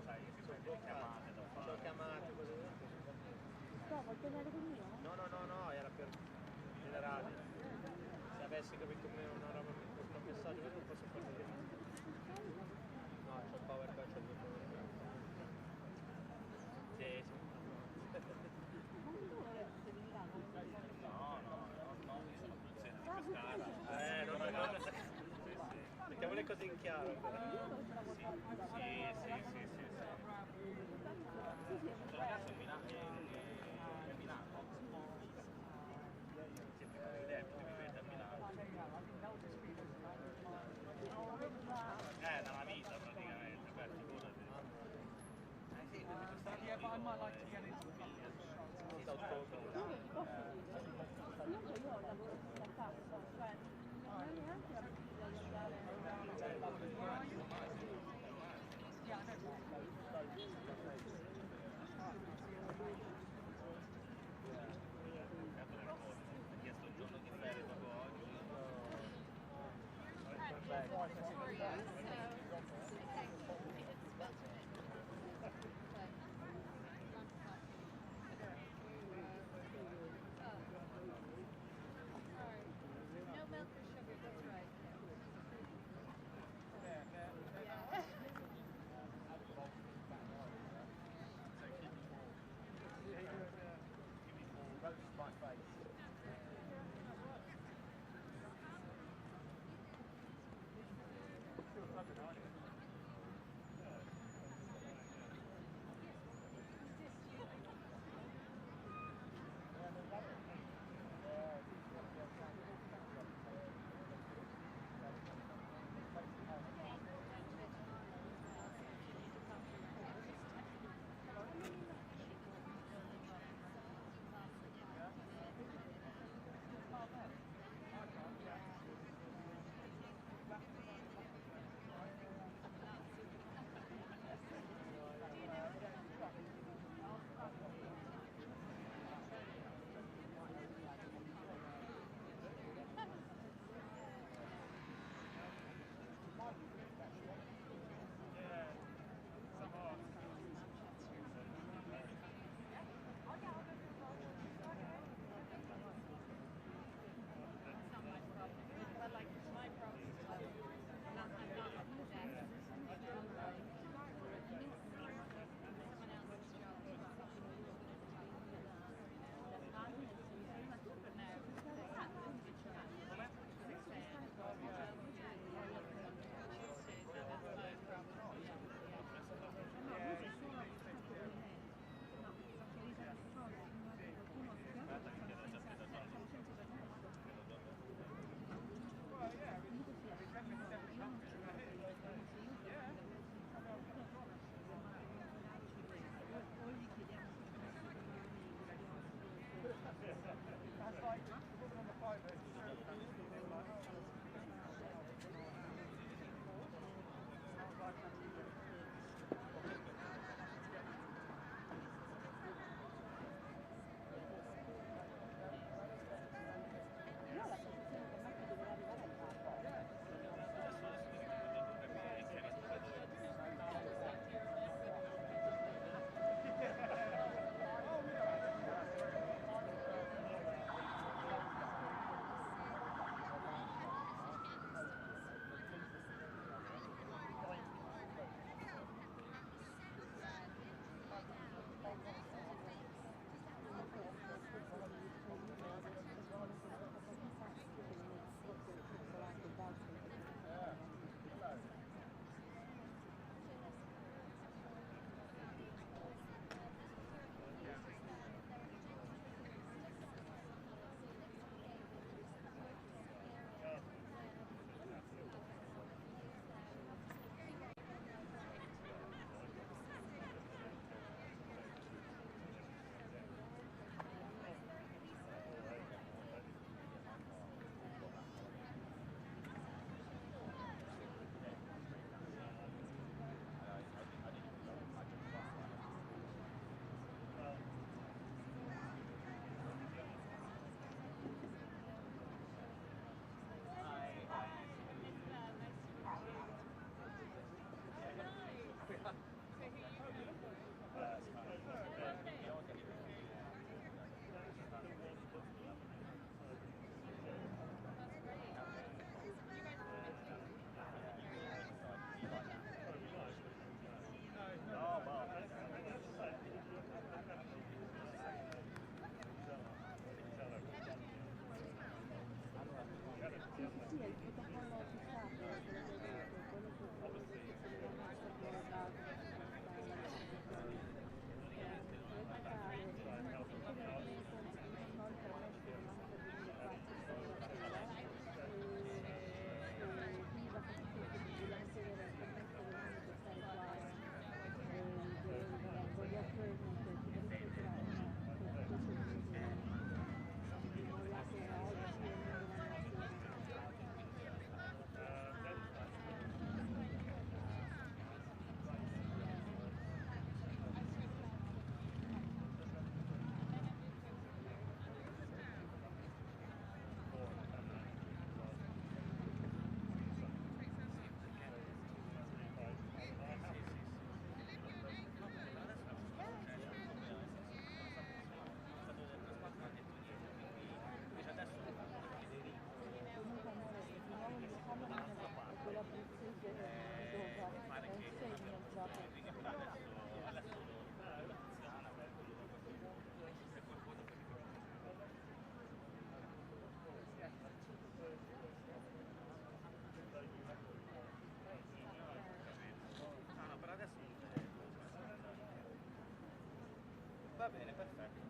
sai, si sono delle chiamate da fare. Sono chiamate così. No, vuoi tornare con io? No, era per generale. Se avessi capito me un messaggio, non posso fare niente. No, c'ho il power cut, c'ho il power. Sì. No, io sono abruzzese di Pescara. Mettiamo le cose in chiaro. Sì. Questo ragazzo è Milano. Siete con l'idea che vivete a Milano. Dalla vita praticamente, beh, figurati. Yeah, but I might like to get into billions. Io lavoro sulla cassa, cioè non è neanche la possibilità di andare Yeah, I know. Ha chiesto il giorno di ferie dopo oggi. No milk or sugar, that's right. Roast my face. Va bene, perfetto.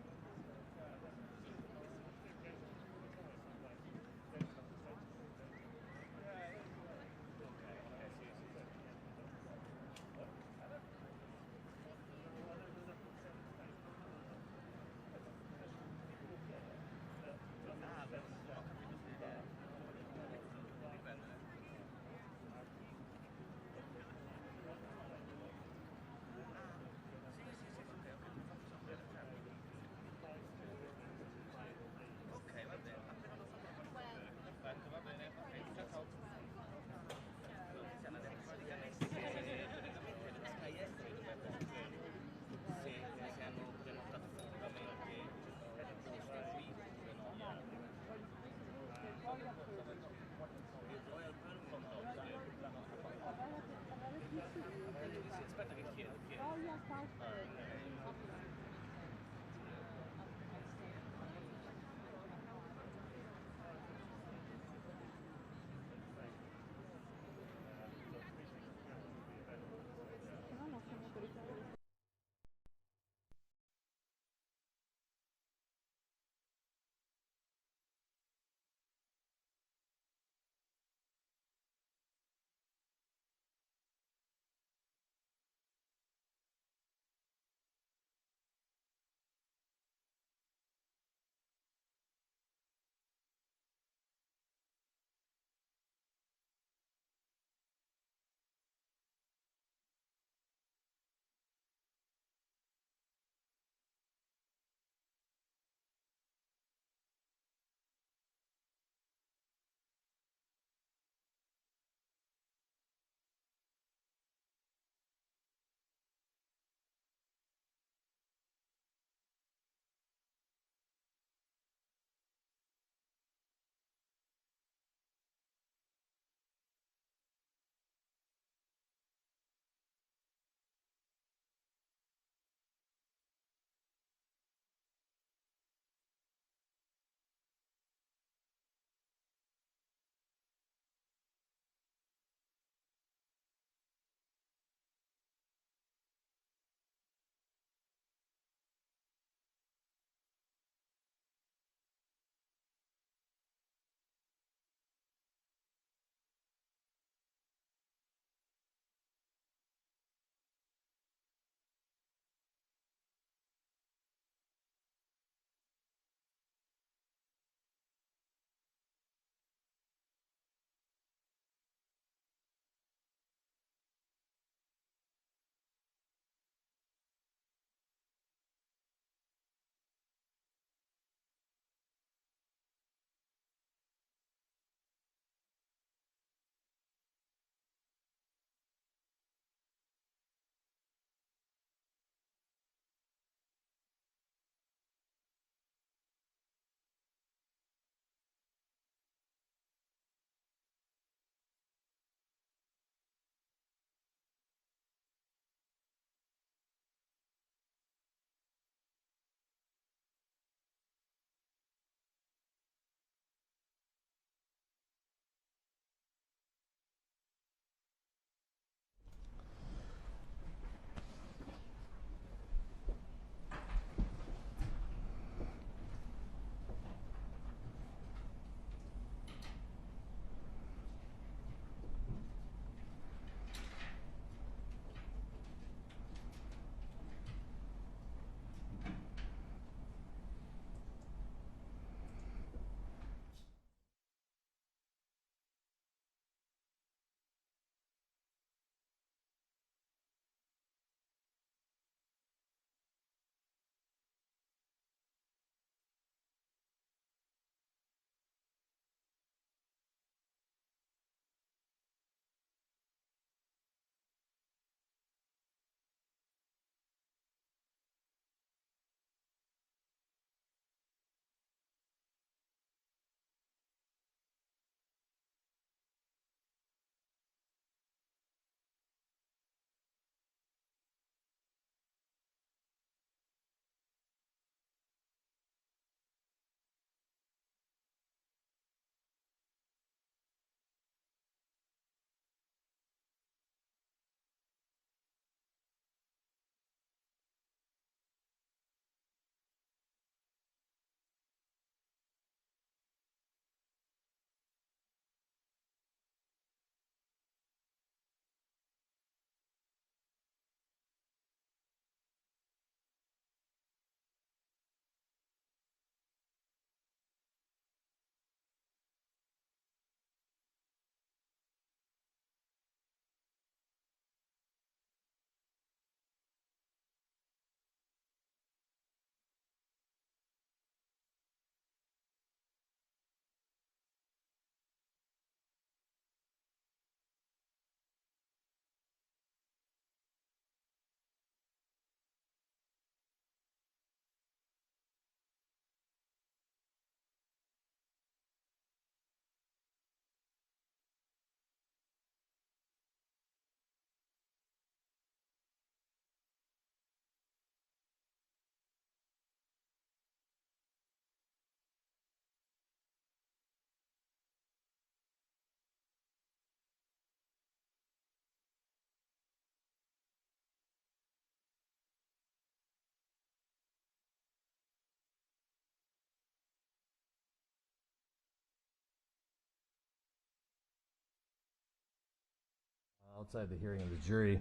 Outside the hearing of the jury,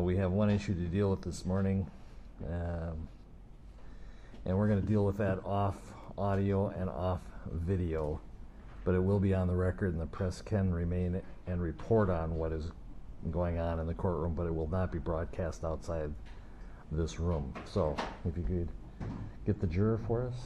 we have one issue to deal with this morning, and we're going to deal with that off audio and off video, but it will be on the record and the press can remain and report on what is going on in the courtroom, but it will not be broadcast outside this room. So if you could get the juror for us.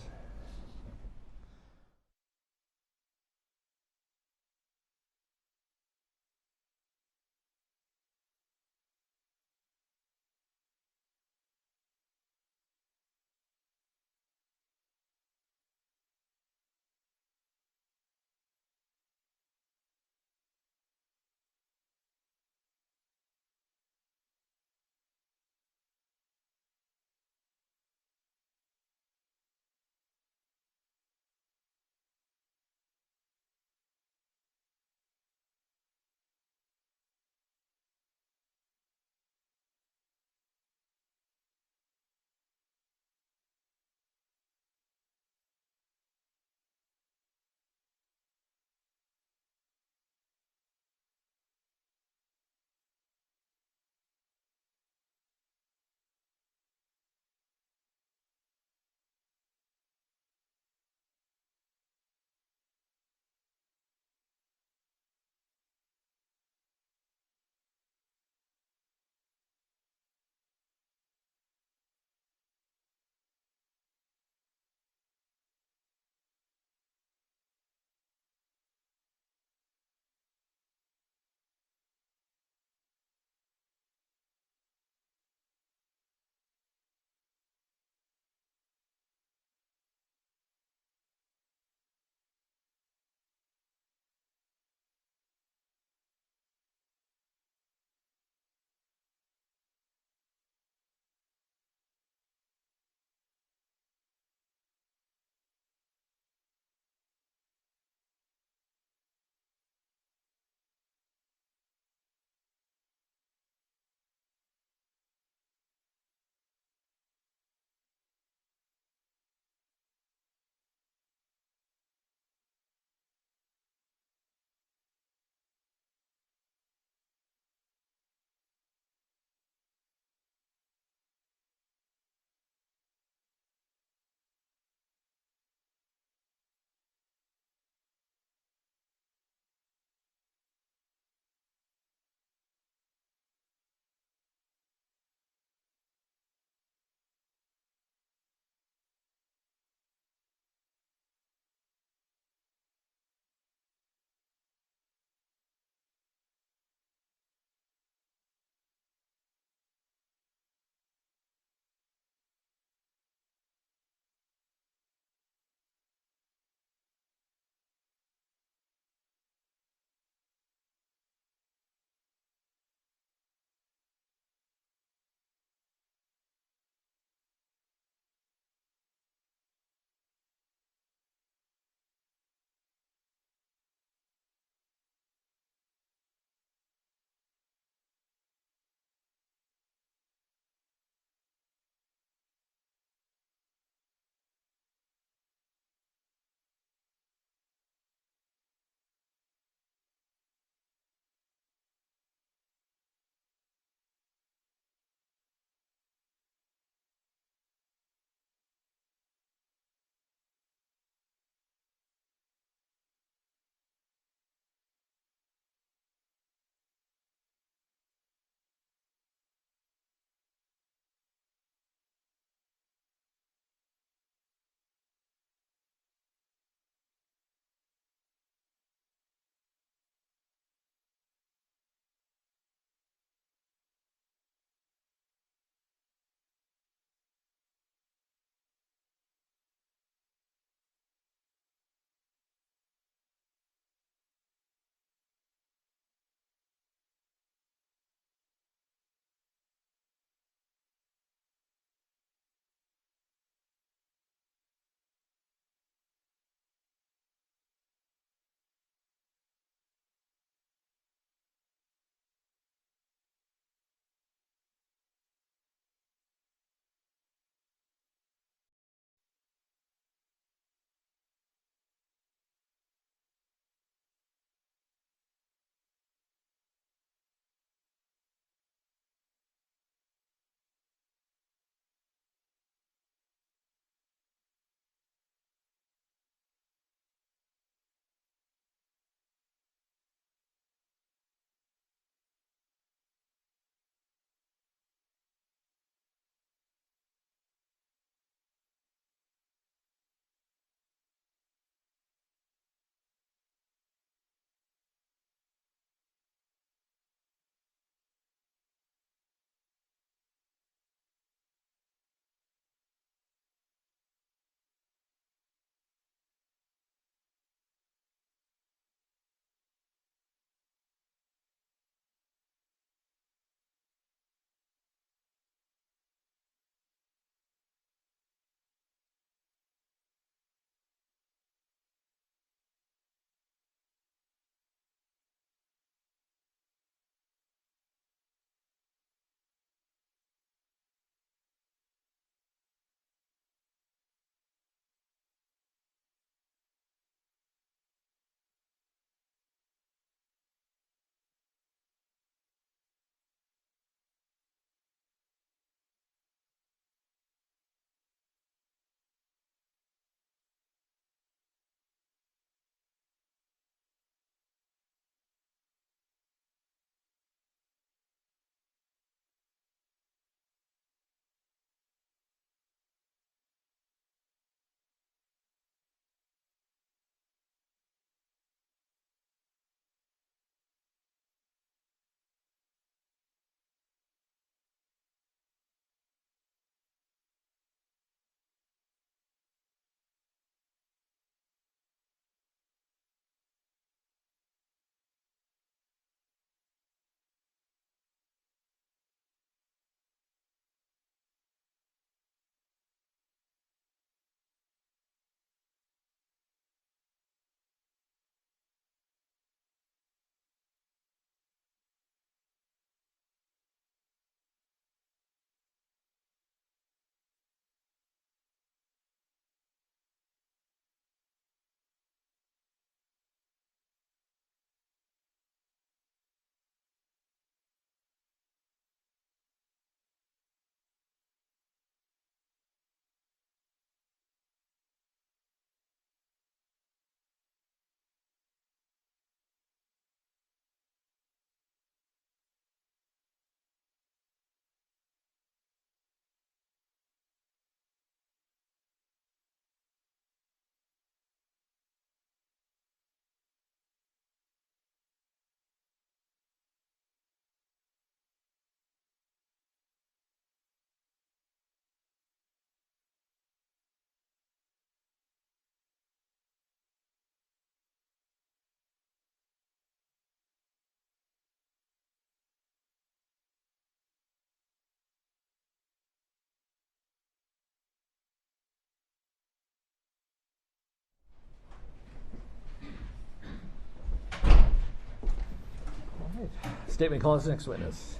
Statement, call us the next witness.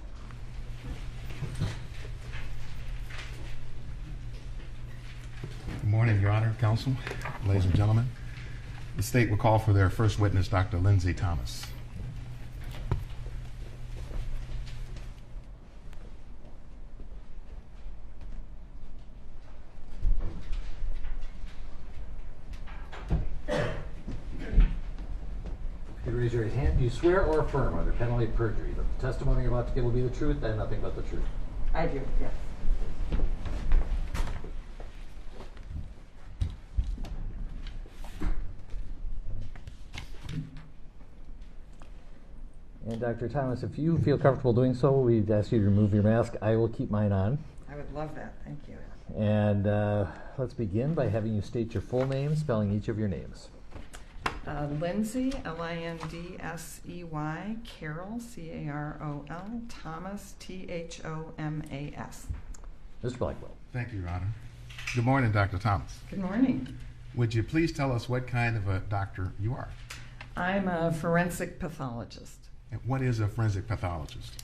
Good morning, Your Honor, Counsel, ladies and gentlemen. The state will call for their first witness, Dr. Lindsay Thomas. If you raise your right hand, do you swear or affirm under penalty of perjury that the testimony you're about to give will be the truth and nothing but the truth? I do, yes. And Dr. Thomas, if you feel comfortable doing so, we'd ask you to remove your mask. I will keep mine on. I would love that, thank you. And let's begin by having you state your full name, spelling each of your names. Lindsay, Lindsey, Carol, Carol, Thomas, Thomas. Mr. Blackwell. Thank you, Your Honor. Good morning, Dr. Thomas. Good morning. Would you please tell us what kind of a doctor you are? I'm a forensic pathologist. And what is a forensic pathologist?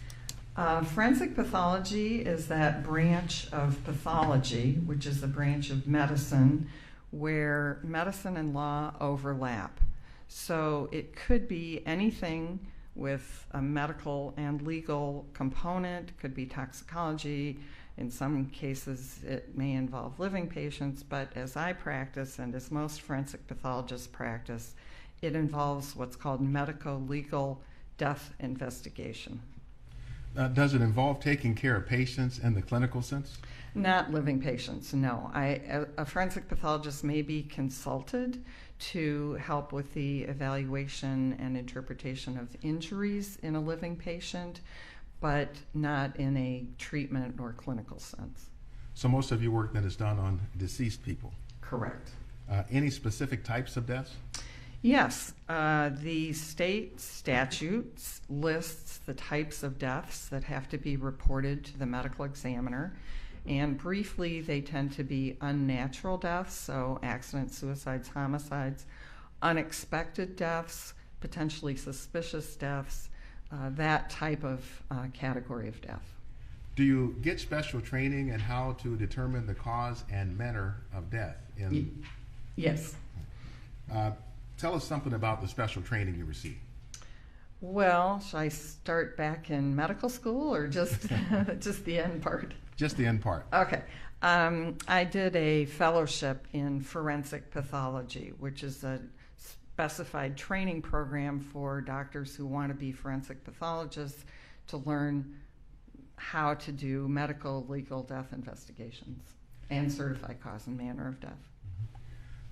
Forensic pathology is that branch of pathology, which is a branch of medicine, where medicine and law overlap. So it could be anything with a medical and legal component, could be toxicology. In some cases, it may involve living patients, but as I practice and as most forensic pathologists practice, it involves what's called medico-legal death investigation. Does it involve taking care of patients in the clinical sense? Not living patients, no. A forensic pathologist may be consulted to help with the evaluation and interpretation of injuries in a living patient, but not in a treatment or clinical sense. So most of your work then is done on deceased people? Correct. Any specific types of deaths? Yes, the state statutes lists the types of deaths that have to be reported to the medical examiner, and briefly they tend to be unnatural deaths, so accidents, suicides, homicides, unexpected deaths, potentially suspicious deaths, that type of category of death. Do you get special training in how to determine the cause and manner of death? Yes. Tell us something about the special training you received. Well, should I start back in medical school or just just the end part? Just the end part. Okay. I did a fellowship in forensic pathology, which is a specified training program for doctors who want to be forensic pathologists to learn how to do medical legal death investigations and certify cause and manner of death.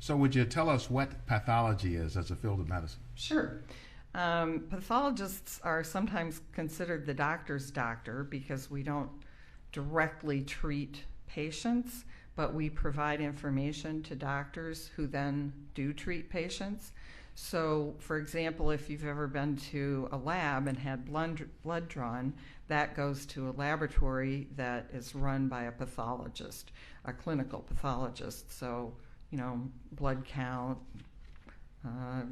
So would you tell us what pathology is as a field of medicine? Sure. Pathologists are sometimes considered the doctor's doctor because we don't directly treat patients, but we provide information to doctors who then do treat patients. So, for example, if you've ever been to a lab and had blood drawn, that goes to a laboratory that is run by a pathologist, a clinical pathologist. So, blood count,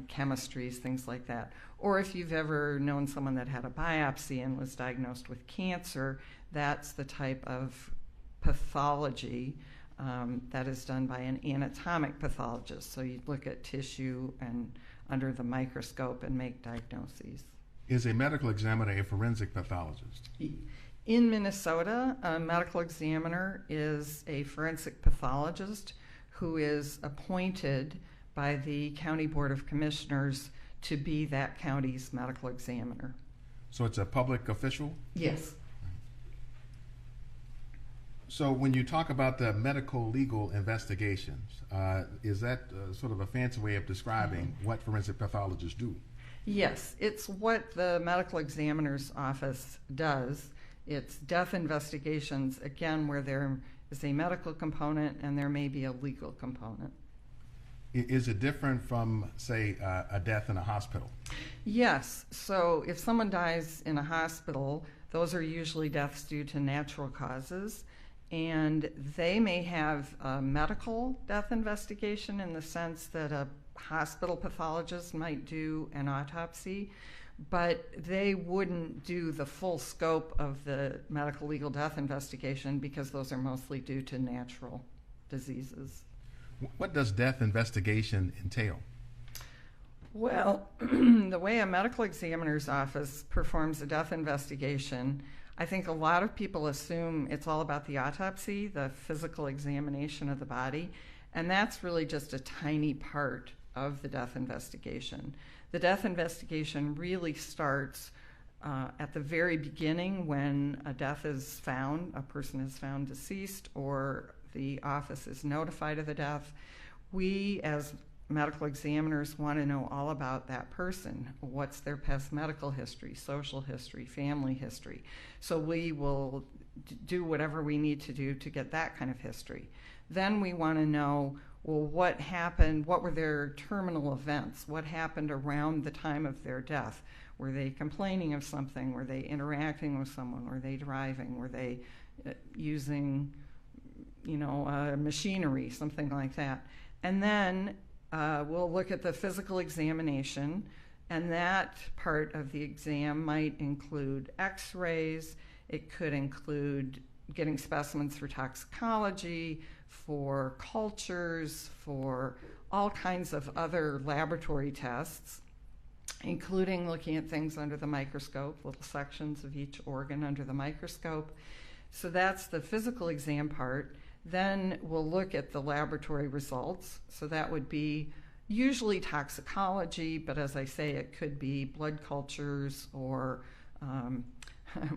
chemistries, things like that. Or if you've ever known someone that had a biopsy and was diagnosed with cancer, that's the type of pathology that is done by an anatomic pathologist. So you'd look at tissue and under the microscope and make diagnoses. Is a medical examiner a forensic pathologist? In Minnesota, a medical examiner is a forensic pathologist who is appointed by the County Board of Commissioners to be that county's medical examiner. So it's a public official? Yes. So when you talk about the medical legal investigations, is that sort of a fancy way of describing what forensic pathologists do? Yes, it's what the medical examiner's office does. It's death investigations, again, where there is a medical component and there may be a legal component. Is it different from, say, a death in a hospital? Yes. So if someone dies in a hospital, those are usually deaths due to natural causes, and they may have a medical death investigation in the sense that a hospital pathologist might do an autopsy, but they wouldn't do the full scope of the medical legal death investigation because those are mostly due to natural diseases. What does death investigation entail? Well, the way a medical examiner's office performs a death investigation, I think a lot of people assume it's all about the autopsy, the physical examination of the body, and that's really just a tiny part of the death investigation. The death investigation really starts at the very beginning when a death is found, a person is found deceased, or the office is notified of the death. We, as medical examiners, want to know all about that person. What's their past medical history, social history, family history. So we will do whatever we need to do to get that kind of history. Then we want to know, well, what happened, what were their terminal events? What happened around the time of their death? Were they complaining of something? Were they interacting with someone? Were they driving? Were they using, machinery, something like that? And then we'll look at the physical examination, and that part of the exam might include x-rays. It could include getting specimens for toxicology, for cultures, for all kinds of other laboratory tests, including looking at things under the microscope, little sections of each organ under the microscope. So that's the physical exam part. Then we'll look at the laboratory results. So that would be usually toxicology, but as I say, it could be blood cultures, or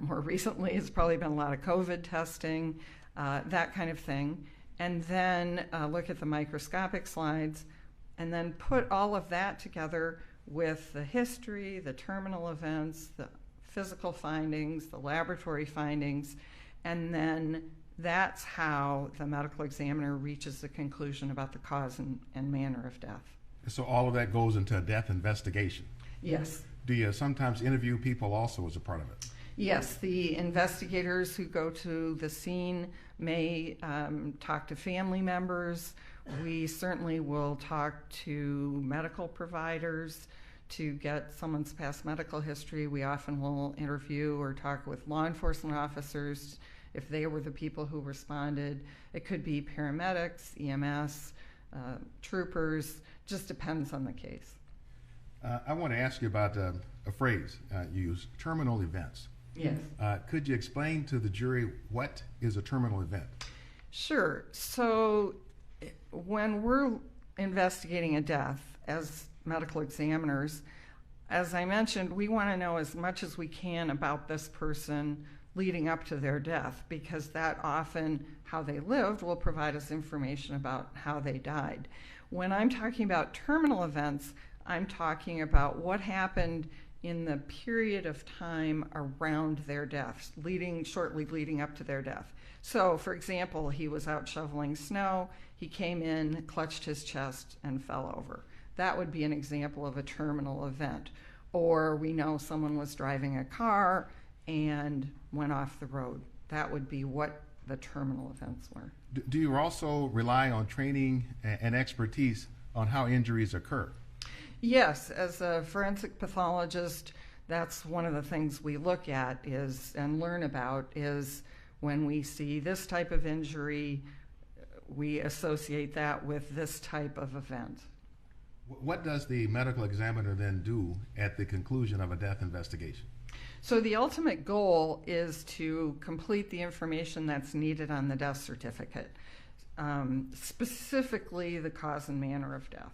more recently it's probably been a lot of COVID testing, that kind of thing. And then look at the microscopic slides, and then put all of that together with the history, the terminal events, the physical findings, the laboratory findings, and then that's how the medical examiner reaches the conclusion about the cause and manner of death. So all of that goes into a death investigation? Yes. Do you sometimes interview people also as a part of it? Yes, the investigators who go to the scene may talk to family members. We certainly will talk to medical providers to get someone's past medical history. We often will interview or talk with law enforcement officers if they were the people who responded. It could be paramedics, EMS, troopers, just depends on the case. I want to ask you about a phrase you use, terminal events. Yes. Could you explain to the jury what is a terminal event? Sure. So when we're investigating a death as medical examiners, as I mentioned, we want to know as much as we can about this person leading up to their death, because that often, how they lived, will provide us information about how they died. When I'm talking about terminal events, I'm talking about what happened in the period of time around their deaths, shortly leading up to their death. So, for example, he was out shoveling snow, he came in, clutched his chest, and fell over. That would be an example of a terminal event. Or we know someone was driving a car and went off the road. That would be what the terminal events were. Do you also rely on training and expertise on how injuries occur? Yes, as a forensic pathologist, that's one of the things we look at and learn about is when we see this type of injury, we associate that with this type of event. What does the medical examiner then do at the conclusion of a death investigation? So the ultimate goal is to complete the information that's needed on the death certificate, specifically the cause and manner of death.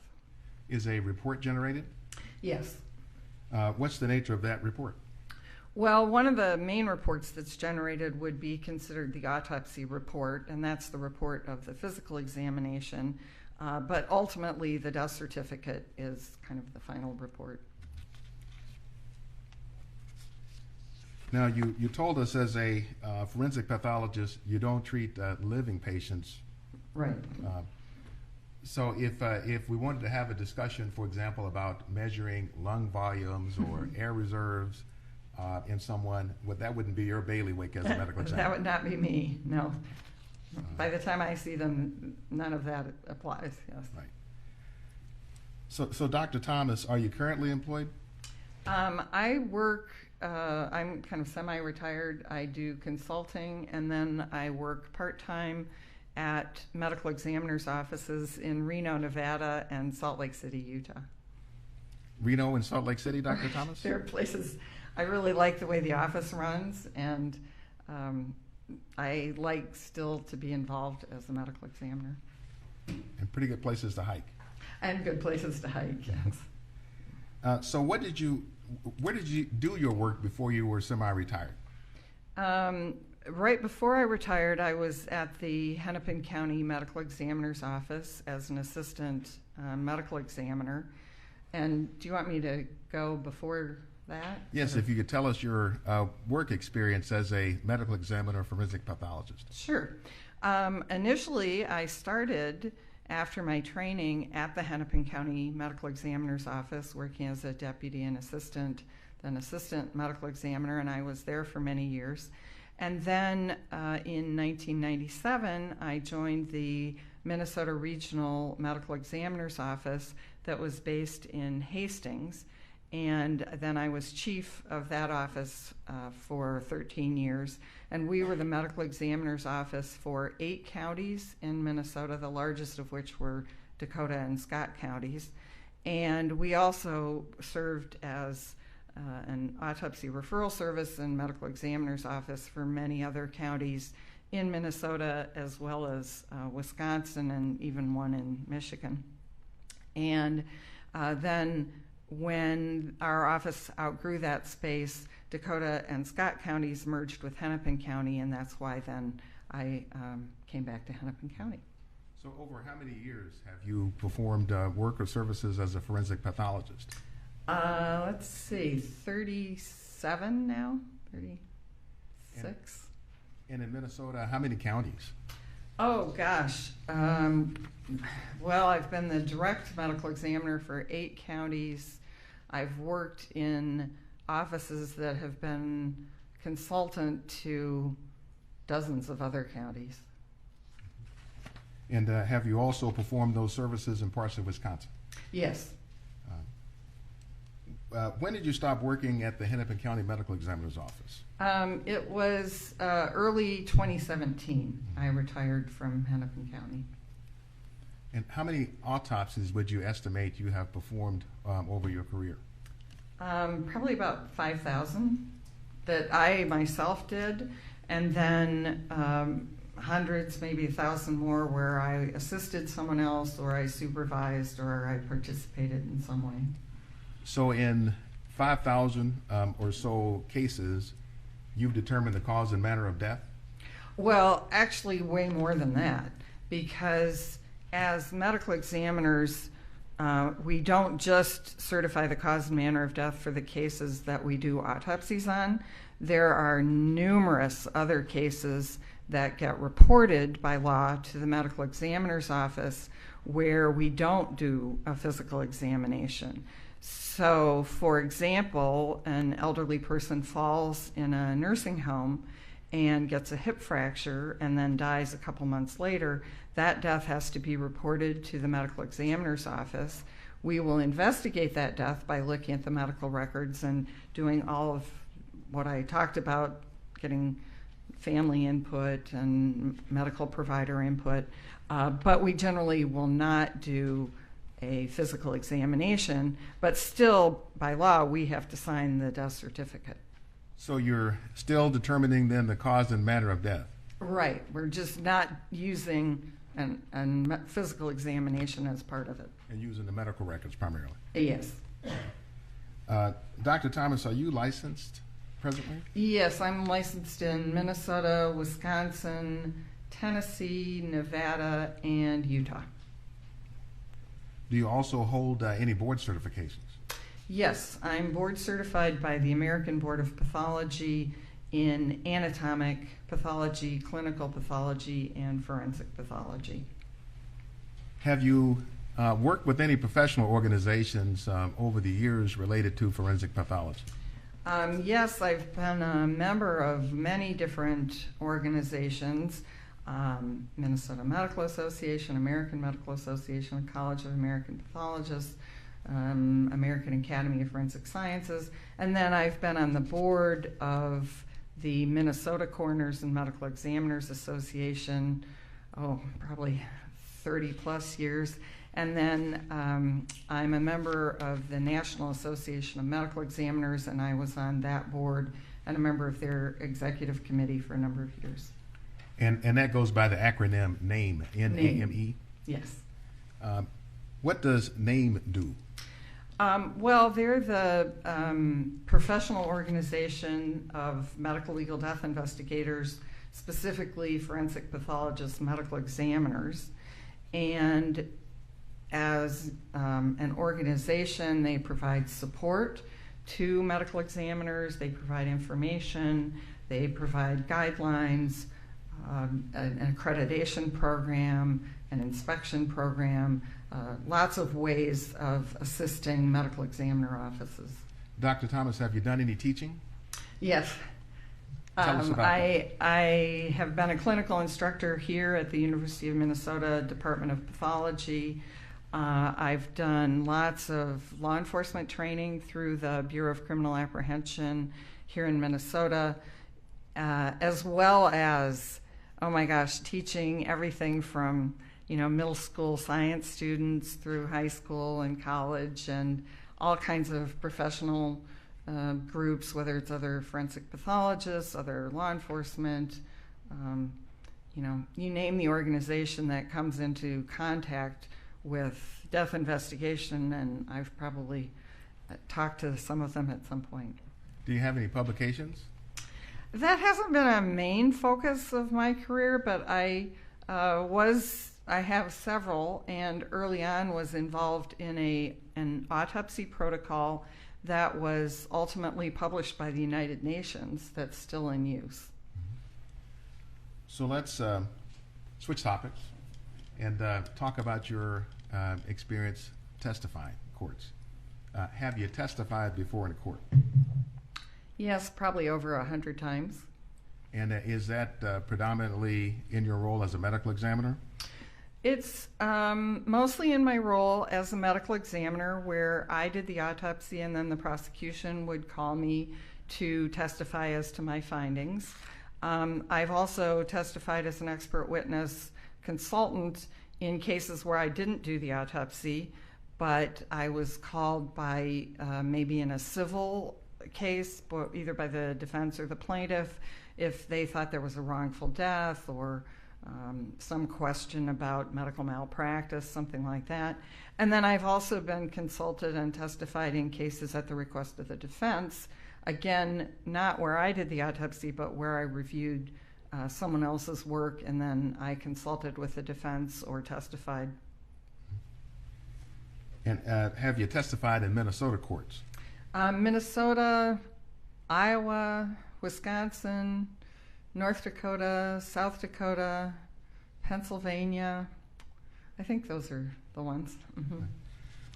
Is a report generated? Yes. What's the nature of that report? Well, one of the main reports that's generated would be considered the autopsy report, and that's the report of the physical examination. But ultimately, the death certificate is kind of the final report. Now, you told us as a forensic pathologist, you don't treat living patients. Right. So if we wanted to have a discussion, for example, about measuring lung volumes or air reserves in someone, that wouldn't be your bailiwick as a medical examiner? That would not be me, no. By the time I see them, none of that applies, yes. Right. So Dr. Thomas, are you currently employed? I work, I'm kind of semi-retired. I do consulting, and then I work part-time at medical examiners' offices in Reno, Nevada, and Salt Lake City, Utah. Reno and Salt Lake City, Dr. Thomas? They're places I really like the way the office runs, and I like still to be involved as a medical examiner. And pretty good places to hike. And good places to hike, yes. So where did you do your work before you were semi-retired? Right before I retired, I was at the Hennepin County Medical Examiner's Office as an assistant medical examiner. And do you want me to go before that? Yes, if you could tell us your work experience as a medical examiner, forensic pathologist. Sure. Initially, I started after my training at the Hennepin County Medical Examiner's Office, working as a deputy and assistant, then assistant medical examiner, and I was there for many years. And then in 1997, I joined the Minnesota Regional Medical Examiner's Office that was based in Hastings. And then I was chief of that office for 13 years. And we were the medical examiner's office for 8 counties in Minnesota, the largest of which were Dakota and Scott counties. And we also served as an autopsy referral service and medical examiner's office for many other counties in Minnesota, as well as Wisconsin and even one in Michigan. And then when our office outgrew that space, Dakota and Scott counties merged with Hennepin County, and that's why then I came back to Hennepin County. So over how many years have you performed work or services as a forensic pathologist? Let's see, 37 now, 36. And in Minnesota, how many counties? Oh, gosh. Well, I've been the direct medical examiner for 8 counties. I've worked in offices that have been consultant to dozens of other counties. And have you also performed those services in parts of Wisconsin? Yes. When did you stop working at the Hennepin County Medical Examiner's Office? It was early 2017. I retired from Hennepin County. And how many autopsies would you estimate you have performed over your career? Probably about 5,000 that I myself did, and then hundreds, maybe 1,000 more where I assisted someone else, or I supervised, or I participated in some way. So in 5,000 or so cases, you've determined the cause and manner of death? Well, actually way more than that, because as medical examiners, we don't just certify the cause and manner of death for the cases that we do autopsies on. There are numerous other cases that get reported by law to the medical examiner's office where we don't do a physical examination. So, for example, an elderly person falls in a nursing home and gets a hip fracture and then dies a couple months later. That death has to be reported to the medical examiner's office. We will investigate that death by looking at the medical records and doing all of what I talked about, getting family input and medical provider input, but we generally will not do a physical examination, but still, by law, we have to sign the death certificate. So you're still determining then the cause and manner of death? Right. We're just not using a physical examination as part of it. And using the medical records primarily? Yes. Dr. Thomas, are you licensed presently? Yes, I'm licensed in Minnesota, Wisconsin, Tennessee, Nevada, and Utah. Do you also hold any board certifications? Yes, I'm board certified by the American Board of Pathology in anatomic pathology, clinical pathology, and forensic pathology. Have you worked with any professional organizations over the years related to forensic pathology? Yes, I've been a member of many different organizations. Minnesota Medical Association, American Medical Association, College of American Pathologists, American Academy of Forensic Sciences, and then I've been on the board of the Minnesota Coroners and Medical Examiners Association, probably 30 plus years. And then I'm a member of the National Association of Medical Examiners, and I was on that board and a member of their executive committee for a number of years. And that goes by the acronym NAME, N-A-M-E? Yes. What does NAME do? Well, they're the professional organization of medical legal death investigators, specifically forensic pathologists, medical examiners. And as an organization, they provide support to medical examiners, they provide information, they provide guidelines, an accreditation program, an inspection program, lots of ways of assisting medical examiner offices. Dr. Thomas, have you done any teaching? Yes. Tell us about that. I have been a clinical instructor here at the University of Minnesota Department of Pathology. I've done lots of law enforcement training through the Bureau of Criminal Apprehension here in Minnesota, as well as, oh my gosh, teaching everything from middle school science students through high school and college and all kinds of professional groups, whether it's other forensic pathologists, other law enforcement, you name the organization that comes into contact with death investigation, and I've probably talked to some of them at some point. Do you have any publications? That hasn't been a main focus of my career, but I have several, and early on was involved in an autopsy protocol that was ultimately published by the United Nations that's still in use. So let's switch topics and talk about your experience testifying in courts. Have you testified before in a court? Yes, probably over 100 times. And is that predominantly in your role as a medical examiner? It's mostly in my role as a medical examiner, where I did the autopsy and then the prosecution would call me to testify as to my findings. I've also testified as an expert witness consultant in cases where I didn't do the autopsy, but I was called by maybe in a civil case, either by the defense or the plaintiff, if they thought there was a wrongful death or some question about medical malpractice, something like that. And then I've also been consulted and testified in cases at the request of the defense, again, not where I did the autopsy, but where I reviewed someone else's work, and then I consulted with the defense or testified. And have you testified in Minnesota courts? Minnesota, Iowa, Wisconsin, North Dakota, South Dakota, Pennsylvania. I think those are the ones. Mm-hmm.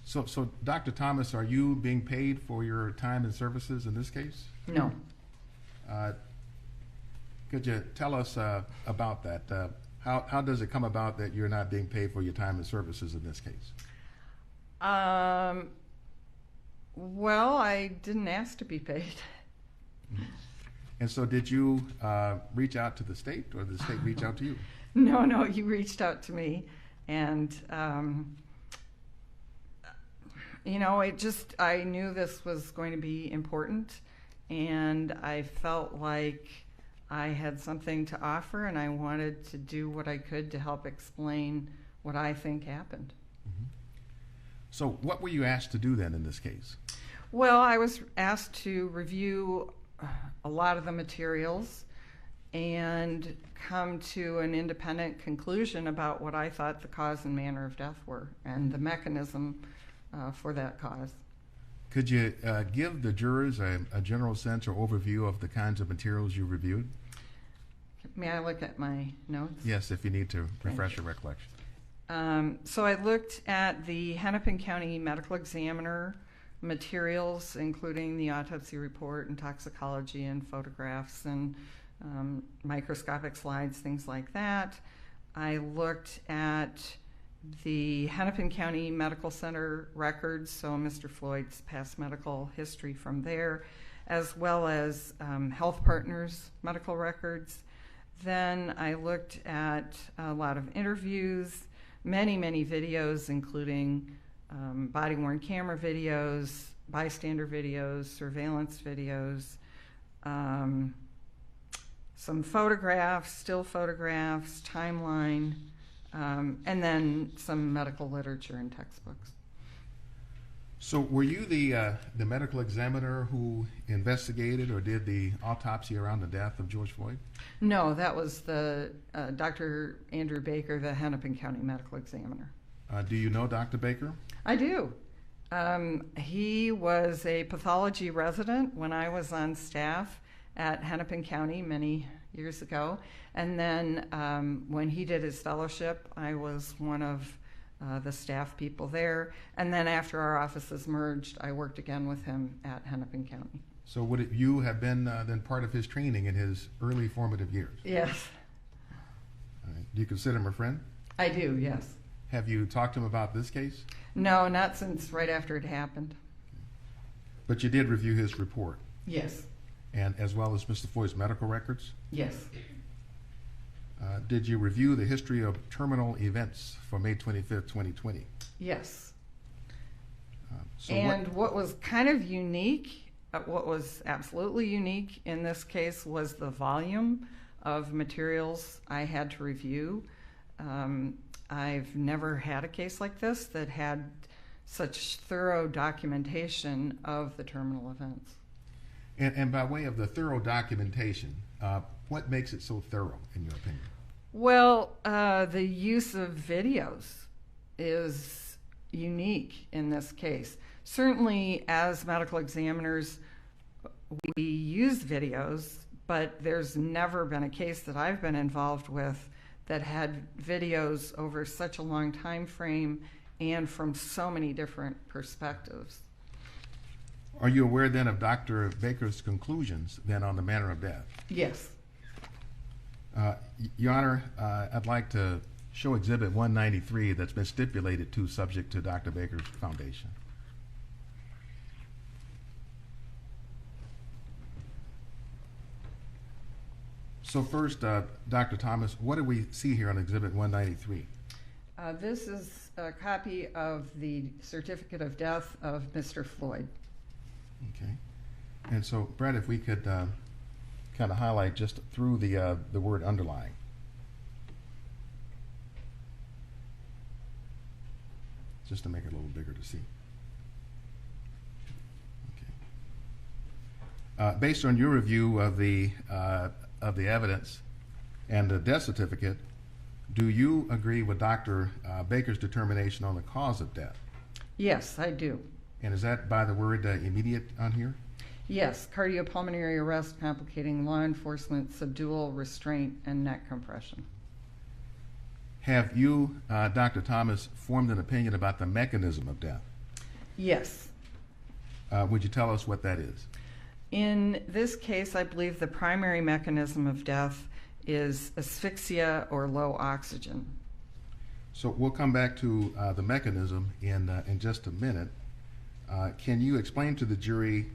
So Dr. Thomas, are you being paid for your time and services in this case? No. Could you tell us about that? How does it come about that you're not being paid for your time and services in this case? Well, I didn't ask to be paid. And so did you reach out to the state, or did the state reach out to you? No, you reached out to me. And, I knew this was going to be important, and I felt like I had something to offer, and I wanted to do what I could to help explain what I think happened. Mm-hmm. So what were you asked to do then in this case? Well, I was asked to review a lot of the materials and come to an independent conclusion about what I thought the cause and manner of death were and the mechanism for that cause. Could you give the jurors a general sense or overview of the kinds of materials you reviewed? May I look at my notes? Yes, if you need to refresh your recollection. So I looked at the Hennepin County Medical Examiner materials, including the autopsy report and toxicology and photographs and microscopic slides, things like that. I looked at the Hennepin County Medical Center records, so Mr. Floyd's past medical history from there, as well as Health Partners medical records. Then I looked at a lot of interviews, many videos, including body-worn camera videos, bystander videos, surveillance videos, some photographs, still photographs, timeline, and then some medical literature and textbooks. So were you the medical examiner who investigated or did the autopsy around the death of George Floyd? No, that was the Dr. Andrew Baker, the Hennepin County medical examiner. Do you know Dr. Baker? I do. He was a pathology resident when I was on staff at Hennepin County many years ago. And then when he did his fellowship, I was one of the staff people there. And then after our offices merged, I worked again with him at Hennepin County. So would you have been then part of his training in his early formative years? Yes. All right. Do you consider him a friend? I do, yes. Have you talked to him about this case? No, not since right after it happened. But you did review his report, Yes, and as well as Mr. Floyd's medical records. yes. Did you review the history of terminal events for May 25th, 2020? Yes. So And what was kind of unique, what was absolutely unique in this case was the volume of materials I had to review. I've never had a case like this that had such thorough documentation of the terminal events. And by way of the thorough documentation, what makes it so thorough, in your opinion? Well, the use of videos is unique in this case. Certainly, as medical examiners, we use videos, but there's never been a case that I've been involved with that had videos over such a long time frame and from so many different perspectives. Are you aware then of Dr. Baker's conclusions then on the manner of death? Yes. Your Honor, I'd like to show Exhibit 193 that's been stipulated to subject to Dr. Baker's foundation. So first, Dr. Thomas, what do we see here on Exhibit 193? This is a copy of the certificate of death of Mr. Floyd. Okay. And so, Brett, if we could kind of highlight just through the word underlying. Just to make it a little bigger to see. Okay. Based on your review of the evidence and the death certificate, do you agree with Dr. Baker's determination on the cause of death? Yes, I do. And is that by the word immediate on here? Yes, cardiopulmonary arrest complicating law enforcement, subdual, restraint, and neck compression. Have you, Dr. Thomas, formed an opinion about the mechanism of death? Yes. Would you tell us what that is? In this case, I believe the primary mechanism of death is asphyxia or low oxygen. So we'll come back to the mechanism in just a minute. Can you explain to the jury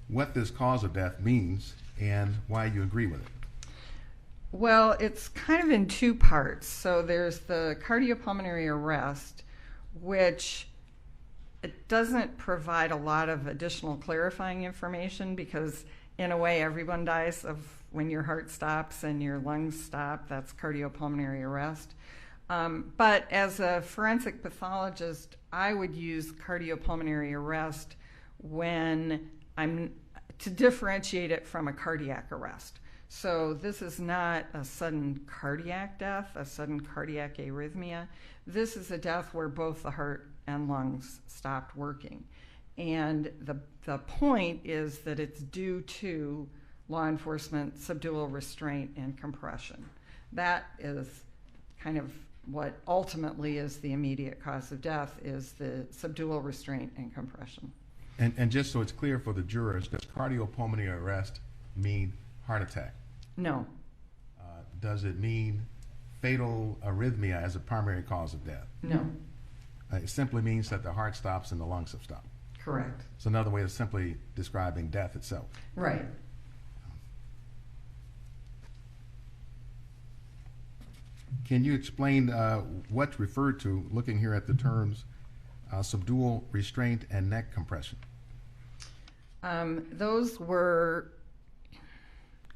what this cause of death means and why you agree with it? Well, it's kind of in two parts. So there's the cardiopulmonary arrest, which it doesn't provide a lot of additional clarifying information because in a way everyone dies of when your heart stops and your lungs stop. That's cardiopulmonary arrest. But as a forensic pathologist, I would use cardiopulmonary arrest when to differentiate it from a cardiac arrest. So this is not a sudden cardiac death, a sudden cardiac arrhythmia. This is a death where both the heart and lungs stopped working. And the point is that it's due to law enforcement, subdual, restraint, and compression. That is kind of what ultimately is the immediate cause of death, is the subdual, restraint, and compression. And just so it's clear for the jurors, does cardiopulmonary arrest mean heart attack? No. Does it mean fatal arrhythmia as a primary cause of death. No, It simply means that the heart stops and the lungs have stopped. correct. It's another way of simply describing death itself. Right. Can you explain what's referred to, looking here at the terms, subdual, restraint, and neck compression? Those were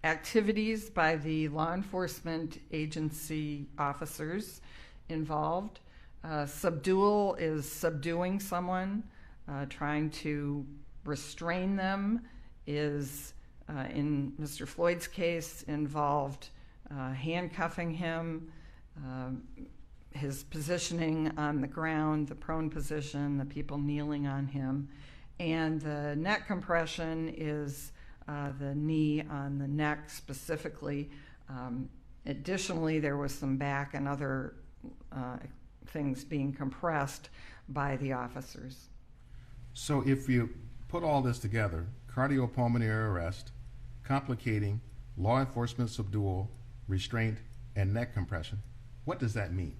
activities by the law enforcement agency officers involved. Subdual is subduing someone, trying to restrain them is, in Mr. Floyd's case, involved handcuffing him, his positioning on the ground, the prone position, the people kneeling on him. And the neck compression is the knee on the neck specifically. Additionally, there was some back and other things being compressed by the officers. So if you put all this together, cardiopulmonary arrest, complicating, law enforcement subdual, restraint, and neck compression, what does that mean?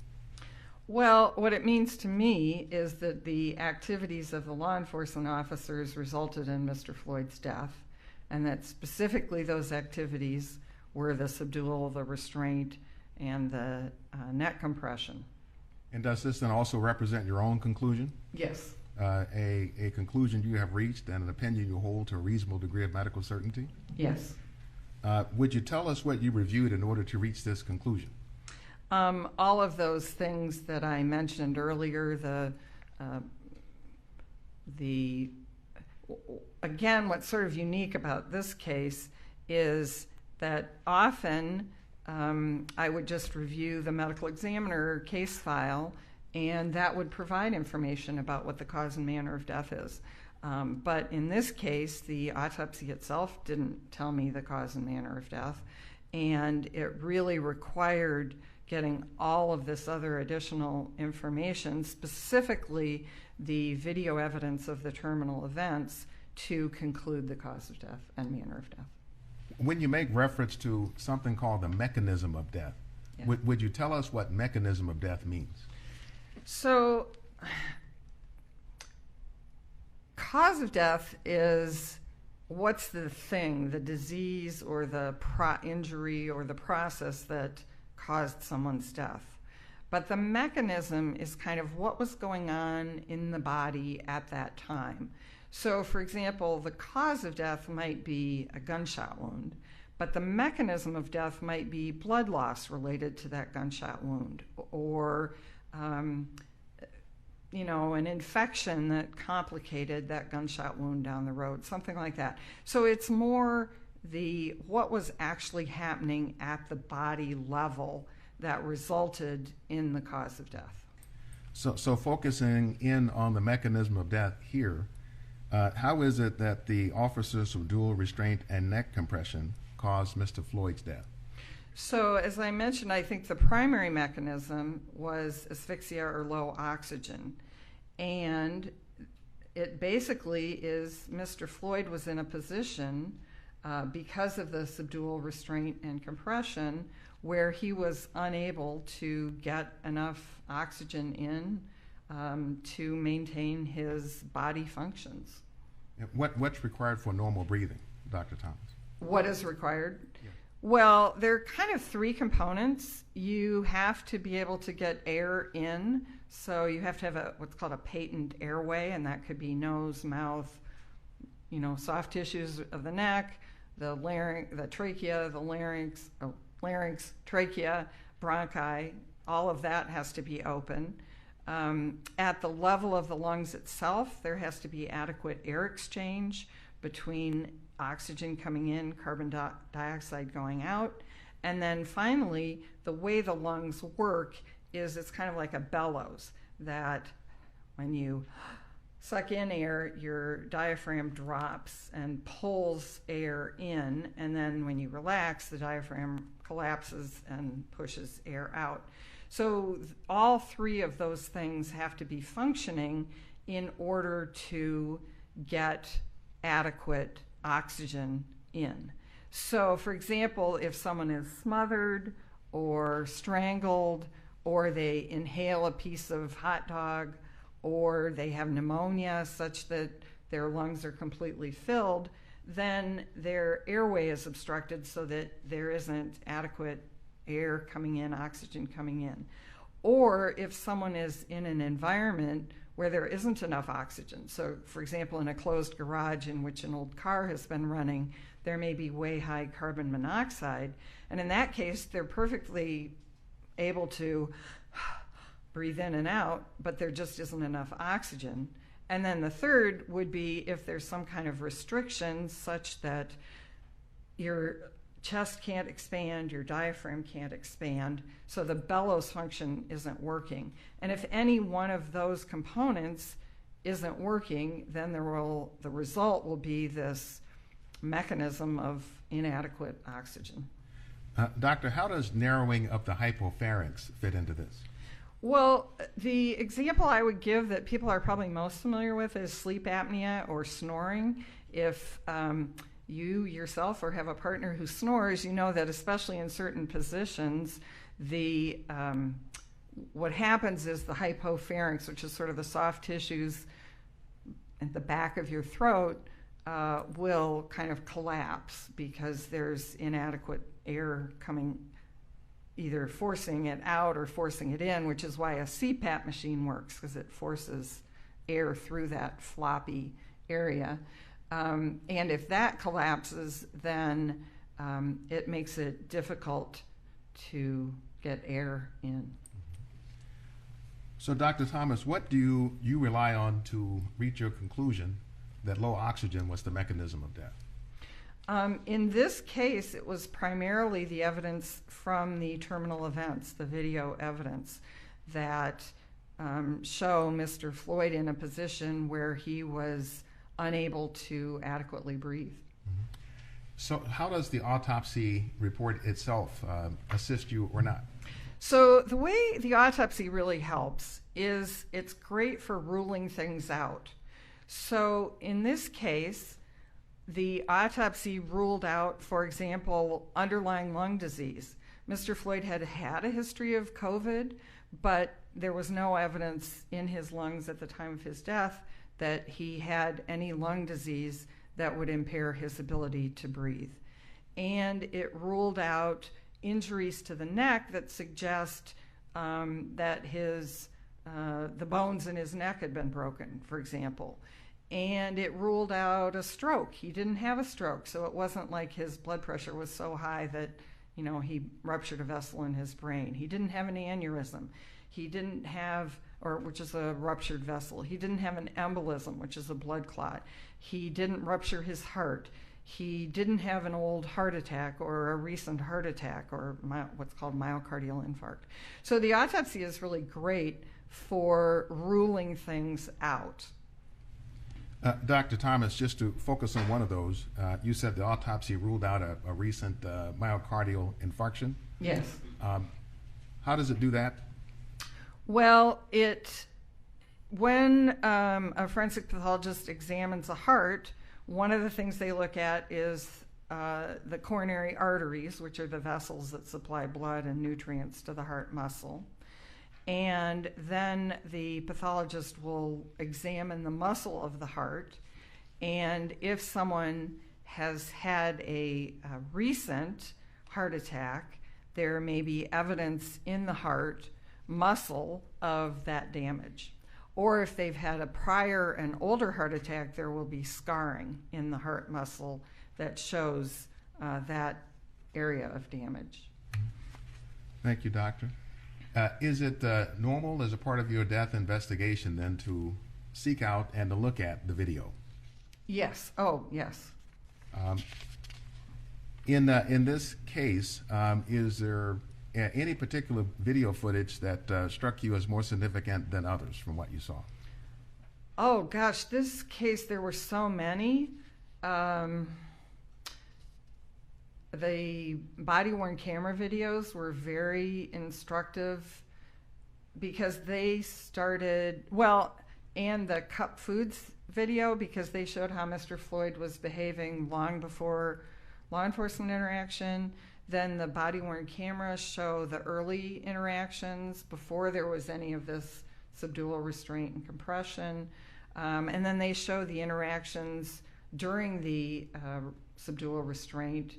Well, what it means to me is that the activities of the law enforcement officers resulted in Mr. Floyd's death, and that specifically those activities were the subdual, the restraint, and the neck compression. And does this then also represent your own conclusion? Yes. A conclusion you have reached and an opinion you hold to a reasonable degree of medical certainty? Yes. Would you tell us what you reviewed in order to reach this conclusion? All of those things that I mentioned earlier, again, what's sort of unique about this case is that often I would just review the medical examiner case file, and that would provide information about what the cause and manner of death is. But in this case, the autopsy itself didn't tell me the cause and manner of death, and it really required getting all of this other additional information, specifically the video evidence of the terminal events, to conclude the cause of death and manner of death. When you make reference to something called the mechanism of death, Yeah. would you tell us what mechanism of death means? So, cause of death is what's the thing, the disease or the injury or the process that caused someone's death. But the mechanism is kind of what was going on in the body at that time. So, for example, the cause of death might be a gunshot wound, but the mechanism of death might be blood loss related to that gunshot wound, or an infection that complicated that gunshot wound down the road, something like that. So it's more what was actually happening at the body level that resulted in the cause of death. So focusing in on the mechanism of death here, how is it that the officers of dual restraint and neck compression caused Mr. Floyd's death? So as I mentioned, I think the primary mechanism was asphyxia or low oxygen. And it basically is Mr. Floyd was in a position because of the subdual restraint and compression where he was unable to get enough oxygen in to maintain his body functions. What's required for normal breathing, Dr. Thomas? What is required? Yeah. Well, there are kind of three components. You have to be able to get air in, so you have to have what's called a patent airway, and that could be nose, mouth, soft tissues of the neck, the larynx, the trachea, the larynx, trachea, bronchi. All of that has to be open. At the level of the lungs itself, there has to be adequate air exchange between oxygen coming in, carbon dioxide going out. And then finally, the way the lungs work is it's kind of like a bellows, that when you suck in air, your diaphragm drops and pulls air in, and then when you relax, the diaphragm collapses and pushes air out. So all three of those things have to be functioning in order to get adequate oxygen in. So, for example, if someone is smothered or strangled, or they inhale a piece of hot dog, or they have pneumonia such that their lungs are completely filled, then their airway is obstructed so that there isn't adequate air coming in, oxygen coming in. Or if someone is in an environment where there isn't enough oxygen, so for example in a closed garage in which an old car has been running, there may be way high carbon monoxide, and in that case they're perfectly able to breathe in and out, but there just isn't enough oxygen. And then the third would be if there's some kind of restriction such that your chest can't expand, your diaphragm can't expand, so the bellows function isn't working. And if any one of those components isn't working, then the result will be this mechanism of inadequate oxygen. Doctor, how does narrowing of the hypopharynx fit into this? Well, the example I would give that people are probably most familiar with is sleep apnea or snoring. If you yourself or have a partner who snores, you know that especially in certain positions, what happens is the hypopharynx, which is sort of the soft tissues at the back of your throat, will kind of collapse because there's inadequate air coming, either forcing it out or forcing it in, which is why a CPAP machine works, because it forces air through that floppy area. And if that collapses, then it makes it difficult to get air in. So Dr. Thomas, what do you rely on to reach your conclusion that low oxygen was the mechanism of death? In this case, it was primarily the evidence from the terminal events, the video evidence, that show Mr. Floyd in a position where he was unable to adequately breathe. Mm-hmm. So how does the autopsy report itself assist you or not? So the way the autopsy really helps is it's great for ruling things out. So in this case, the autopsy ruled out, for example, underlying lung disease. Mr. Floyd had had a history of COVID, but there was no evidence in his lungs at the time of his death that he had any lung disease that would impair his ability to breathe. And it ruled out injuries to the neck that suggest that the bones in his neck had been broken, for example. And it ruled out a stroke. He didn't have a stroke, so it wasn't like his blood pressure was so high that, he ruptured a vessel in his brain. He didn't have an aneurysm. He didn't have, which is a ruptured vessel. He didn't have an embolism, which is a blood clot. He didn't rupture his heart. He didn't have an old heart attack or a recent heart attack or what's called myocardial infarct. So the autopsy is really great for ruling things out. Dr. Thomas, just to focus on one of those, you said the autopsy ruled out a recent myocardial infarction. Yes. How does it do that? Well, when a forensic pathologist examines a heart, one of the things they look at is the coronary arteries, which are the vessels that supply blood and nutrients to the heart muscle. And then the pathologist will examine the muscle of the heart. And if someone has had a recent heart attack, there may be evidence in the heart muscle of that damage. Or if they've had a prior and older heart attack, there will be scarring in the heart muscle that shows that area of damage. Thank you, doctor. Is it normal as a part of your death investigation then to seek out and to look at the video? Yes. Oh, yes. In this case, is there any particular video footage that struck you as more significant than others from what you saw? Oh, gosh, this case, there were so many. The body-worn camera videos were very instructive because they started, and the cup foods video, because they showed how Mr. Floyd was behaving long before law enforcement interaction. Then the body-worn cameras show the early interactions before there was any of this subdual restraint and compression. And then they show the interactions during the subdual restraint.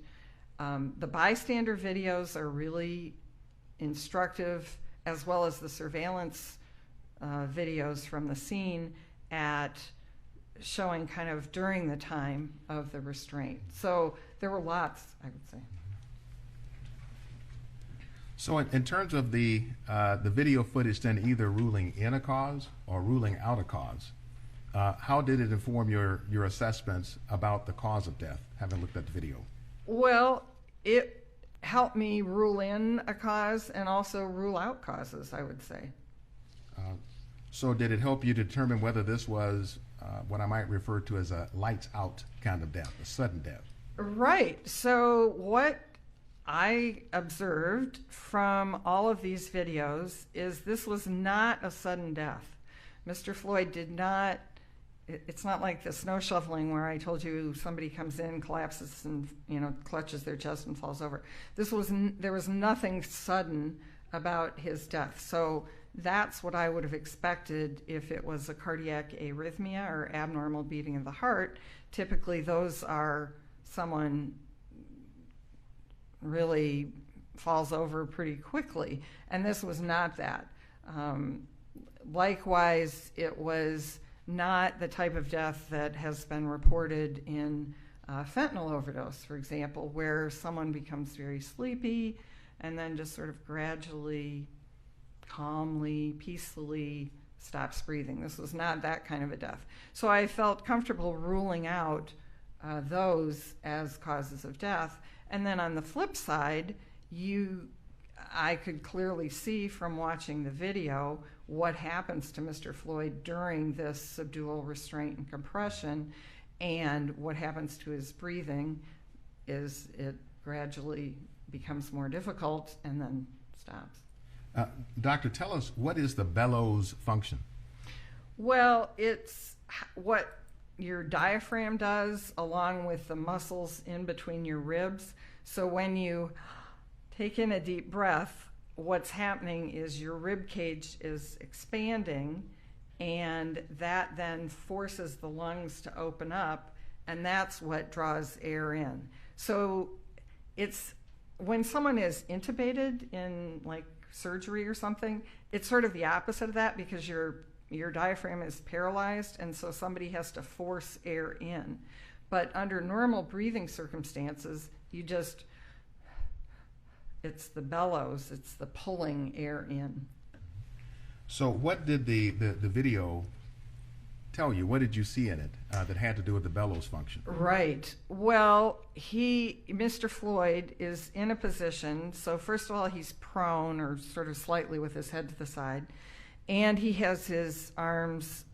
The bystander videos are really instructive, as well as the surveillance videos from the scene at showing kind of during the time of the restraint. So there were lots, I would say. So in terms of the video footage then either ruling in a cause or ruling out a cause, how did it inform your assessments about the cause of death, having looked at the video? Well, it helped me rule in a cause and also rule out causes, I would say. So did it help you determine whether this was what I might refer to as a lights out kind of death, a sudden death? Right. So what I observed from all of these videos is this was not a sudden death. Mr. Floyd did not, it's not like the snow shoveling where I told you somebody comes in, collapses and, you know, clutches their chest and falls over. There was nothing sudden about his death. So that's what I would have expected if it was a cardiac arrhythmia or abnormal beating of the heart. Typically those are someone really falls over pretty quickly, and this was not that. Likewise, it was not the type of death that has been reported in fentanyl overdose, for example, where someone becomes very sleepy and then just sort of gradually, calmly, peacefully stops breathing. This was not that kind of a death. So I felt comfortable ruling out those as causes of death. And then on the flip side, I could clearly see from watching the video what happens to Mr. Floyd during this subdual restraint and compression, and what happens to his breathing is it gradually becomes more difficult and then stops. Doctor, tell us, what is the bellows function? Well, it's what your diaphragm does along with the muscles in between your ribs. So when you take in a deep breath, what's happening is your rib cage is expanding, and that then forces the lungs to open up, and that's what draws air in. So it's when someone is intubated in like surgery or something, it's sort of the opposite of that, because your diaphragm is paralyzed, and so somebody has to force air in. But under normal breathing circumstances, it's the bellows, it's the pulling air in. So what did the video tell you? What did you see in it that had to do with the bellows function? Right. Well, Mr. Floyd is in a position, so first of all, he's prone or sort of slightly with his head to the side, and he has his arms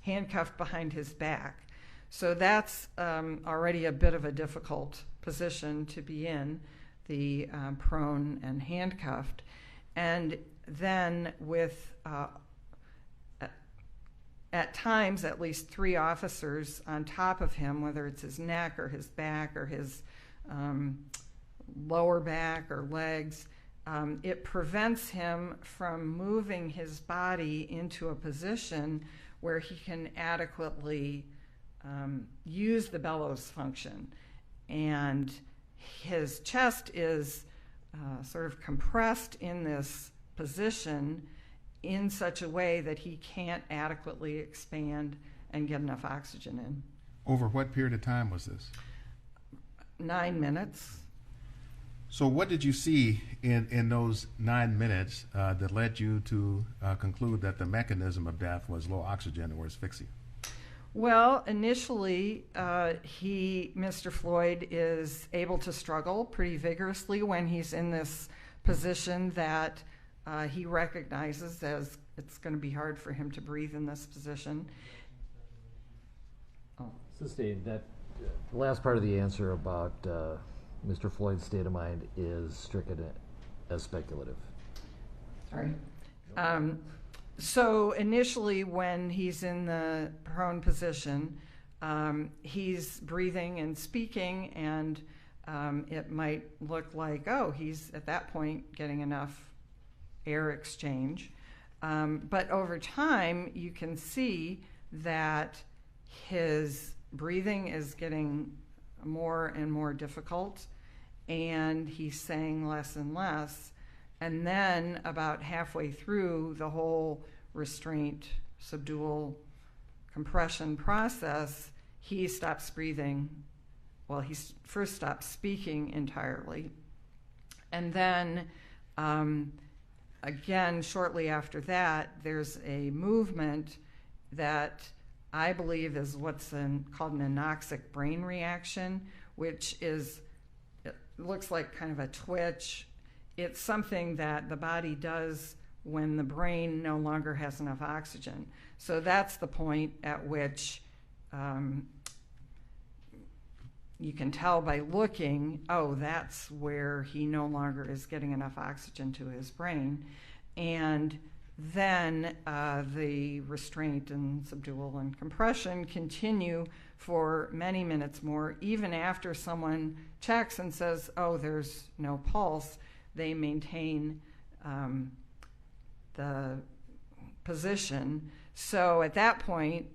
handcuffed behind his back. So that's already a bit of a difficult position to be in, the prone and handcuffed. And then with, at times, at least 3 officers on top of him, whether it's his neck or his back or his lower back or legs, it prevents him from moving his body into a position where he can adequately use the bellows function. And his chest is sort of compressed in this position in such a way that he can't adequately expand and get enough oxygen in. Over what period of time was this? 9 minutes. So what did you see in those 9 minutes that led you to conclude that the mechanism of death was low oxygen or asphyxia? Well, initially, Mr. Floyd is able to struggle pretty vigorously when he's in this position that he recognizes as it's going to be hard for him to breathe in this position. Sustained. That the last part of the answer about Mr. Floyd's state of mind is stricken as speculative. Sorry. So initially, when he's in the prone position, he's breathing and speaking, and it might look like, oh, he's at that point getting enough air exchange. But over time, you can see that his breathing is getting more and more difficult, and he's saying less and less. And then about halfway through the whole restraint, subdual, compression process, he stops breathing. Well, he first stops speaking entirely. And then again, shortly after that, there's a movement that I believe is what's called an anoxic brain reaction, which is, it looks like kind of a twitch. It's something that the body does when the brain no longer has enough oxygen. So that's the point at which you can tell by looking, oh, that's where he no longer is getting enough oxygen to his brain. And then the restraint and subdual and compression continue for many minutes more. Even after someone checks and says, oh, there's no pulse, they maintain the position. So at that point,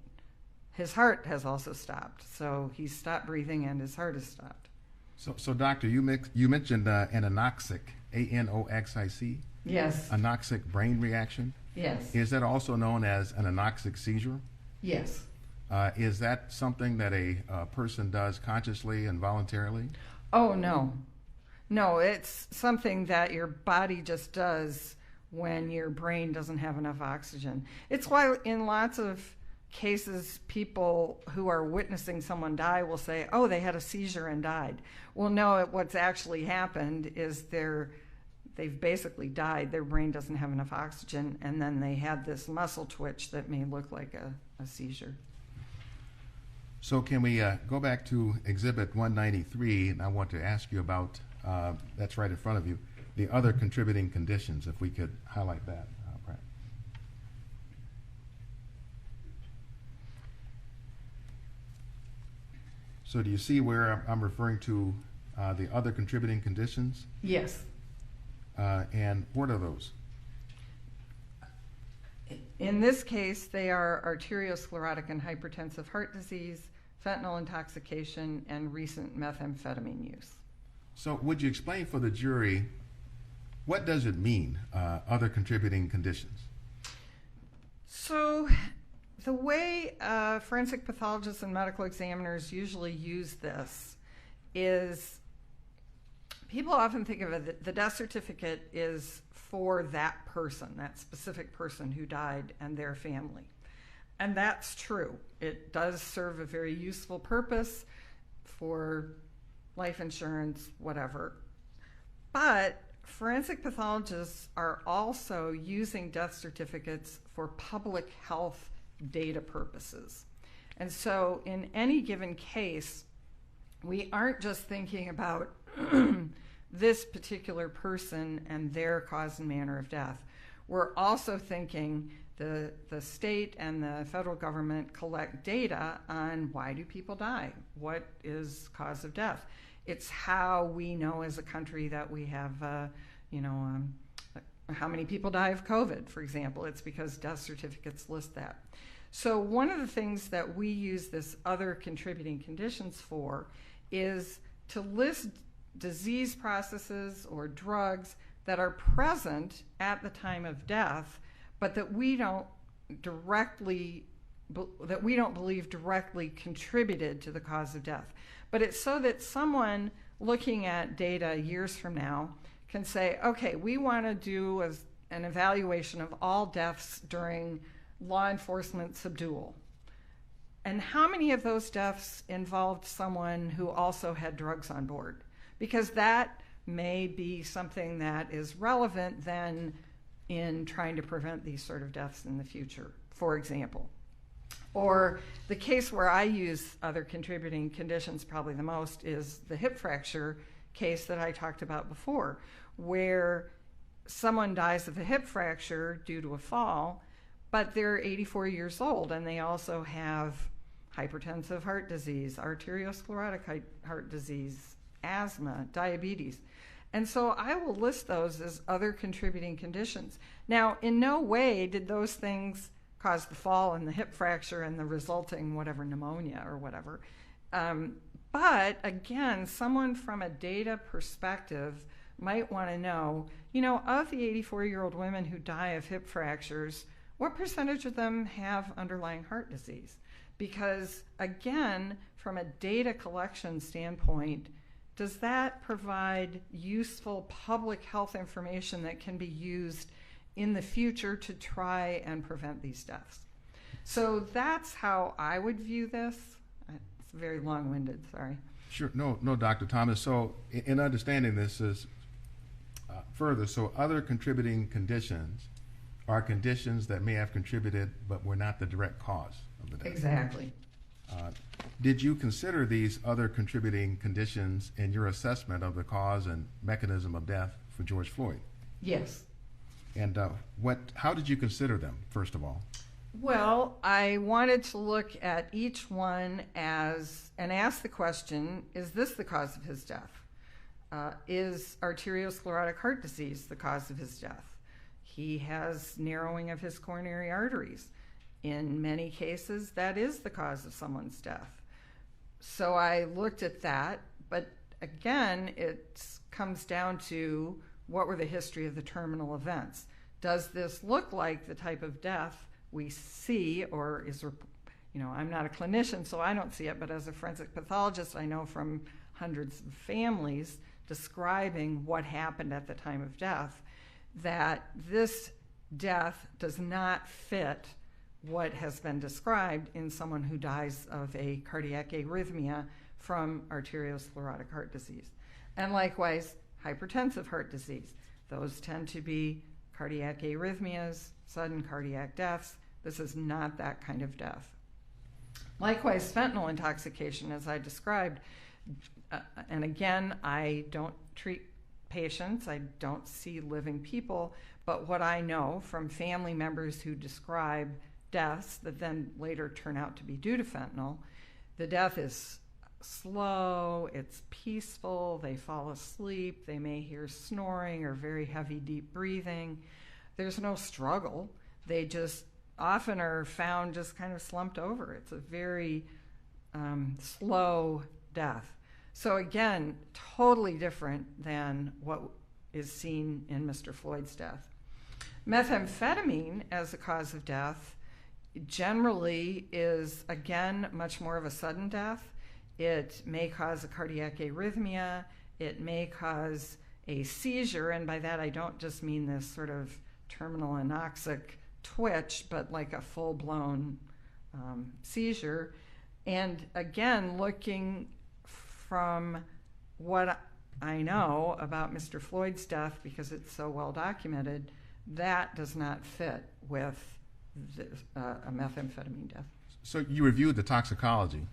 his heart has also stopped. So he's stopped breathing and his heart has stopped. So doctor, you mentioned an anoxic, A-N-O-X-I-C? Yes. Anoxic brain reaction? Yes. Is that also known as an anoxic seizure? Yes. Is that something that a person does consciously and voluntarily? Oh, no. No, it's something that your body just does when your brain doesn't have enough oxygen. It's why in lots of cases, people who are witnessing someone die will say, oh, they had a seizure and died. Well, no, what's actually happened is they've basically died. Their brain doesn't have enough oxygen, and then they had this muscle twitch that may look like a seizure. So can we go back to Exhibit 193, and I want to ask you about, that's right in front of you, the other contributing conditions, if we could highlight that, Brad. So do you see where I'm referring to the other contributing conditions? Yes. And what are those? In this case, they are arteriosclerotic and hypertensive heart disease, fentanyl intoxication, and recent methamphetamine use. So would you explain for the jury, what does it mean, other contributing conditions? So the way forensic pathologists and medical examiners usually use this is, people often think of it, the death certificate is for that person, that specific person who died and their family. And that's true. It does serve a very useful purpose for life insurance, whatever. But forensic pathologists are also using death certificates for public health data purposes. And so in any given case, we aren't just thinking about this particular person and their cause and manner of death. We're also thinking the state and the federal government collect data on why do people die? What is cause of death? It's how we know as a country that we have, how many people die of COVID, for example. It's because death certificates list that. So one of the things that we use this other contributing conditions for is to list disease processes or drugs that are present at the time of death, but that we don't believe directly contributed to the cause of death. But it's so that someone looking at data years from now can say, okay, we want to do an evaluation of all deaths during law enforcement subdual. And how many of those deaths involved someone who also had drugs on board? Because that may be something that is relevant then in trying to prevent these sort of deaths in the future, for example. Or the case where I use other contributing conditions probably the most is the hip fracture case that I talked about before, where someone dies of a hip fracture due to a fall, but they're 84 years old and they also have hypertensive heart disease, arteriosclerotic heart disease, asthma, diabetes. And so I will list those as other contributing conditions. Now, in no way did those things cause the fall and the hip fracture and the resulting whatever pneumonia or whatever. But again, someone from a data perspective might want to know, you know, of the 84-year-old women who die of hip fractures, what percentage of them have underlying heart disease? Because again, from a data collection standpoint, does that provide useful public health information that can be used in the future to try and prevent these deaths? So that's how I would view this. It's very long-winded, sorry. Sure. No, Dr. Thomas. So in understanding this is further, so other contributing conditions are conditions that may have contributed but were not the direct cause of the death. Exactly. Did you consider these other contributing conditions in your assessment of the cause and mechanism of death for George Floyd? Yes. And how did you consider them, first of all? Well, I wanted to look at each one and ask the question, is this the cause of his death? Is arteriosclerotic heart disease the cause of his death? He has narrowing of his coronary arteries. In many cases, that is the cause of someone's death. So I looked at that, but again, it comes down to what were the history of the terminal events? Does this look like the type of death we see, or is, you know, I'm not a clinician, so I don't see it, but as a forensic pathologist, I know from hundreds of families describing what happened at the time of death, that this death does not fit what has been described in someone who dies of a cardiac arrhythmia from arteriosclerotic heart disease. And likewise, hypertensive heart disease. Those tend to be cardiac arrhythmias, sudden cardiac deaths. This is not that kind of death. Likewise, fentanyl intoxication, as I described, and again, I don't treat patients, I don't see living people, but what I know from family members who describe deaths that then later turn out to be due to fentanyl, the death is slow, it's peaceful, they fall asleep, they may hear snoring or very heavy, deep breathing. There's no struggle. They just often are found just kind of slumped over. It's a very slow death. So again, totally different than what is seen in Mr. Floyd's death. Methamphetamine as a cause of death generally is, again, much more of a sudden death. It may cause a cardiac arrhythmia. It may cause a seizure, and by that I don't just mean this sort of terminal anoxic twitch, but like a full-blown seizure. And again, looking from what I know about Mr. Floyd's death, because it's so well documented, that does not fit with a methamphetamine death. So you reviewed the toxicology.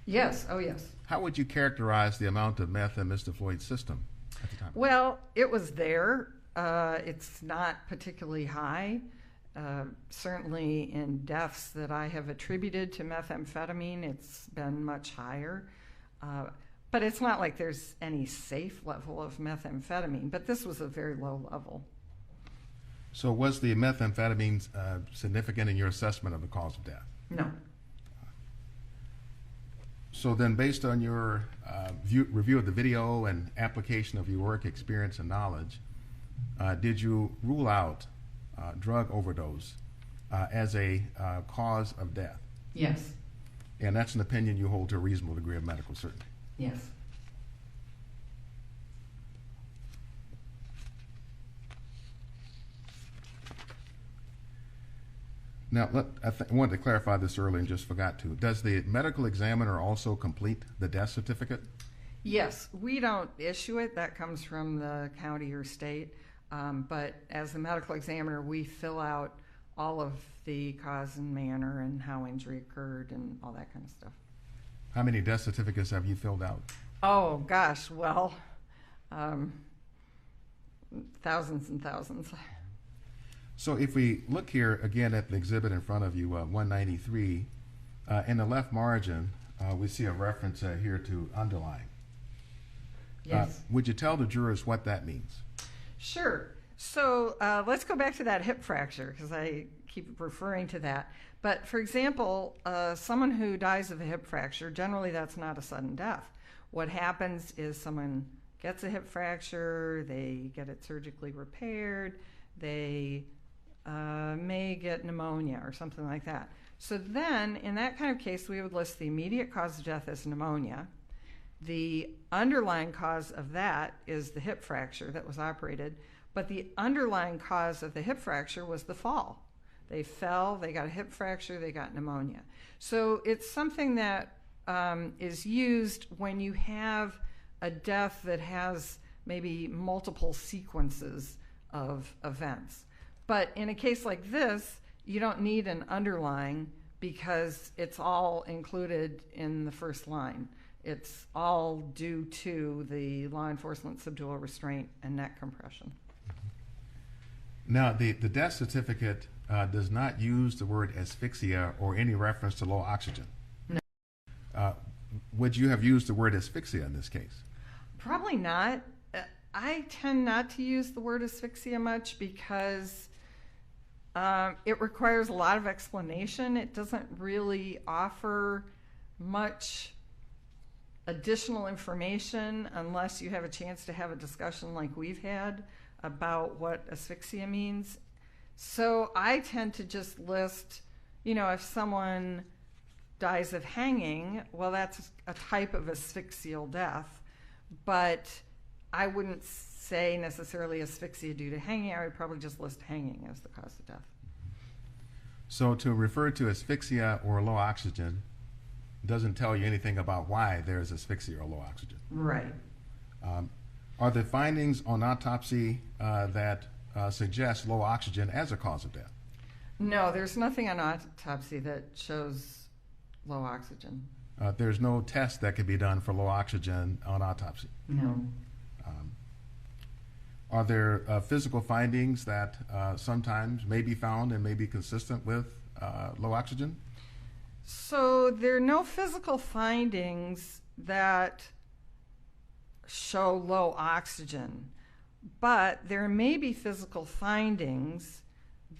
Yes, oh yes. How would you characterize the amount of meth in Mr. Floyd's system at the time? Well, it was there. It's not particularly high. Certainly in deaths that I have attributed to methamphetamine, it's been much higher. But it's not like there's any safe level of methamphetamine, but this was a very low level. So was the methamphetamine significant in your assessment of the cause of death? No. So then, based on your review of the video and application of your work experience and knowledge, did you rule out drug overdose as a cause of death? Yes. And that's an opinion you hold to a reasonable degree of medical certainty? Yes. Now, I wanted to clarify this earlier and just forgot to. Does the medical examiner also complete the death certificate? Yes, we don't issue it. That comes from the county or state. But as the medical examiner, we fill out all of the cause and manner and how injury occurred and all that kind of stuff. How many death certificates have you filled out? Oh, gosh, well, thousands and thousands. So if we look here again at the exhibit in front of you, 193, in the left margin, we see a reference here to underlying. Yes. Would you tell the jurors what that means? Sure. So let's go back to that hip fracture, because I keep referring to that. But for example, someone who dies of a hip fracture, generally that's not a sudden death. What happens is someone gets a hip fracture, they get it surgically repaired, they may get pneumonia or something like that. So then, in that kind of case, we would list the immediate cause of death as pneumonia. The underlying cause of that is the hip fracture that was operated, but the underlying cause of the hip fracture was the fall. They fell, they got a hip fracture, they got pneumonia. So it's something that is used when you have a death that has maybe multiple sequences of events. But in a case like this, you don't need an underlying because it's all included in the first line. It's all due to the law enforcement subdual restraint and neck compression. Now, the death certificate does not use the word asphyxia or any reference to low oxygen. No. Would you have used the word asphyxia in this case? Probably not. I tend not to use the word asphyxia much because it requires a lot of explanation. It doesn't really offer much additional information unless you have a chance to have a discussion like we've had about what asphyxia means. So I tend to just list, if someone dies of hanging, well, that's a type of asphyxial death, but I wouldn't say necessarily asphyxia due to hanging. I would probably just list hanging as the cause of death. So to refer to asphyxia or low oxygen doesn't tell you anything about why there's asphyxia or low oxygen. Right. Are there findings on autopsy that suggest low oxygen as a cause of death? No, there's nothing on autopsy that shows low oxygen. There's no test that could be done for low oxygen on autopsy. No. Are there physical findings that sometimes may be found and may be consistent with low oxygen? So there are no physical findings that show low oxygen, but there may be physical findings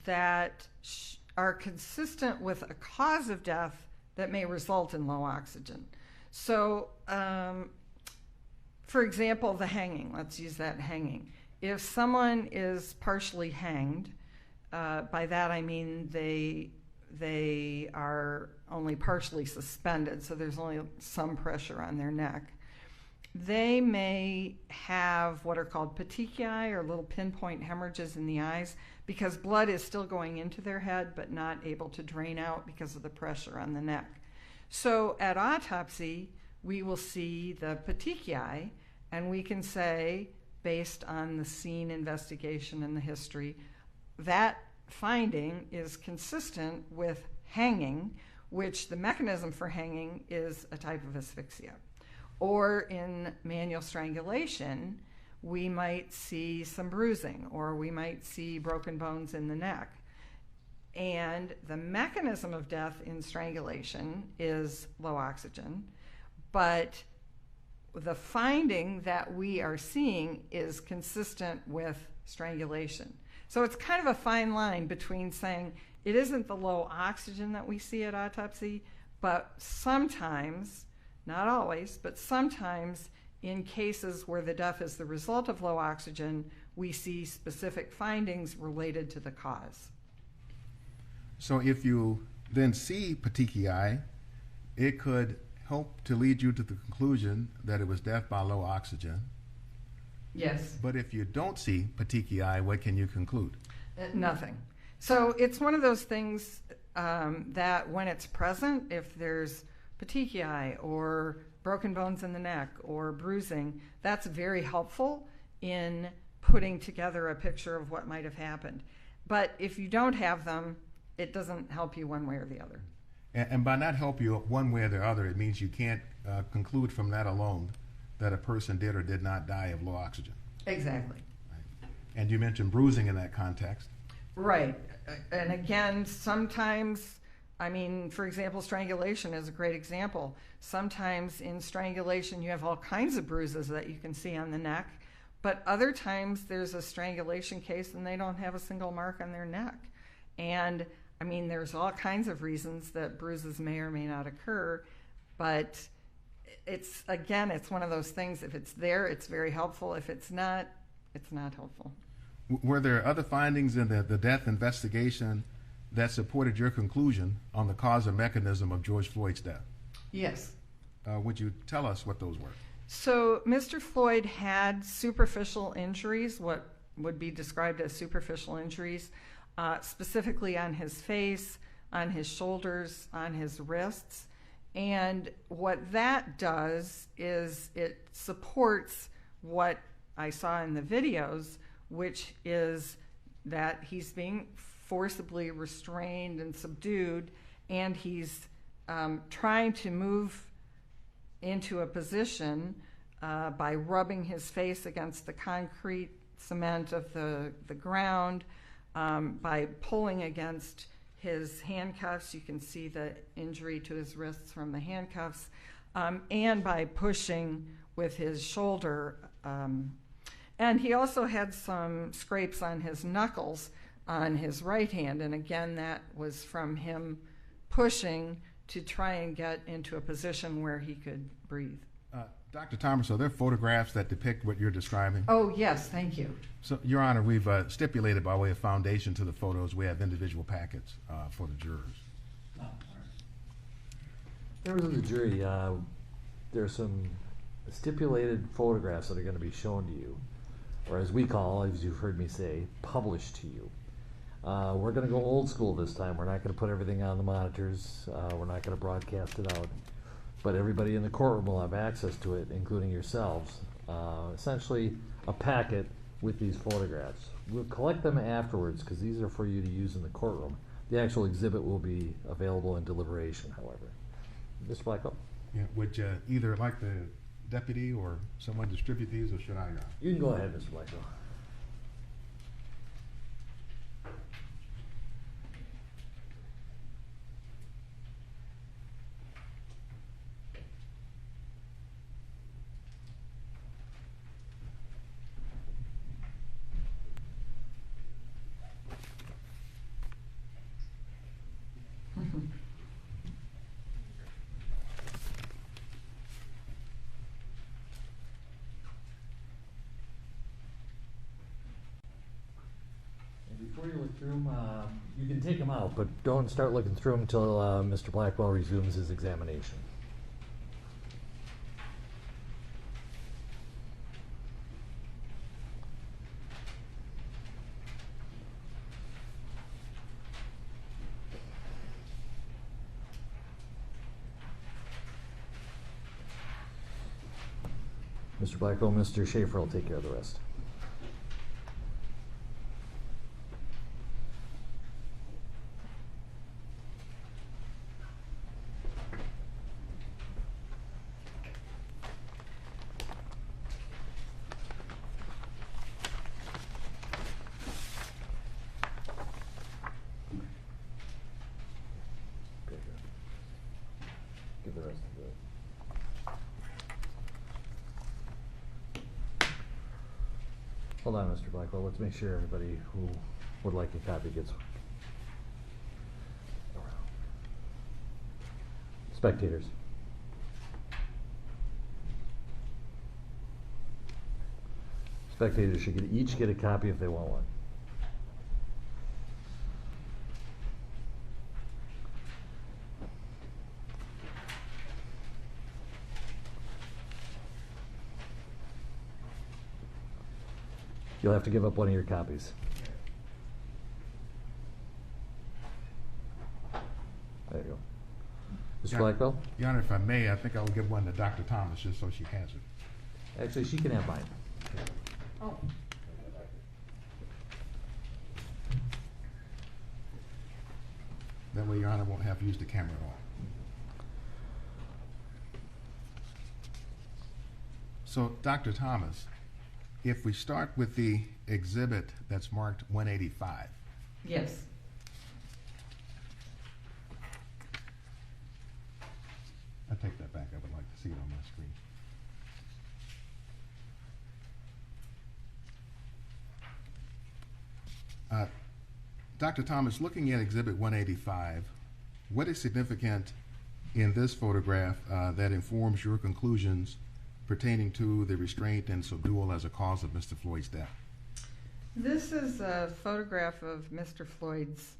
that are consistent with a cause of death that may result in low oxygen. So, for example, the hanging, let's use that hanging. If someone is partially hanged, by that I mean they are only partially suspended, so there's only some pressure on their neck. They may have what are called petechiae, or little pinpoint hemorrhages in the eyes, because blood is still going into their head but not able to drain out because of the pressure on the neck. So at autopsy, we will see the petechiae, and we can say, based on the scene investigation and the history, that finding is consistent with hanging, which the mechanism for hanging is a type of asphyxia. Or in manual strangulation, we might see some bruising, or we might see broken bones in the neck. And the mechanism of death in strangulation is low oxygen, but the finding that we are seeing is consistent with strangulation. So it's kind of a fine line between saying it isn't the low oxygen that we see at autopsy, but sometimes, not always, but sometimes in cases where the death is the result of low oxygen, we see specific findings related to the cause. So if you then see petechiae, it could help to lead you to the conclusion that it was death by low oxygen. Yes. But if you don't see petechiae, what can you conclude? Nothing. So it's one of those things that when it's present, if there's petechiae or broken bones in the neck or bruising, that's very helpful in putting together a picture of what might have happened. But if you don't have them, it doesn't help you one way or the other. And by not help you one way or the other, it means you can't conclude from that alone that a person did or did not die of low oxygen. Exactly. Right. And you mentioned bruising in that context. Right. And again, sometimes I mean, for example, strangulation is a great example. Sometimes in strangulation you have all kinds of bruises that you can see on the neck, but other times there's a strangulation case and they don't have a single mark on their neck. And I mean, there's all kinds of reasons that bruises may or may not occur, but it's, again, it's one of those things, if it's there, it's very helpful. If it's not, it's not helpful. Were there other findings in the death investigation that supported your conclusion on the cause and mechanism of George Floyd's death? Yes. Would you tell us what those were? So Mr. Floyd had superficial injuries, what would be described as superficial injuries, specifically on his face, on his shoulders, on his wrists. And what that does is it supports what I saw in the videos, which is that he's being forcibly restrained and subdued, and he's trying to move into a position by rubbing his face against the concrete cement of the ground, by pulling against his handcuffs. You can see the injury to his wrists from the handcuffs, and by pushing with his shoulder. And he also had some scrapes on his knuckles on his right hand, and again, that was from him pushing to try and get into a position where he could breathe. Dr. Thomas, are there photographs that depict what you're describing? Oh, yes, thank you. So, Your Honor, we've stipulated by way of foundation to the photos, we have individual packets for the jurors. Members of the jury, there's some stipulated photographs that are going to be shown to you, or as we call, as you've heard me say, published to you. We're going to go old school this time. We're not going to put everything on the monitors. We're not going to broadcast it out. But everybody in the courtroom will have access to it, including yourselves. Essentially, a packet with these photographs. We'll collect them afterwards because these are for you to use in the courtroom. The actual exhibit will be available in deliberation, however. Mr. Blackwell? Yeah, would you either like the deputy or someone distribute these, or should I? You can go ahead, Mr. Blackwell. Before you look through them, you can take them out, but don't start looking through them until Mr. Blackwell resumes his examination. Mr. Blackwell, Mr. Schaefer will take care of the rest. Give the rest of it. Hold on, Mr. Blackwell. Let's make sure everybody who would like a copy gets one. Spectators. Spectators should each get a copy if they want one. You'll have to give up one of your copies. There you go. Mr. Blackwell? Your Honor, if I may, I think I will give one to Dr. Thomas just so she has it. Actually, she can have mine. Oh. That way Your Honor won't have to use the camera at all. So, Dr. Thomas, if we start with the exhibit that's marked 185. Yes. I take that back. I would like to see it on my screen. Dr. Thomas, looking at Exhibit 185, what is significant in this photograph that informs your conclusions pertaining to the restraint and subdual as a cause of Mr. Floyd's death? This is a photograph of Mr. Floyd's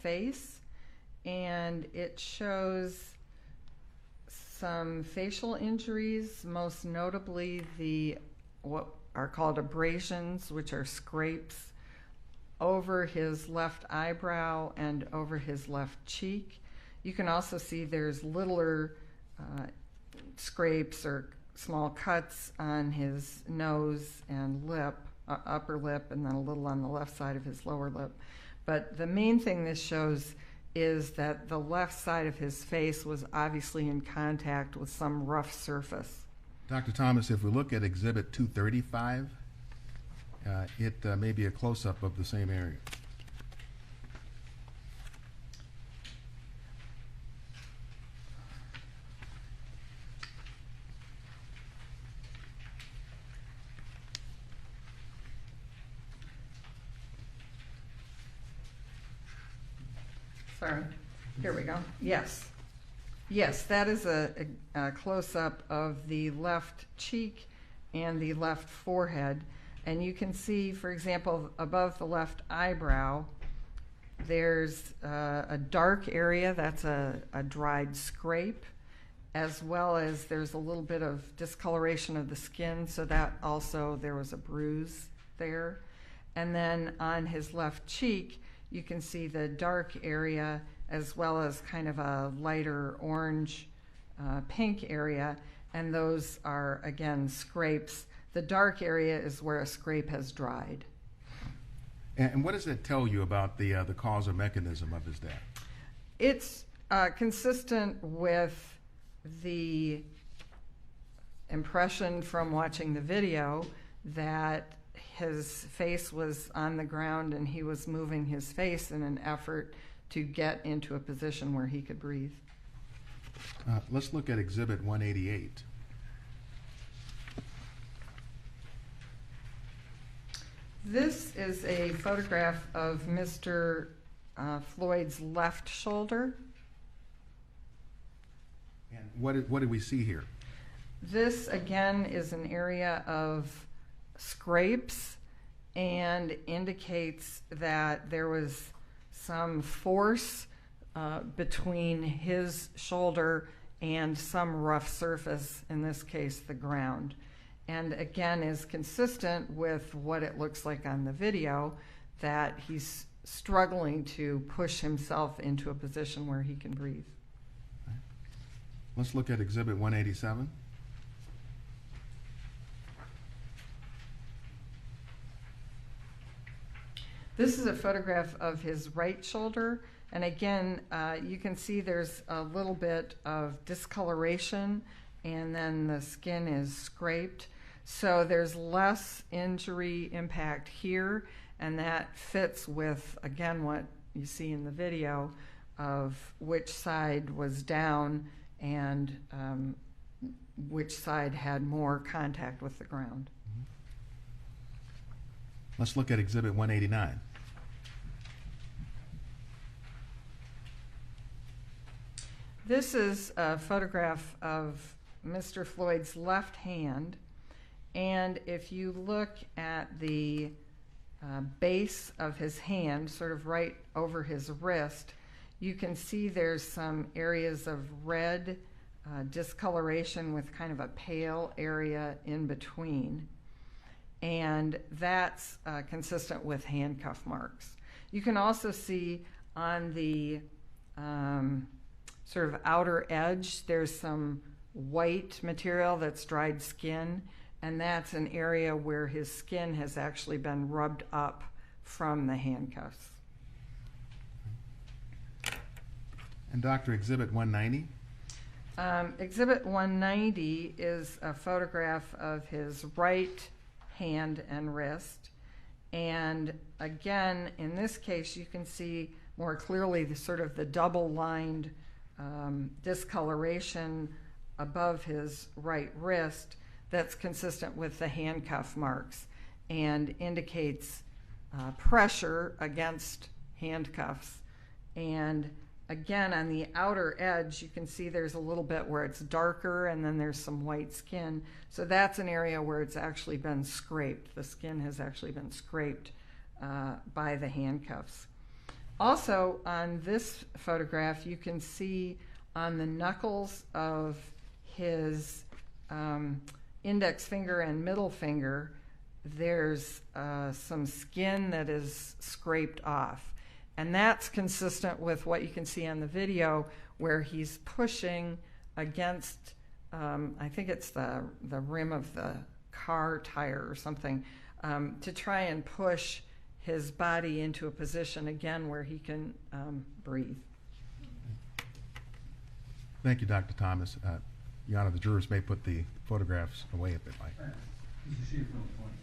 face, and it shows some facial injuries, most notably the what are called abrasions, which are scrapes over his left eyebrow and over his left cheek. You can also see there's littler scrapes or small cuts on his nose and lip, upper lip, and then a little on the left side of his lower lip. But the main thing this shows is that the left side of his face was obviously in contact with some rough surface. Dr. Thomas, if we look at Exhibit 235, it may be a close-up of the same area. Sorry, here we go. Yes. Yes, that is a close-up of the left cheek and the left forehead. And you can see, for example, above the left eyebrow, there's a dark area, that's a dried scrape, as well as there's a little bit of discoloration of the skin, so that also there was a bruise there. And then on his left cheek, you can see the dark area as well as kind of a lighter orange pink area, and those are, again, scrapes. The dark area is where a scrape has dried. And what does that tell you about the cause or mechanism of his death? It's consistent with the impression from watching the video that his face was on the ground and he was moving his face in an effort to get into a position where he could breathe. Let's look at Exhibit 188. This is a photograph of Mr. Floyd's left shoulder. And what did we see here? This, again, is an area of scrapes and indicates that there was some force between his shoulder and some rough surface, in this case the ground. And again is consistent with what it looks like on the video, that he's struggling to push himself into a position where he can breathe. Let's look at Exhibit 187. This is a photograph of his right shoulder, and again, you can see there's a little bit of discoloration, and then the skin is scraped. So there's less injury impact here, and that fits with, again, what you see in the video of which side was down and which side had more contact with the ground. Let's look at Exhibit 189. This is a photograph of Mr. Floyd's left hand, and if you look at the base of his hand, sort of right over his wrist, you can see there's some areas of red discoloration with kind of a pale area in between. And that's consistent with handcuff marks. You can also see on the sort of outer edge, there's some white material that's dried skin, and that's an area where his skin has actually been rubbed up from the handcuffs. And Dr., Exhibit 190? Exhibit 190 is a photograph of his right hand and wrist. And again, in this case, you can see more clearly the sort of the double-lined discoloration above his right wrist that's consistent with the handcuff marks and indicates pressure against handcuffs. And again, on the outer edge, you can see there's a little bit where it's darker and then there's some white skin. So that's an area where it's actually been scraped. The skin has actually been scraped by the handcuffs. Also, on this photograph, you can see on the knuckles of his index finger and middle finger, there's some skin that is scraped off. And that's consistent with what you can see on the video where he's pushing against, I think it's the rim of the car tire or something, to try and push his body into a position, again, where he can breathe. Thank you, Dr. Thomas. Your Honor, the jurors may put the photographs away if they'd like. Mr. Schaefer, point.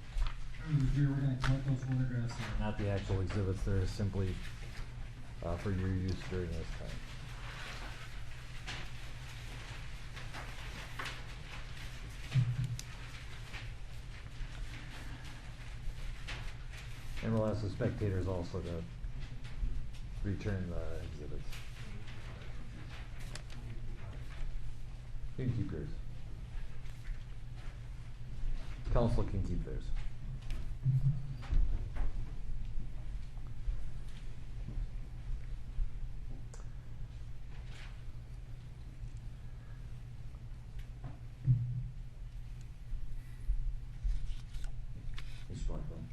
Members of the jury, we're going to collect those photographs. Not the actual exhibits, they're simply for your use during this time. And we'll ask the spectators also to return the exhibits. You can keep yours. Counsel can keep theirs.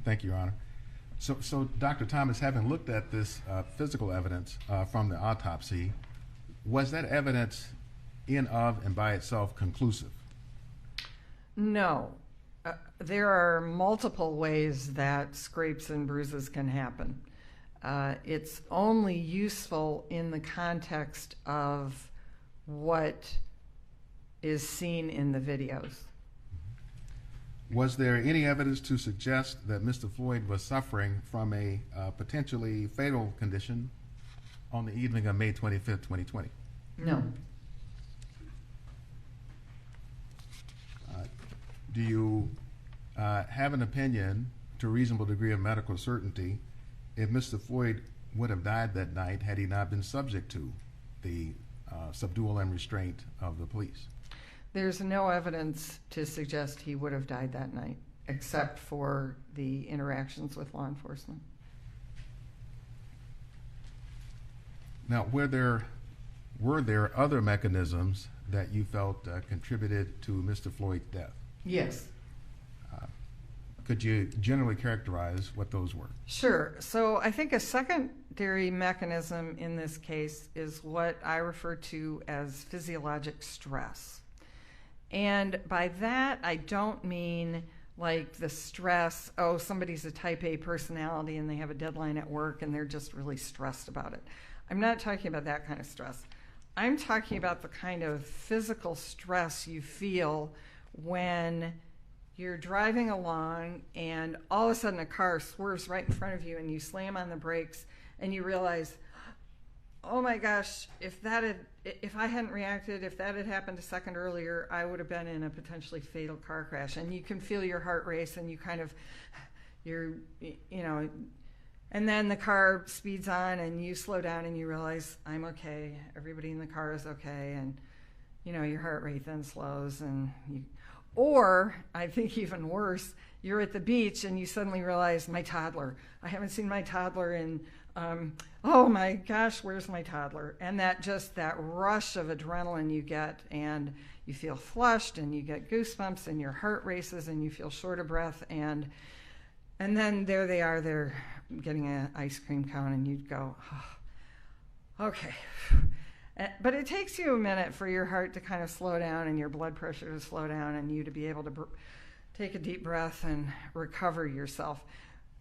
Thank you, Your Honor. So Dr. Thomas, having looked at this physical evidence from the autopsy, was that evidence in of and by itself conclusive? No. There are multiple ways that scrapes and bruises can happen. It's only useful in the context of what is seen in the videos. Was there any evidence to suggest that Mr. Floyd was suffering from a potentially fatal condition on the evening of May 25th, 2020? No. Do you have an opinion, to a reasonable degree of medical certainty, if Mr. Floyd would have died that night had he not been subject to the subdual and restraint of the police? There's no evidence to suggest he would have died that night, except for the interactions with law enforcement. Now, were there other mechanisms that you felt contributed to Mr. Floyd's death? Yes. Could you generally characterize what those were? Sure. So I think a secondary mechanism in this case is what I refer to as physiologic stress. And by that, I don't mean like the stress, oh, somebody's a type A personality and they have a deadline at work and they're just really stressed about it. I'm not talking about that kind of stress. I'm talking about the kind of physical stress you feel when you're driving along and all of a sudden a car swerves right in front of you and you slam on the brakes and you realize, oh my gosh, if I hadn't reacted, if that had happened a second earlier, I would have been in a potentially fatal car crash. And you can feel your heart race and and then the car speeds on and you slow down and you realize, I'm okay, everybody in the car is okay, and your heart rate then slows or I think even worse, you're at the beach and you suddenly realize, my toddler, I haven't seen my toddler in oh my gosh, where's my toddler? And that rush of adrenaline you get, and you feel flushed and you get goosebumps and your heart races and you feel short of breath, and then there they are, they're getting an ice cream cone and you'd go, oh, okay. But it takes you a minute for your heart to kind of slow down and your blood pressure to slow down and you to be able to take a deep breath and recover yourself.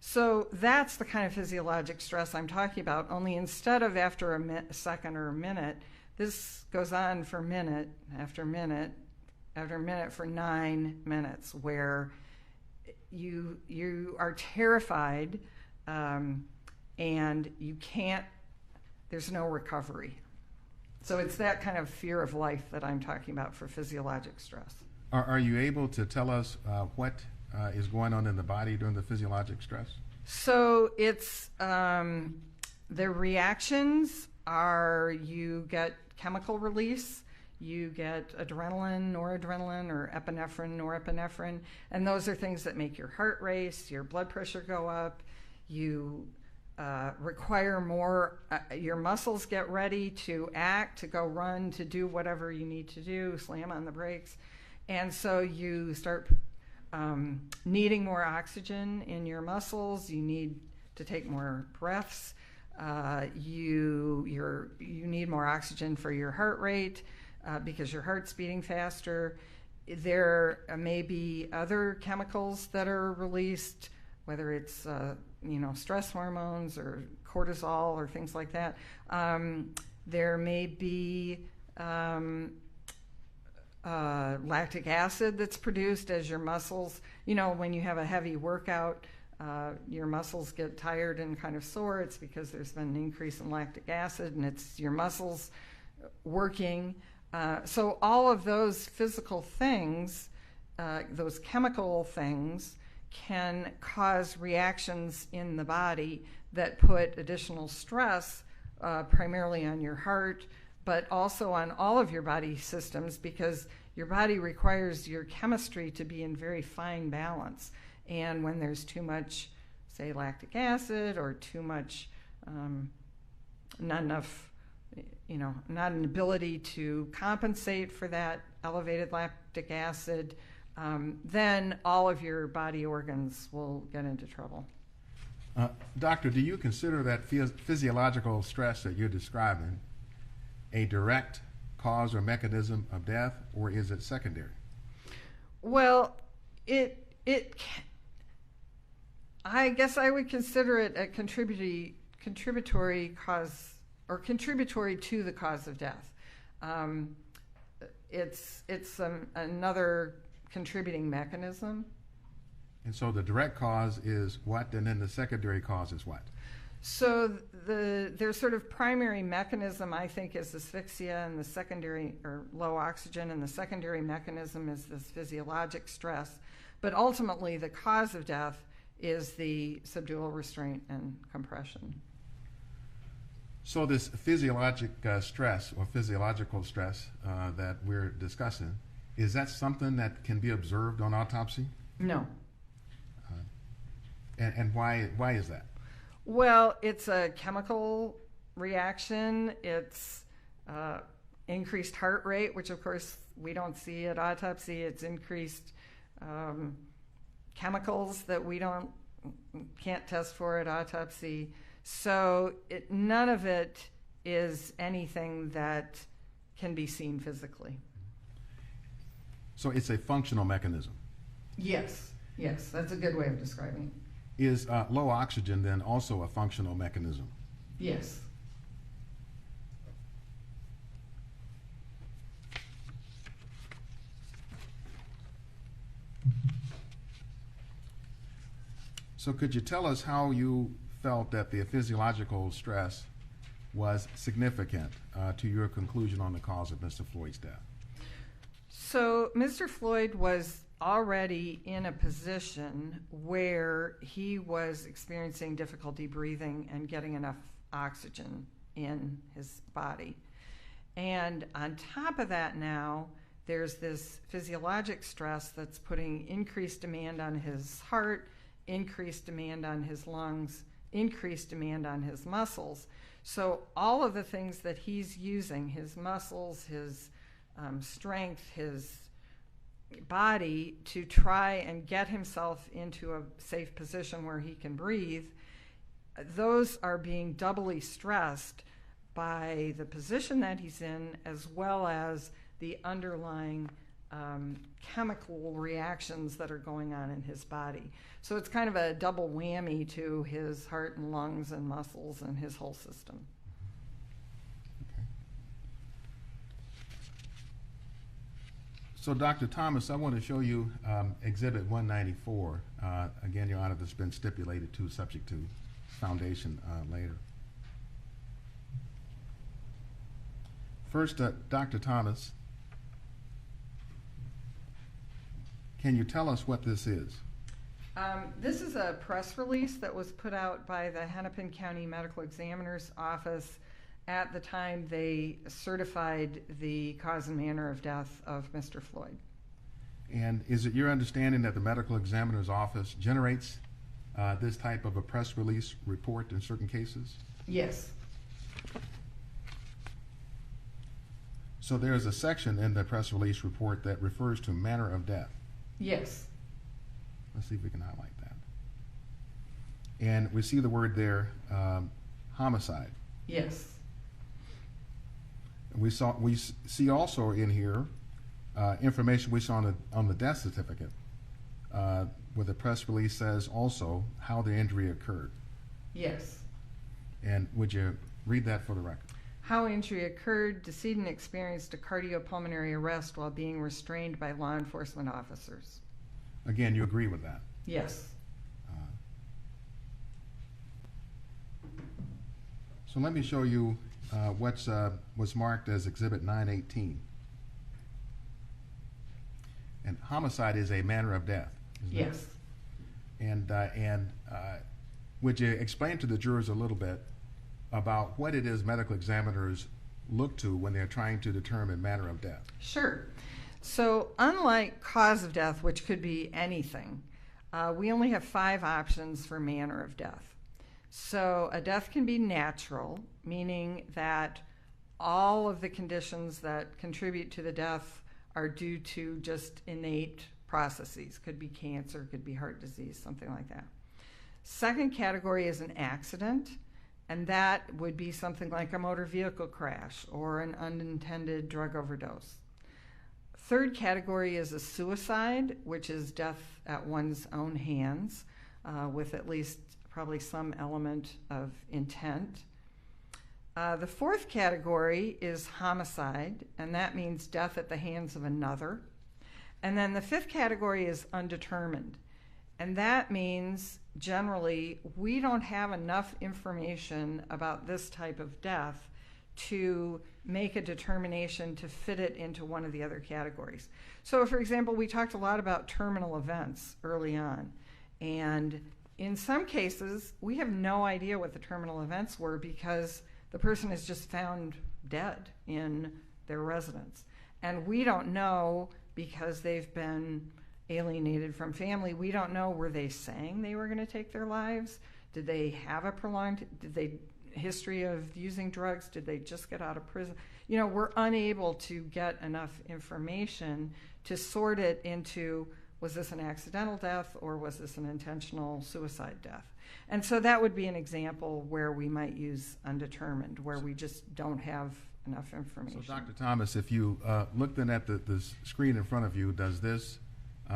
So that's the kind of physiologic stress I'm talking about, only instead of after a second or a minute, this goes on for minute after minute after minute for 9 minutes, where you are terrified and you can't, there's no recovery. So it's that kind of fear of life that I'm talking about for physiologic stress. Are you able to tell us what is going on in the body during the physiologic stress? So it's the reactions are you get chemical release, you get adrenaline, noradrenaline, or epinephrine, norepinephrine, and those are things that make your heart race, your blood pressure go up, you require more, your muscles get ready to act, to go run, to do whatever you need to do, slam on the brakes, and so you start needing more oxygen in your muscles, you need to take more breaths, you need more oxygen for your heart rate, because your heart's beating faster. There may be other chemicals that are released, whether it's stress hormones or cortisol or things like that. There may be lactic acid that's produced as your muscles. When you have a heavy workout, your muscles get tired and kind of sore. It's because there's been an increase in lactic acid, and it's your muscles working. So all of those physical things, those chemical things, can cause reactions in the body that put additional stress primarily on your heart, but also on all of your body systems, because your body requires your chemistry to be in very fine balance. And when there's too much, say, lactic acid, or too much, not enough, not an ability to compensate for that elevated lactic acid, then all of your body organs will get into trouble. Doctor, do you consider that physiological stress that you're describing a direct cause or mechanism of death, or is it secondary? Well, I guess I would consider it a contributory cause, or contributory to the cause of death. It's another contributing mechanism. And so the direct cause is what, and then the secondary cause is what? So their sort of primary mechanism, I think, is asphyxia, and the secondary, or low oxygen, and the secondary mechanism is this physiologic stress. But ultimately, the cause of death is the subdural restraint and compression. So this physiologic stress, or physiological stress that we're discussing, is that something that can be observed on autopsy? No. And why is that? Well, it's a chemical reaction. It's increased heart rate, which of course we don't see at autopsy. It's increased chemicals that we can't test for at autopsy. So none of it is anything that can be seen physically. So it's a functional mechanism? Yes, that's a good way of describing it. Is low oxygen then also a functional mechanism? Yes. So could you tell us how you felt that the physiological stress was significant to your conclusion on the cause of Mr. Floyd's death? So Mr. Floyd was already in a position where he was experiencing difficulty breathing and getting enough oxygen in his body. And on top of that now, there's this physiologic stress that's putting increased demand on his heart, increased demand on his lungs, increased demand on his muscles. So all of the things that he's using, his muscles, his strength, his body, to try and get himself into a safe position where he can breathe, those are being doubly stressed by the position that he's in, as well as the underlying chemical reactions that are going on in his body. So it's kind of a double whammy to his heart and lungs and muscles and his whole system. So, Dr. Thomas, I want to show you Exhibit 194. Again, Your Honor, that's been stipulated to, subject to foundation later. First, Dr. Thomas, can you tell us what this is? This is a press release that was put out by the Hennepin County Medical Examiner's Office at the time they certified the cause and manner of death of Mr. Floyd. And is it your understanding that the medical examiner's office generates this type of a press release report in certain cases? Yes. So there's a section in the press release report that refers to manner of death. Yes. Let's see if we can highlight that. And we see the word there, homicide. Yes. We see also in here information we saw on the death certificate, where the press release says also how the injury occurred. Yes. And would you read that for the record? How injury occurred: decedent experienced a cardiopulmonary arrest while being restrained by law enforcement officers. Again, you agree with that? Yes. So let me show you what's marked as Exhibit 918. And homicide is a manner of death, isn't it? Yes. And would you explain to the jurors a little bit about what it is medical examiners look to when they're trying to determine manner of death? Sure. So unlike cause of death, which could be anything, we only have 5 options for manner of death. So a death can be natural, meaning that all of the conditions that contribute to the death are due to just innate processes. Could be cancer, could be heart disease, something like that. Second category is an accident, and that would be something like a motor vehicle crash or an unintended drug overdose. Third category is a suicide, which is death at one's own hands, with at least probably some element of intent. The fourth category is homicide, and that means death at the hands of another. And then the fifth category is undetermined, and that means generally we don't have enough information about this type of death to make a determination to fit it into one of the other categories. So for example, we talked a lot about terminal events early on, and in some cases we have no idea what the terminal events were because the person is just found dead in their residence. And we don't know, because they've been alienated from family, we don't know, were they saying they were going to take their lives? Did they have a prolonged history of using drugs? Did they just get out of prison? You know, we're unable to get enough information to sort it into, was this an accidental death or was this an intentional suicide death? And so that would be an example where we might use undetermined, where we just don't have enough information. So Dr. Thomas, if you look then at the screen in front of you, does this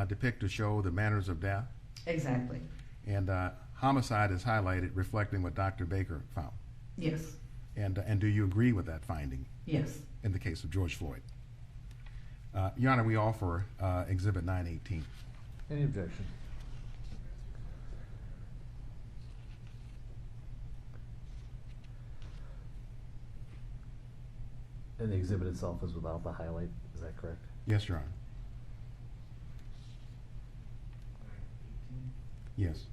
depict or show the manners of death? Exactly. And homicide is highlighted, reflecting what Dr. Baker found. Yes. And do you agree with that finding? Yes. In the case of George Floyd. Your Honor, we offer Exhibit 918. Any objection? And the exhibit itself is without the highlight, is that correct? Yes, Your Honor. Yes.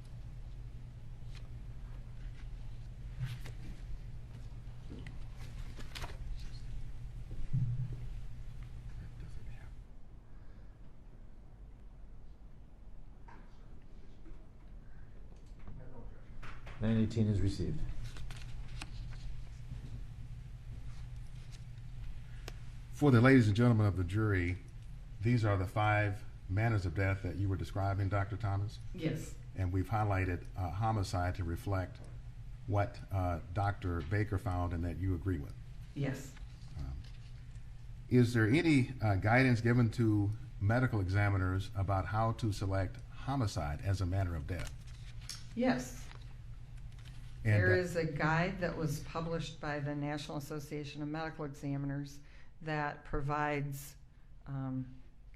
Nine 18 is received. For the ladies and gentlemen of the jury, these are the 5 manners of death that you were describing, Dr. Thomas? Yes. And we've highlighted homicide to reflect what Dr. Baker found and that you agree with. Yes. Is there any guidance given to medical examiners about how to select homicide as a manner of death? Yes. And, there is a guide that was published by the National Association of Medical Examiners that provides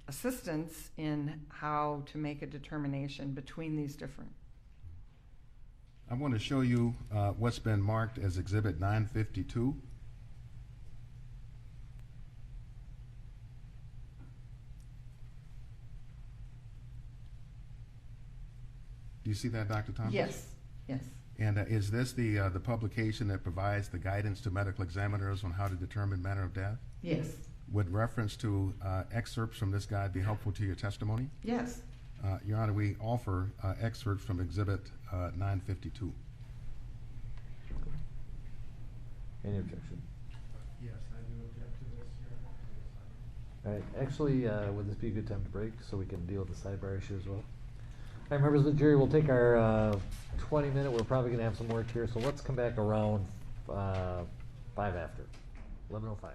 assistance in how to make a determination between these different. I want to show you what's been marked as Exhibit 952. you see that, Dr. Thomas? Yes, yes. And is this the publication that provides the guidance to medical examiners on how to determine manner of death? Yes, Would reference to excerpts from this guide be helpful to your testimony? yes. Your Honor, we offer excerpts from Exhibit 952. Any objection? Yes, I do object to this, Your Honor. All right, actually, would this be a good time to break so we can deal with the sidebar issue as well? All right, members of the jury, we'll take our 20-minute. We're probably going to have some work here, so let's come back around 5 after, 11:05.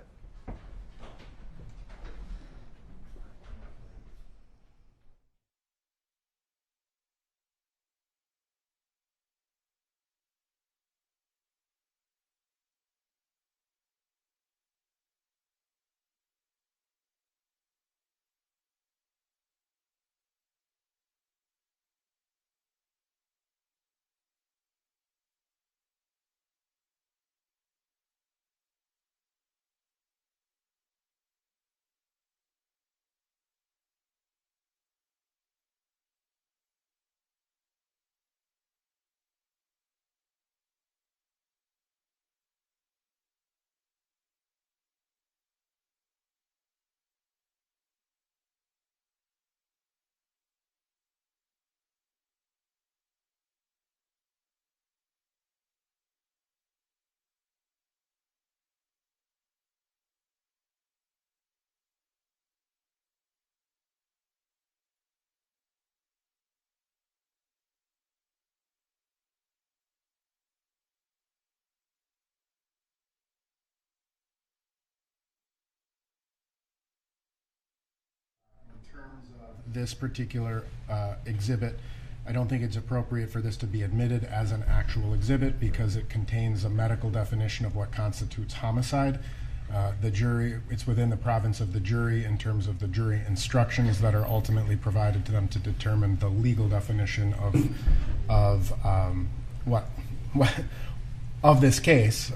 This particular exhibit, I don't think it's appropriate for this to be admitted as an actual exhibit because it contains a medical definition of what constitutes homicide. The jury, it's within the province of the jury in terms of the jury instructions that are ultimately provided to them to determine the legal definition of of this case.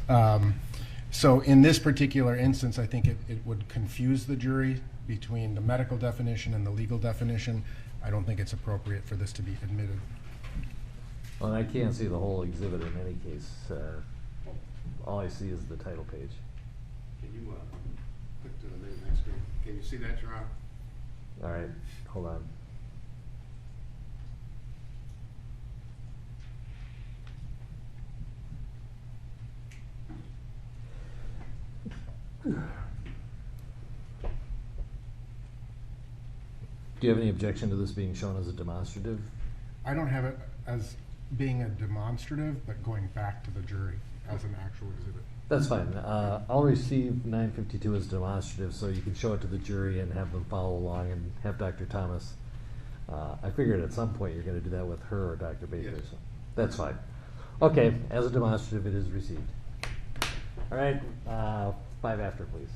So in this particular instance, I think it would confuse the jury between the medical definition and the legal definition. I don't think it's appropriate for this to be admitted. Well, I can't see the whole exhibit in any case. All I see is the title page. Can you click to the next screen? Can you see that, Your Honor? All right, hold on. Do you have any objection to this being shown as a demonstrative? I don't have it as being a demonstrative, but going back to the jury as an actual exhibit. That's fine. I'll receive 952 as demonstrative so you can show it to the jury and have them follow along and have Dr. Thomas. I figured at some point you're going to do that with her or Dr. Baker. Yes. So that's fine. Okay, as a demonstrative, it is received. All right, 5 after, please.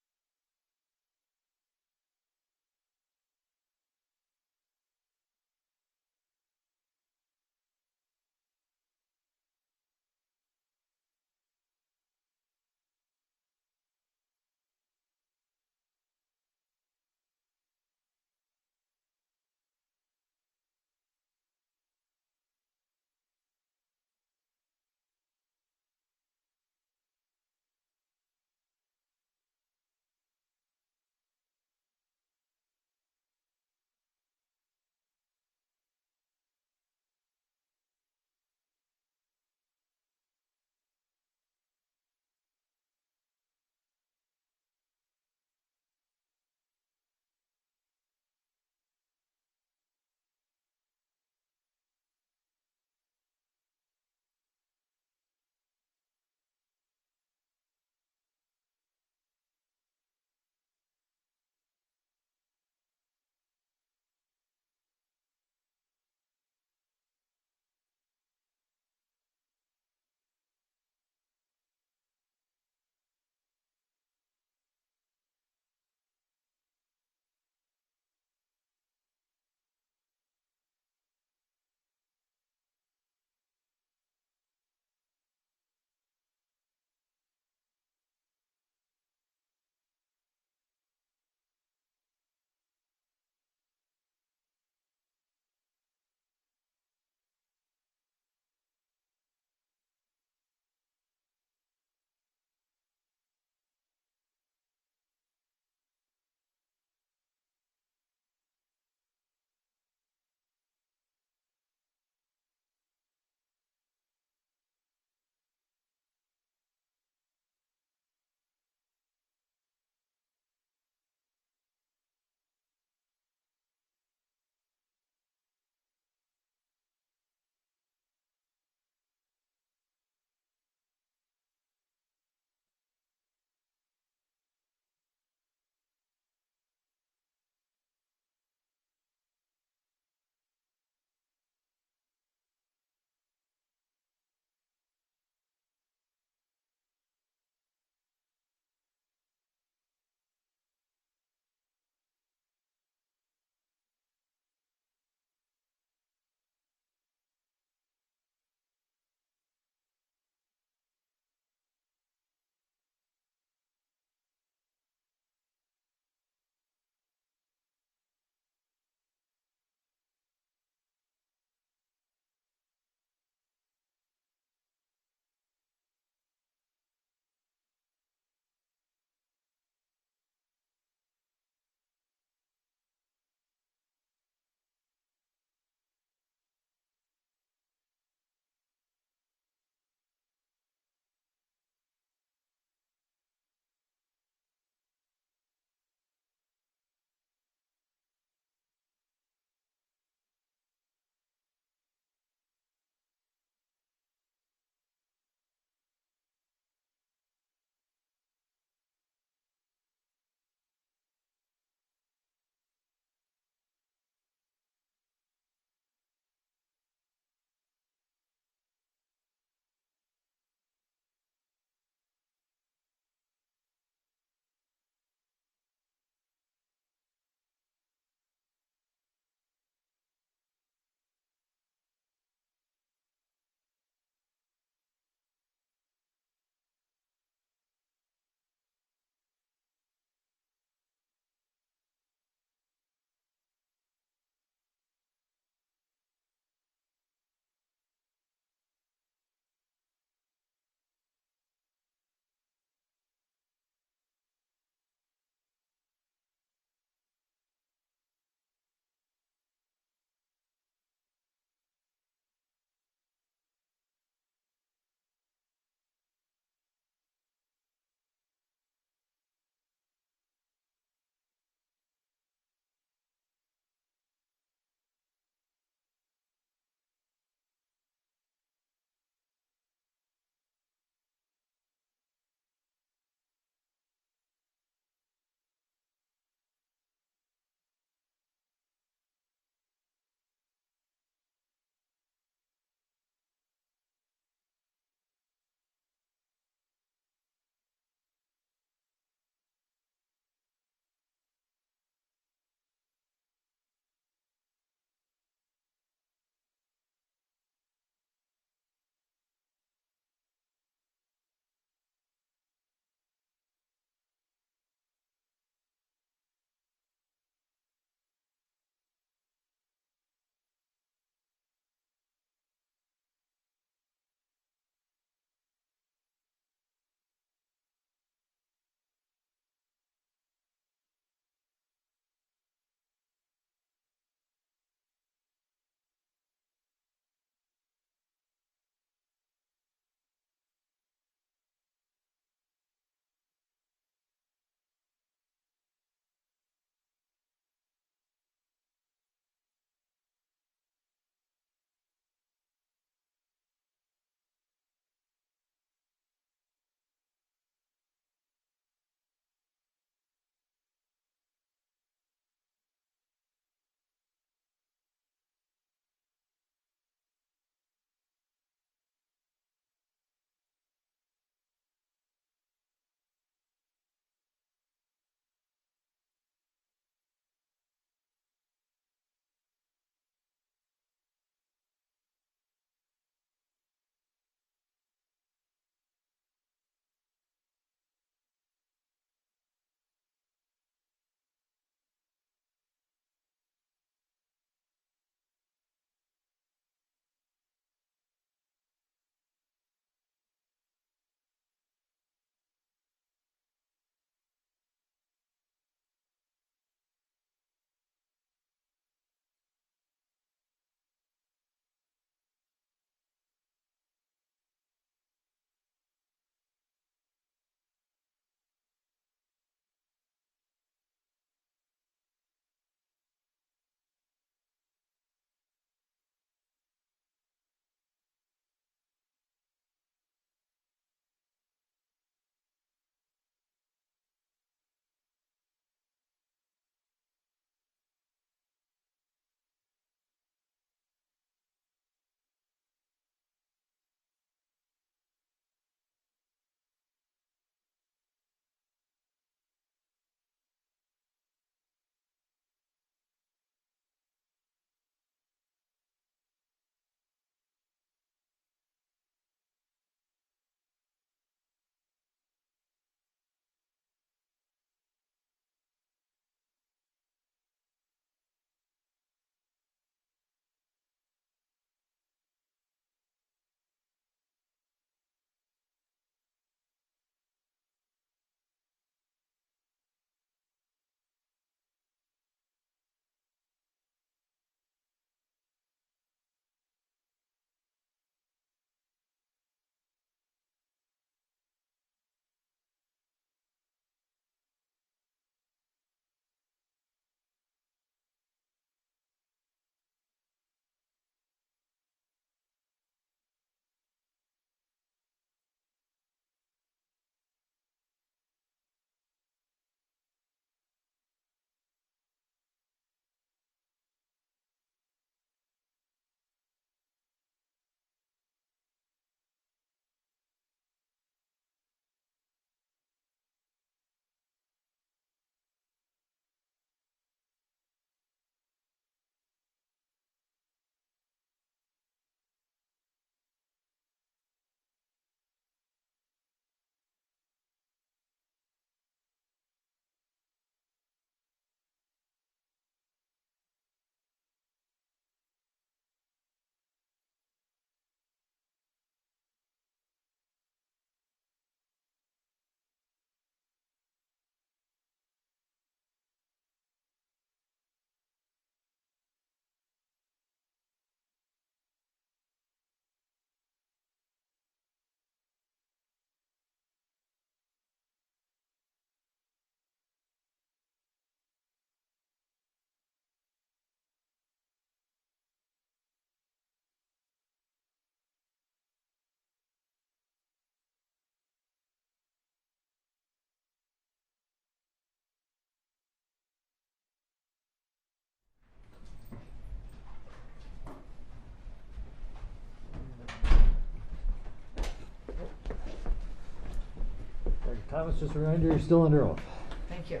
Thomas, just a reminder, you're still under oath. Thank you.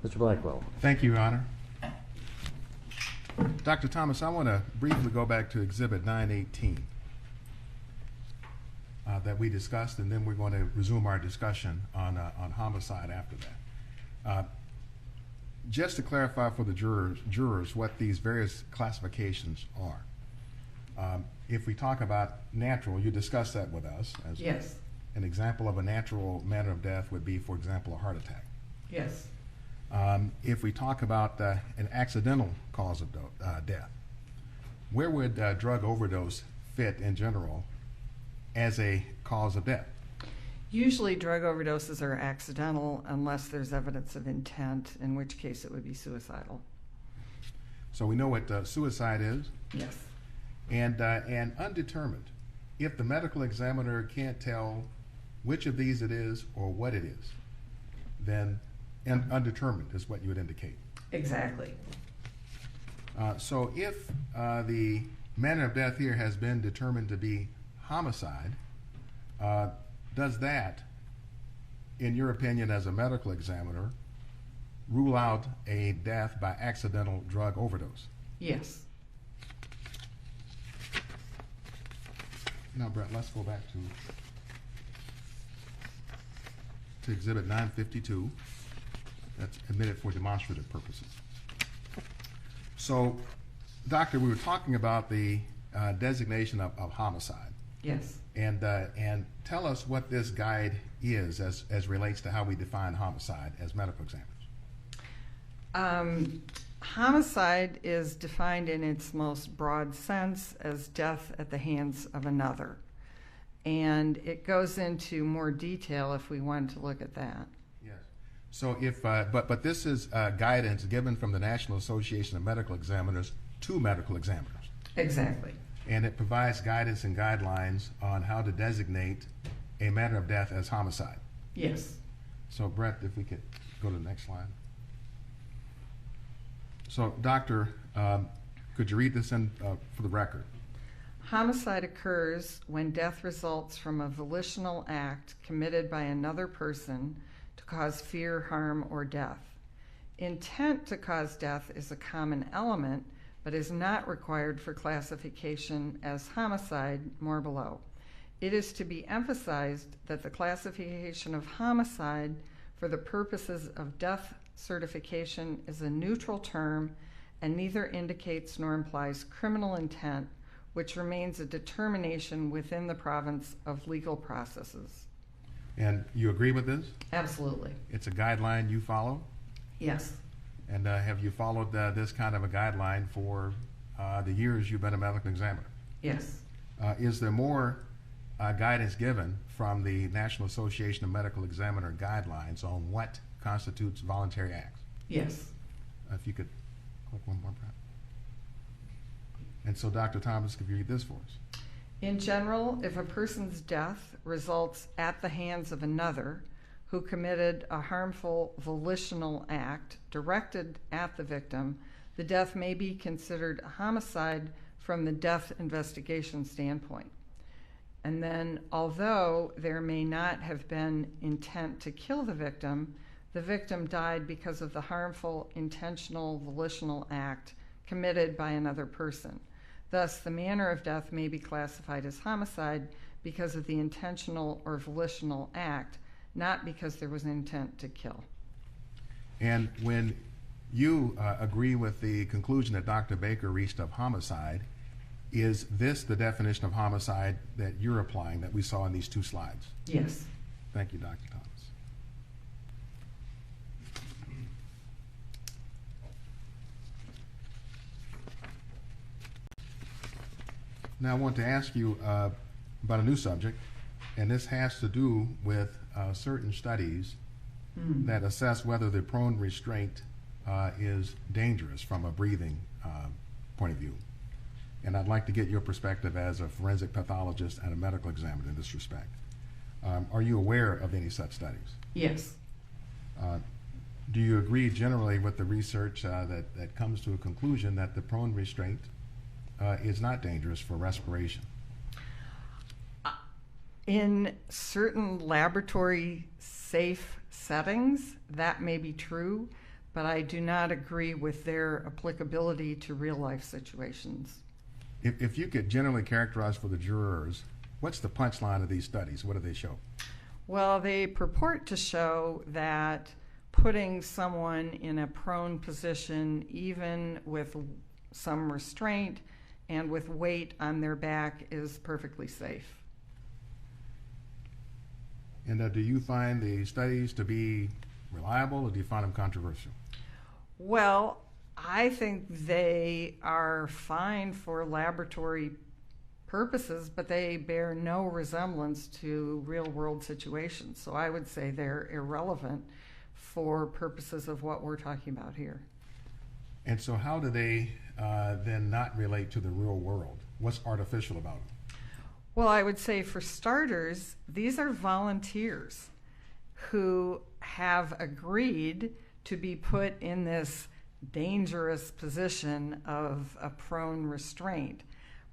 Mr. Blackwell. Thank you, Your Honor. Dr. Thomas, I want to briefly go back to Exhibit 918 that we discussed, and then we're going to resume our discussion on homicide after that. Just to clarify for the jurors what these various classifications are. If we talk about natural, you discussed that with us. As Yes. An example of a natural manner of death would be, for example, a heart attack. Yes. If we talk about an accidental cause of death, where would drug overdose fit in general as a cause of death? Usually drug overdoses are accidental unless there's evidence of intent, in which case it would be suicidal. So we know what suicide is. Yes. And undetermined. If the medical examiner can't tell which of these it is or what it is, then undetermined is what you would indicate. Exactly. So if the manner of death here has been determined to be homicide, does that, in your opinion as a medical examiner, rule out a death by accidental drug overdose? Yes. Now, Brett, let's go back to Exhibit 952. That's admitted for demonstrative purposes. So, Doctor, we were talking about the designation of homicide. Yes. And tell us what this guide is as relates to how we define homicide as medical examiners. Homicide is defined in its most broad sense as death at the hands of another. And it goes into more detail if we wanted to look at that. Yes. So if, but this is guidance given from the National Association of Medical Examiners to medical examiners. Exactly. And it provides guidance and guidelines on how to designate a manner of death as homicide. Yes. So Brett, if we could go to the next slide. So Doctor, could you read this in for the record? Homicide occurs when death results from a volitional act committed by another person to cause fear, harm, or death. Intent to cause death is a common element, but is not required for classification as homicide, more below. It is to be emphasized that the classification of homicide for the purposes of death certification is a neutral term and neither indicates nor implies criminal intent, which remains a determination within the province of legal processes. And you agree with this? Absolutely. It's a guideline you follow? Yes. And have you followed this kind of a guideline for the years you've been a medical examiner? Yes. Is there more guidance given from the National Association of Medical Examiner guidelines on what constitutes voluntary acts? Yes. If you could click one more, Brett. And so, Dr. Thomas, could you read this for us? In general, if a person's death results at the hands of another who committed a harmful volitional act directed at the victim, the death may be considered a homicide from the death investigation standpoint. And then, although there may not have been intent to kill the victim died because of the harmful intentional volitional act committed by another person. Thus, the manner of death may be classified as homicide because of the intentional or volitional act, not because there was an intent to kill. And when you agree with the conclusion that Dr. Baker reached of homicide, is this the definition of homicide that you're applying that we saw in these two slides? Yes. Thank you, Dr. Thomas. Now I want to ask you about a new subject, and this has to do with certain studies that assess whether the prone restraint is dangerous from a breathing point of view. And I'd like to get your perspective as a forensic pathologist and a medical examiner in this respect. Are you aware of any such studies? Yes. Do you agree generally with the research that comes to a conclusion that the prone restraint is not dangerous for respiration? In certain laboratory safe settings, that may be true, but I do not agree with their applicability to real life situations. If you could generally characterize for the jurors, what's the punchline of these studies? What do they show? Well, they purport to show that putting someone in a prone position, even with some restraint and with weight on their back, is perfectly safe. And do you find the studies to be reliable, or do you find them controversial? Well, I think they are fine for laboratory purposes, but they bear no resemblance to real-world situations. So I would say they're irrelevant for purposes of what we're talking about here. And so how do they then not relate to the real world? What's artificial about them? Well, I would say for starters, these are volunteers who have agreed to be put in this dangerous position of a prone restraint.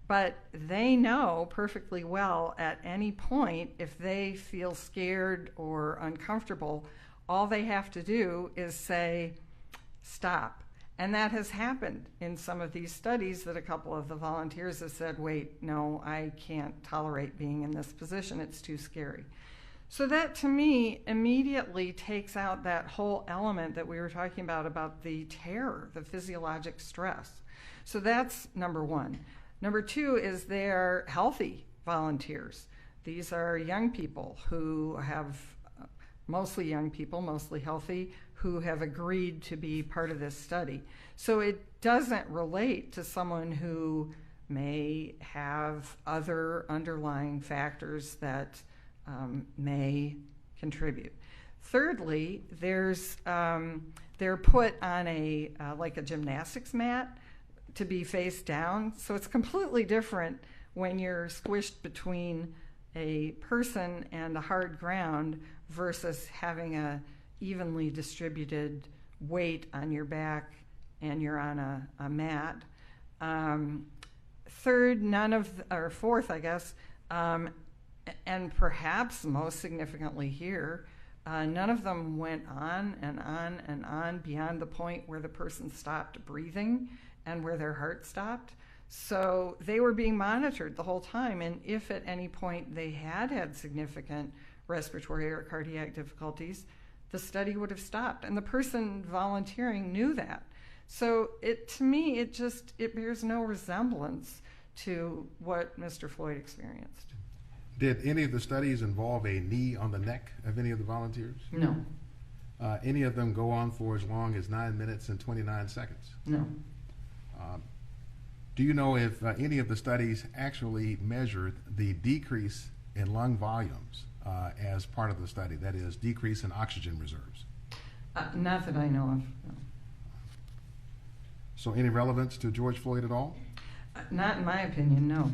But they know perfectly well at any point, if they feel scared or uncomfortable, all they have to do is say, stop. And that has happened in some of these studies, that a couple of the volunteers have said, wait, no, I can't tolerate being in this position. It's too scary. So that, to me, immediately takes out that whole element that we were talking about the terror, the physiologic stress. So that's number one. Number two is they're healthy volunteers. These are young people who have, mostly young people, mostly healthy, who have agreed to be part of this study. So it doesn't relate to someone who may have other underlying factors that may contribute. Thirdly, they're put on a like a gymnastics mat to be face down. So it's completely different when you're squished between a person and a hard ground versus having a evenly distributed weight on your back and you're on a mat. Fourth, I guess, and perhaps most significantly here, none of them went on and on and on beyond the point where the person stopped breathing and where their heart stopped. So they were being monitored the whole time, and if at any point they had significant respiratory or cardiac difficulties, the study would have stopped, and the person volunteering knew that. So to me, it bears no resemblance to what Mr. Floyd experienced. Did any of the studies involve a knee on the neck of any of the volunteers? No. Any of them go on for as long as 9 minutes and 29 seconds? No. Do you know if any of the studies actually measured the decrease in lung volumes as part of the study, that is, decrease in oxygen reserves? Not that I know of, no. So any relevance to George Floyd at all? Not in my opinion, no.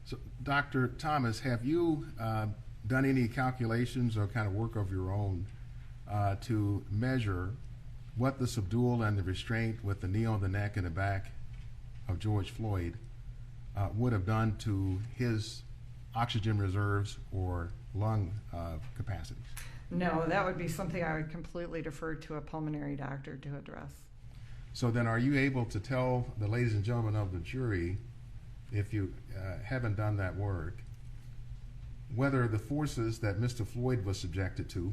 So, Dr. Thomas, have you done any calculations or kind of work of your own to measure what the subdual and the restraint with the knee on the neck and the back of George Floyd would have done to his oxygen reserves or lung capacities? No, that would be something I would completely defer to a pulmonary doctor to address. So then are you able to tell the ladies and gentlemen of the jury, if you haven't done that work, whether the forces that Mr. Floyd was subjected to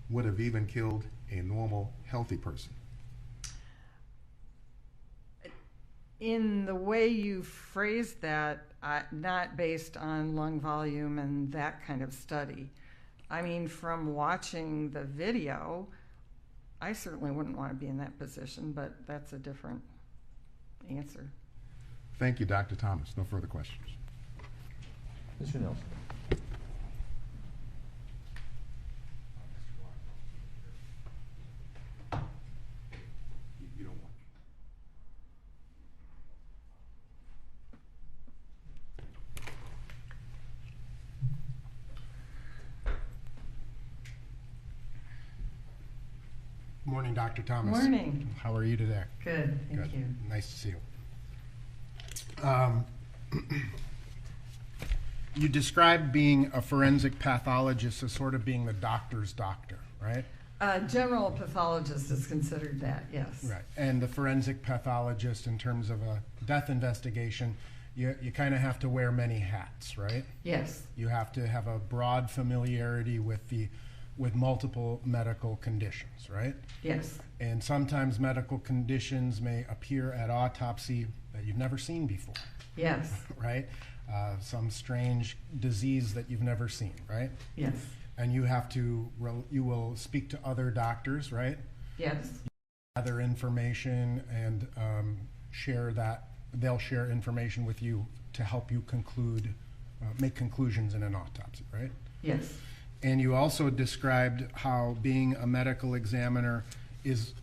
would have even killed a normal, healthy person? In the way you phrased that, not based on lung volume and that kind of study. I mean, from watching the video, I certainly wouldn't want to be in that position, but that's a different answer. Thank you, Dr. Thomas. No further questions. Mr. Nelson. You don't want. Morning, Dr. Thomas. Morning. How are you today? Good, thank Good. you. Nice to see you. You described being a forensic pathologist as sort of being the doctor's doctor, right? General pathologist is considered that, yes. Right. And the forensic pathologist, in terms of a death investigation, you kind of have to wear many hats, right? Yes. You have to have a broad familiarity with multiple medical conditions, right? Yes. And sometimes medical conditions may appear at autopsy that you've never seen before. Yes. Right? Some strange disease that you've never seen, right? Yes. And you will speak to other doctors, right? Yes. Gather information and they'll share information with you to help you make conclusions in an autopsy, right? Yes. And you also described how being a medical examiner is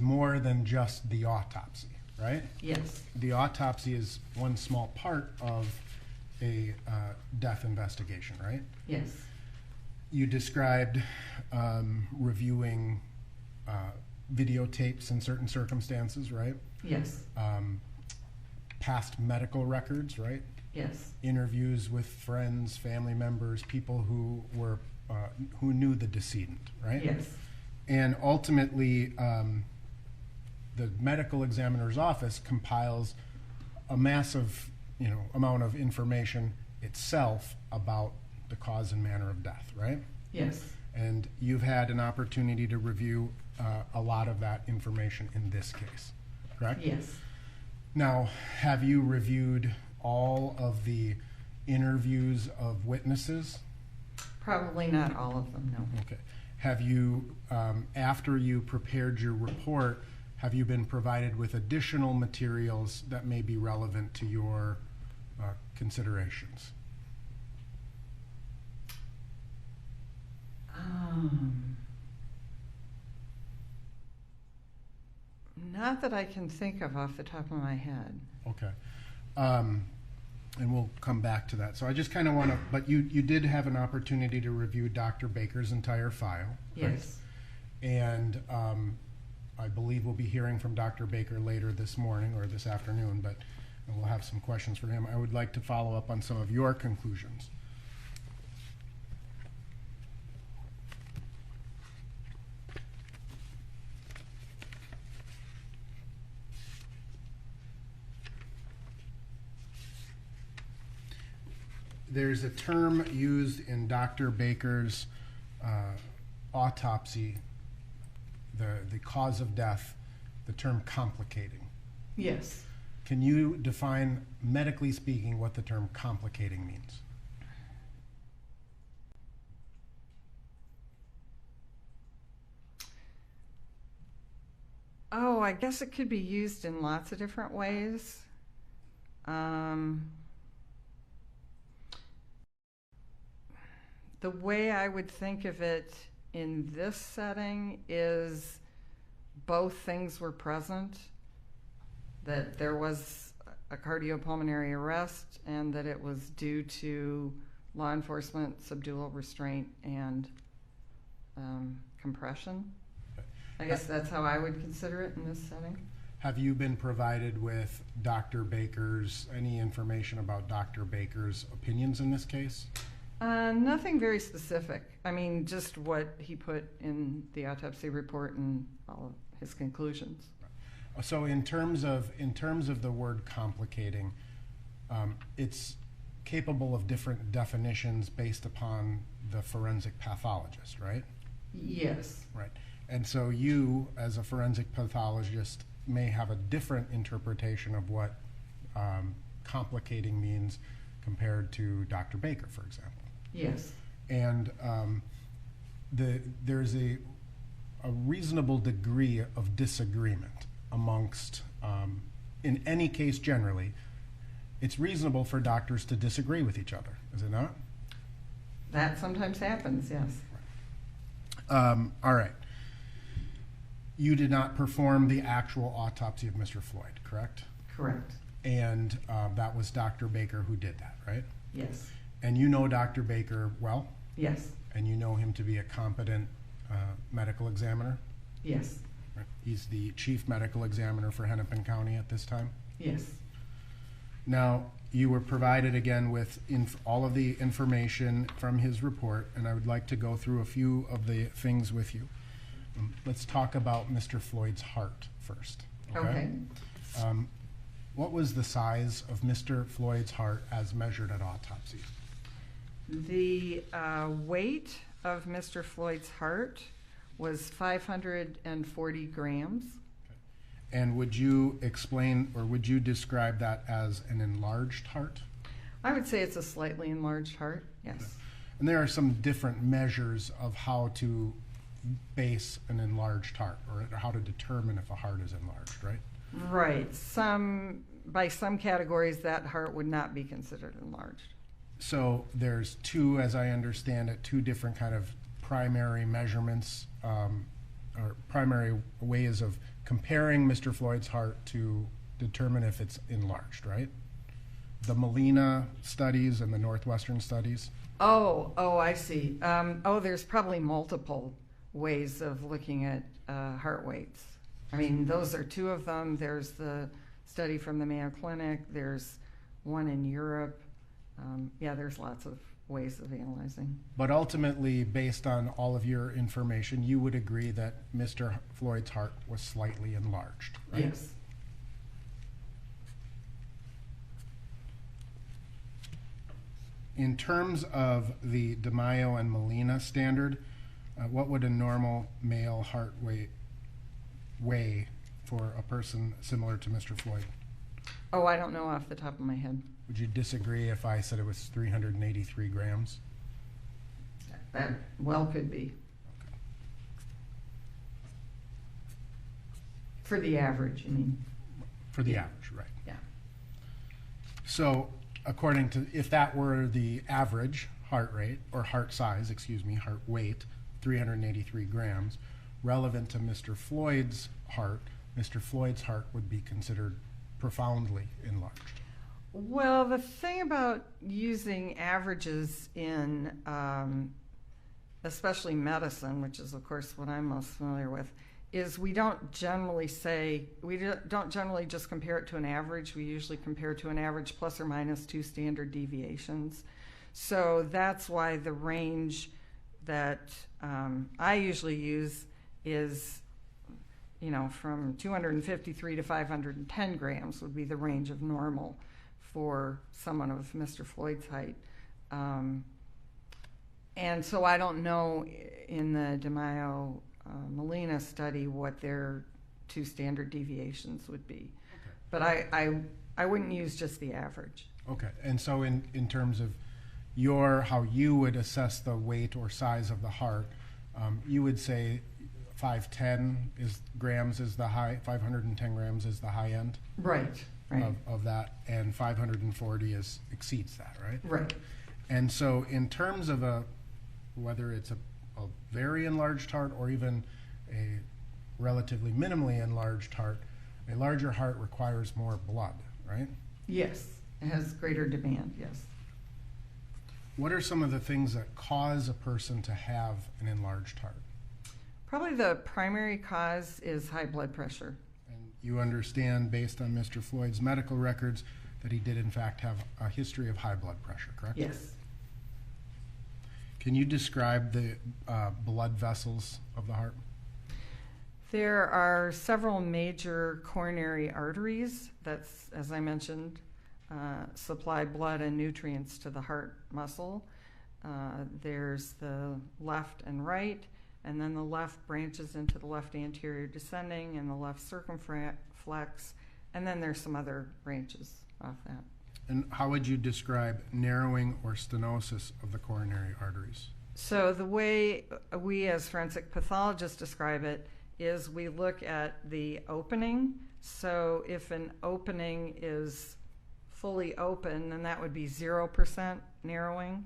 more than just the autopsy, right? Yes. The autopsy is one small part of a death investigation, right? Yes. You described reviewing videotapes in certain circumstances, right? Yes. Past medical records, right? Yes. Interviews with friends, family members, people who knew the decedent, right? Yes. And ultimately, the medical examiner's office compiles a massive, amount of information itself about the cause and manner of death, right? Yes. And you've had an opportunity to review a lot of that information in this case, correct? Yes. Now, have you reviewed all of the interviews of witnesses? Probably not all of them, no. Okay. Have you, after you prepared your report, have you been provided with additional materials that may be relevant to your considerations? Not that I can think of off the top of my head. Okay. And we'll come back to that. So I just kind of want to, but you did have an opportunity to review Dr. Baker's entire file. Right? Yes. And I believe we'll be hearing from Dr. Baker later this morning or this afternoon, but we'll have some questions for him. I would like to follow up on some of your conclusions. There's a term used in Dr. Baker's autopsy, the cause of death, the term complicating. Yes. Can you define, medically speaking, what the term complicating means? Oh, I guess it could be used in lots of different ways. The way I would think of it in this setting is both things were present, that there was a cardiopulmonary arrest and that it was due to law enforcement, subdual restraint, and compression. I guess that's how I would consider it in this setting. Have you been provided with any information about Dr. Baker's opinions in this case? Nothing very specific. I mean, just what he put in the autopsy report and all of his conclusions. So in terms of the word complicating, it's capable of different definitions based upon the forensic pathologist, right? Yes. Right. And so you, as a forensic pathologist, may have a different interpretation of what complicating means compared to Dr. Baker, for example. Yes. And there's a reasonable degree of disagreement amongst, in any case generally, it's reasonable for doctors to disagree with each other, is it not? That sometimes happens, yes. All right. You did not perform the actual autopsy of Mr. Floyd, correct? Correct. And that was Dr. Baker who did that, right? Yes. And you know Dr. Baker well? Yes. And you know him to be a competent medical examiner? Yes. Right. He's the chief medical examiner for Hennepin County at this time. Yes. Now, you were provided again with all of the information from his report, and I would like to go through a few of the things with you. Let's talk about Mr. Floyd's heart first. Okay. What was the size of Mr. Floyd's heart as measured at autopsy? The weight of Mr. Floyd's heart was 540 grams. And would you explain, or would you describe that as an enlarged heart? I would say it's a slightly enlarged heart, yes. And there are some different measures of how to base an enlarged heart, or how to determine if a heart is enlarged, right? Right. By some categories, that heart would not be considered enlarged. So there's two, as I understand it, two different kind of primary measurements, or primary ways of comparing Mr. Floyd's heart to determine if it's enlarged, right? The Molina studies and the Northwestern studies. Oh, I see. There's probably multiple ways of looking at heart weights. I mean, those are two of them. There's the study from the Mayo Clinic. There's one in Europe. There's lots of ways of analyzing. But ultimately, based on all of your information, you would agree that Mr. Floyd's heart was slightly enlarged, right? Yes. In terms of the DeMaio and Molina standard, what would a normal male heart weigh for a person similar to Mr. Floyd? Oh, I don't know off the top of my head. Would you disagree if I said it was 383 grams? That well could be. Okay. For the average, you mean? For the average, right. Yeah. So, according to, if that were the average heart rate, or heart size, heart weight, 383 grams, relevant to Mr. Floyd's heart would be considered profoundly enlarged. Well, the thing about using averages in especially medicine, which is of course what I'm most familiar with, is we don't generally just compare it to an average. We usually compare it to an average plus or minus 2 standard deviations. So that's why the range that I usually use is, from 253 to 510 grams would be the range of normal for someone of Mr. Floyd's height. And so I don't know in the DeMaio Molina study what their 2 standard deviations would be. Okay. But I wouldn't use just the average. Okay, and so in terms of how you would assess the weight or size of the heart, you would say 510 grams is the high, 510 grams is the high end? Right. Of that, and 540 exceeds that, right? Right. And so in terms of whether it's a very enlarged heart or even a relatively minimally enlarged heart, a larger heart requires more blood, right? Yes, it has greater demand, yes. What are some of the things that cause a person to have an enlarged heart? Probably the primary cause is high blood pressure. You understand, based on Mr. Floyd's medical records, that he did in fact have a history of high blood pressure, correct? Yes. Can you describe the blood vessels of the heart? There are several major coronary arteries that, as I mentioned, supply blood and nutrients to the heart muscle. There's the left and right, and then the left branches into the left anterior descending and the left circumflex, and then there's some other branches off that. And how would you describe narrowing or stenosis of the coronary arteries? So the way we as forensic pathologists describe it is we look at the opening. So if an opening is fully open, then that would be 0% narrowing.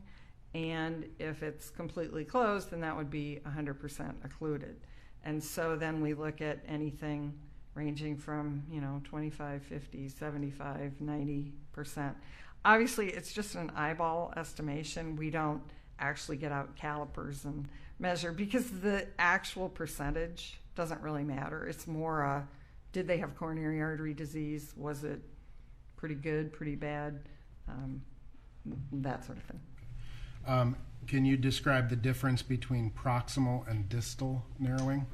And if it's completely closed, then that would be 100% occluded. And so then we look at anything ranging from, 25, 50, 75, 90%. Obviously, it's just an eyeball estimation. We don't actually get out calipers and measure because the actual percentage doesn't really matter. It's more, did they have coronary artery disease? Was it pretty good, pretty bad? That sort of thing. Can you describe the difference between proximal and distal narrowing?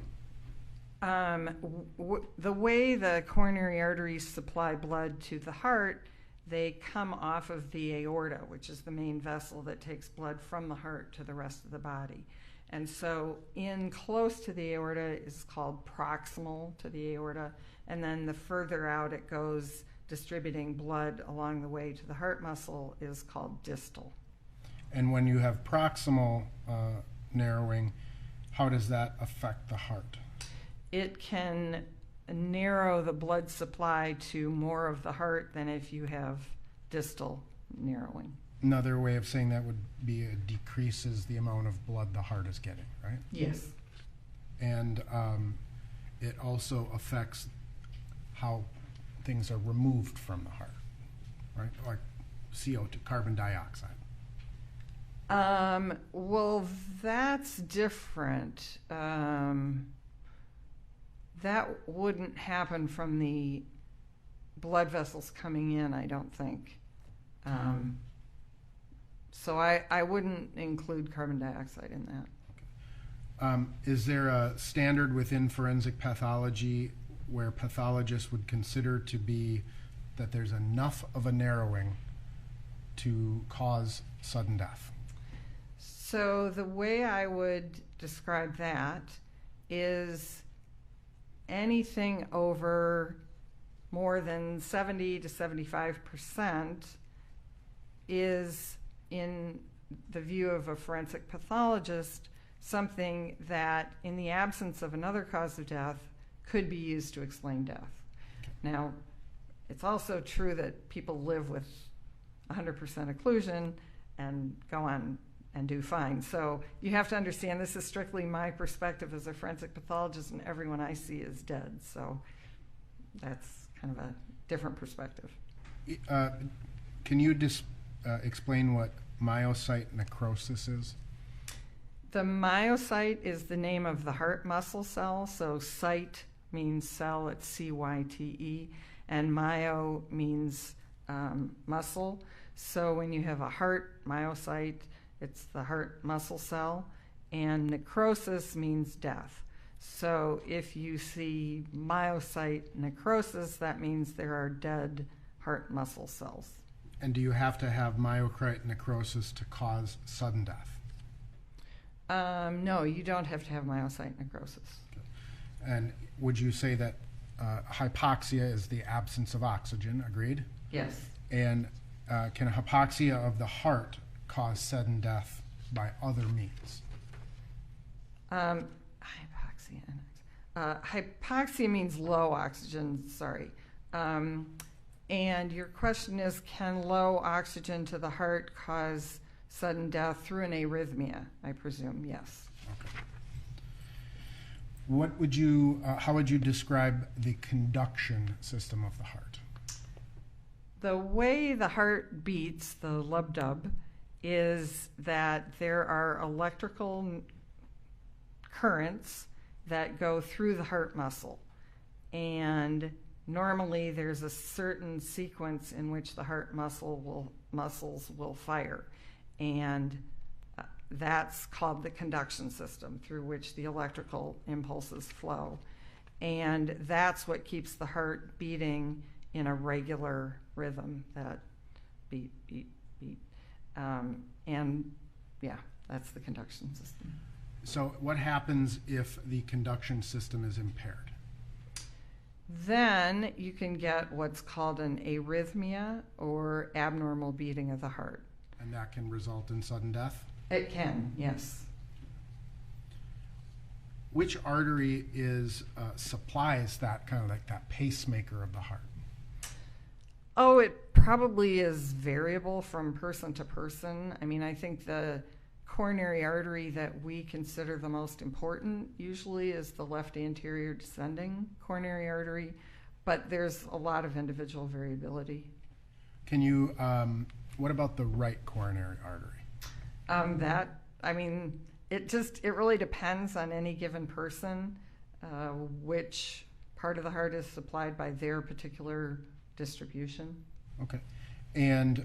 The way the coronary arteries supply blood to the heart, they come off of the aorta, which is the main vessel that takes blood from the heart to the rest of the body. And so in close to the aorta is called proximal to the aorta, and then the further out it goes distributing blood along the way to the heart muscle is called distal. And when you have proximal narrowing, how does that affect the heart? It can narrow the blood supply to more of the heart than if you have distal narrowing. Another way of saying that would be it decreases the amount of blood the heart is getting, right? Yes. And it also affects how things are removed from the heart, right? Like CO2, carbon dioxide. Well, that's different. That wouldn't happen from the blood vessels coming in, I don't think. So I wouldn't include carbon dioxide in that. Is there a standard within forensic pathology where pathologists would consider to be that there's enough of a narrowing to cause sudden death? So the way I would describe that is anything over more than 70 to 75% is, in the view of a forensic pathologist, something that, in the absence of another cause of death, could be used to explain death. Now, it's also true that people live with 100% occlusion and go on and do fine. So you have to understand this is strictly my perspective as a forensic pathologist, and everyone I see is dead. So that's kind of a different perspective. Can you just explain what myocyte necrosis is? The myocyte is the name of the heart muscle cell. So cyte means cell, it's C-Y-T-E, and myo means muscle. So when you have a heart myocyte, it's the heart muscle cell, and necrosis means death. So if you see myocyte necrosis, that means there are dead heart muscle cells. And do you have to have myocyte necrosis to cause sudden death? No, you don't have to have myocyte necrosis. Okay. And would you say that hypoxia is the absence of oxygen, agreed? Yes. And can hypoxia of the heart cause sudden death by other means? Hypoxia means low oxygen, sorry. And your question is, can low oxygen to the heart cause sudden death through an arrhythmia? I presume, yes. Okay. What would you, how would you describe the conduction system of the heart? The way the heart beats, the lub-dub, is that there are electrical currents that go through the heart muscle. And normally there's a certain sequence in which the heart muscles will fire. And that's called the conduction system, through which the electrical impulses flow. And that's what keeps the heart beating in a regular rhythm, that beat, beat, beat. And yeah, that's the conduction system. So what happens if the conduction system is impaired? Then you can get what's called an arrhythmia, or abnormal beating of the heart. And that can result in sudden death? It can, yes. Which artery supplies that kind of like that pacemaker of the heart? Oh, it probably is variable from person to person. I mean, I think the coronary artery that we consider the most important usually is the left anterior descending coronary artery, but there's a lot of individual variability. Can you, what about the right coronary artery? It really depends on any given person. which part of the heart is supplied by their particular distribution. Okay. And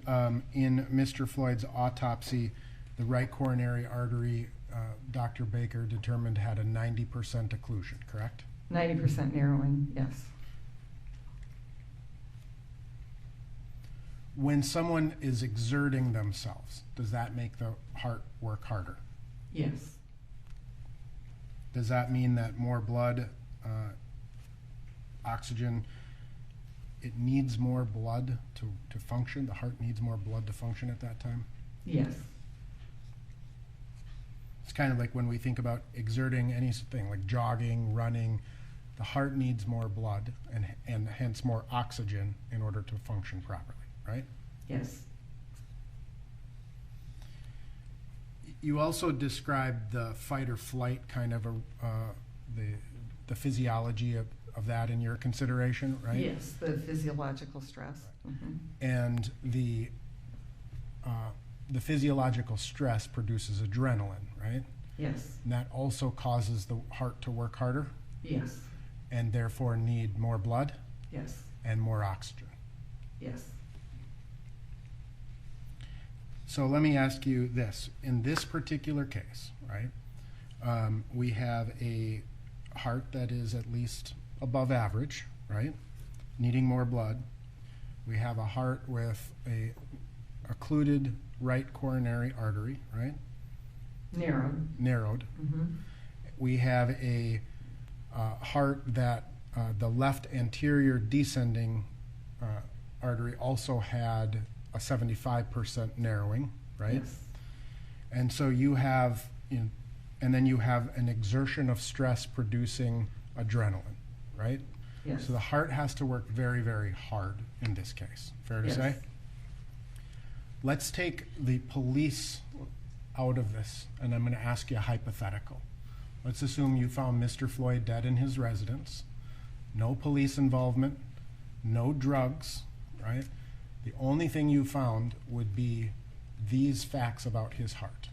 in Mr. Floyd's autopsy, the right coronary artery, Dr. Baker determined had a 90% occlusion, correct? 90% narrowing, yes. When someone is exerting themselves, does that make the heart work harder? Yes. Does that mean that more blood, oxygen, it needs more blood to function? The heart needs more blood to function at that time? Yes. It's kind of like when we think about exerting anything like jogging, running, the heart needs more blood and hence more oxygen in order to function properly, right? Yes. You also described the fight or flight kind of the physiology of that in your consideration, right? Yes, the physiological stress. Mm-hmm. And the physiological stress produces adrenaline, right? Yes. And that also causes the heart to work harder? Yes. And therefore need more blood? Yes. And more oxygen? Yes. So let me ask you this. In this particular case, right, we have a heart that is at least above average, right, needing more blood. We have a heart with a occluded right coronary artery, right? Narrowed. Mm-hmm. We have a heart that the left anterior descending artery also had a 75% narrowing, right? Yes. And so you have, and then you have an exertion of stress producing adrenaline, right? Yes. So the heart has to work very, very hard in this case. Fair to Yes. say? Let's take the police out of this, and I'm going to ask you a hypothetical. Let's assume you found Mr. Floyd dead in his residence, no police involvement, no drugs, right? The only thing you found would be these facts about his heart.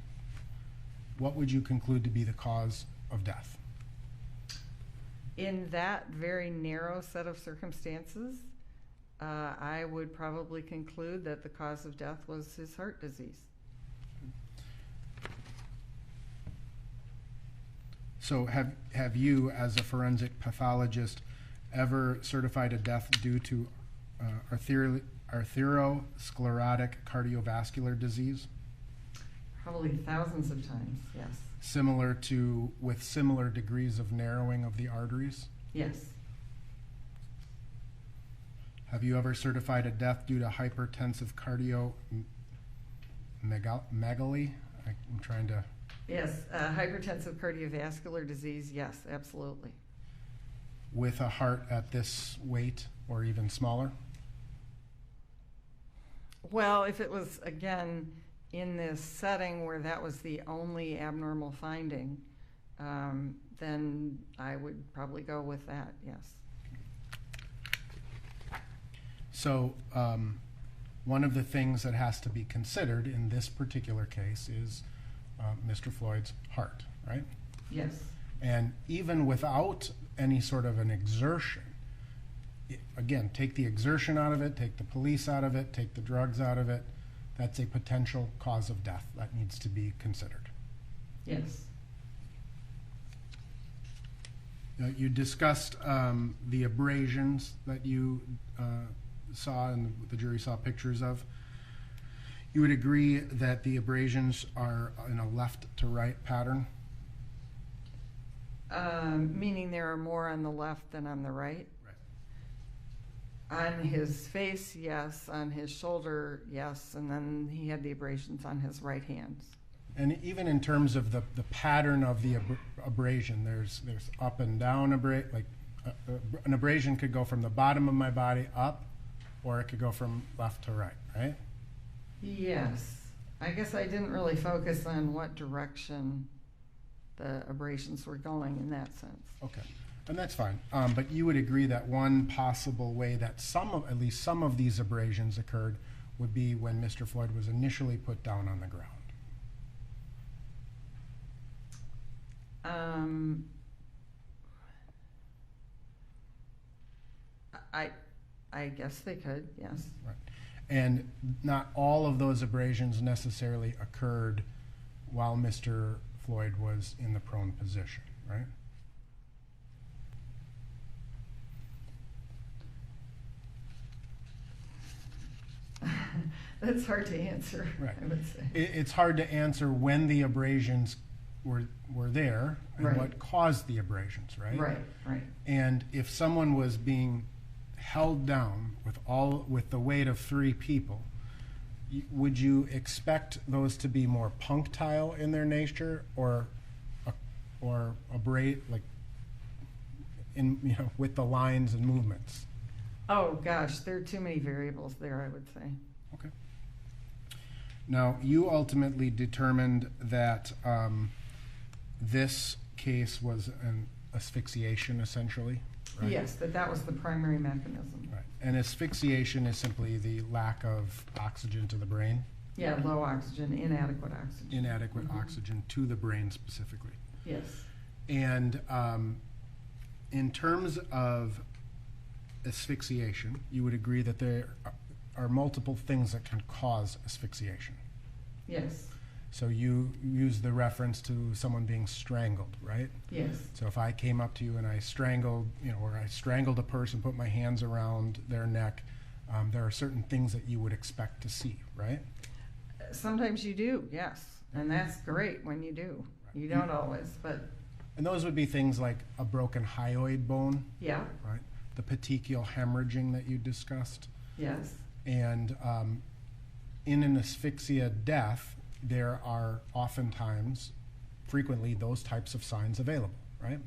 What would you conclude to be the cause of death? In that very narrow set of circumstances, I would probably conclude that the cause of death was his heart disease. So have you, as a forensic pathologist, ever certified a death due to arteriosclerotic cardiovascular disease? Probably thousands of times, yes. Similar to, with similar degrees of narrowing of the arteries? Yes. Have you ever certified a death due to hypertensive cardiomegaly? I'm trying to... Yes, hypertensive cardiovascular disease, yes, absolutely. With a heart at this weight or even smaller? Well, if it was, again, in this setting where that was the only abnormal finding, then I would probably go with that, yes. So one of the things that has to be considered in this particular case is Mr. Floyd's heart, right? Yes. And even without any sort of an exertion, again, take the exertion out of it, take the police out of it, take the drugs out of it, that's a potential cause of death that needs to be considered. Yes. You discussed the abrasions that you saw and the jury saw pictures of. You would agree that the abrasions are in a left to right pattern? Meaning there are more on the left than on the right? Right. On his face, yes. On his shoulder, yes. And then he had the abrasions on his right hand. And even in terms of the pattern of the abrasion, there's up and down abrasion. Like an abrasion could go from the bottom of my body up, or it could go from left to right, right? Yes. I guess I didn't really focus on what direction the abrasions were going in that sense. Okay, and that's fine. But you would agree that one possible way that at least some of these abrasions occurred would be when Mr. Floyd was initially put down on the ground. I guess they could, yes. Right. And not all of those abrasions necessarily occurred while Mr. Floyd was in the prone position, right? That's hard to answer, Right. I would say. It's hard to answer when the abrasions were there and Right. what caused the abrasions, right? Right. And if someone was being held down with the weight of 3 people, would you expect those to be more punctile in their nature, or abrade, like with the lines and movements? Oh gosh, there are too many variables there, I would say. Okay. Now, you ultimately determined that this case was an asphyxiation, essentially, right? Yes, that was the primary mechanism. Right. And asphyxiation is simply the lack of oxygen to the brain. Yeah, low oxygen, inadequate oxygen. Inadequate oxygen to the brain specifically. Yes. And in terms of asphyxiation, you would agree that there are multiple things that can cause asphyxiation. Yes. So you use the reference to someone being strangled, right? Yes. So if I came up to you and I strangled, or I strangled a person, put my hands around their neck, there are certain things that you would expect to see, right? Sometimes you do, yes. And that's great when you do. You don't always, but And those would be things like a broken hyoid bone, yeah, right? The petechial hemorrhaging that you discussed. yes. And in an asphyxia death, there are oftentimes, frequently, those types of signs available, right?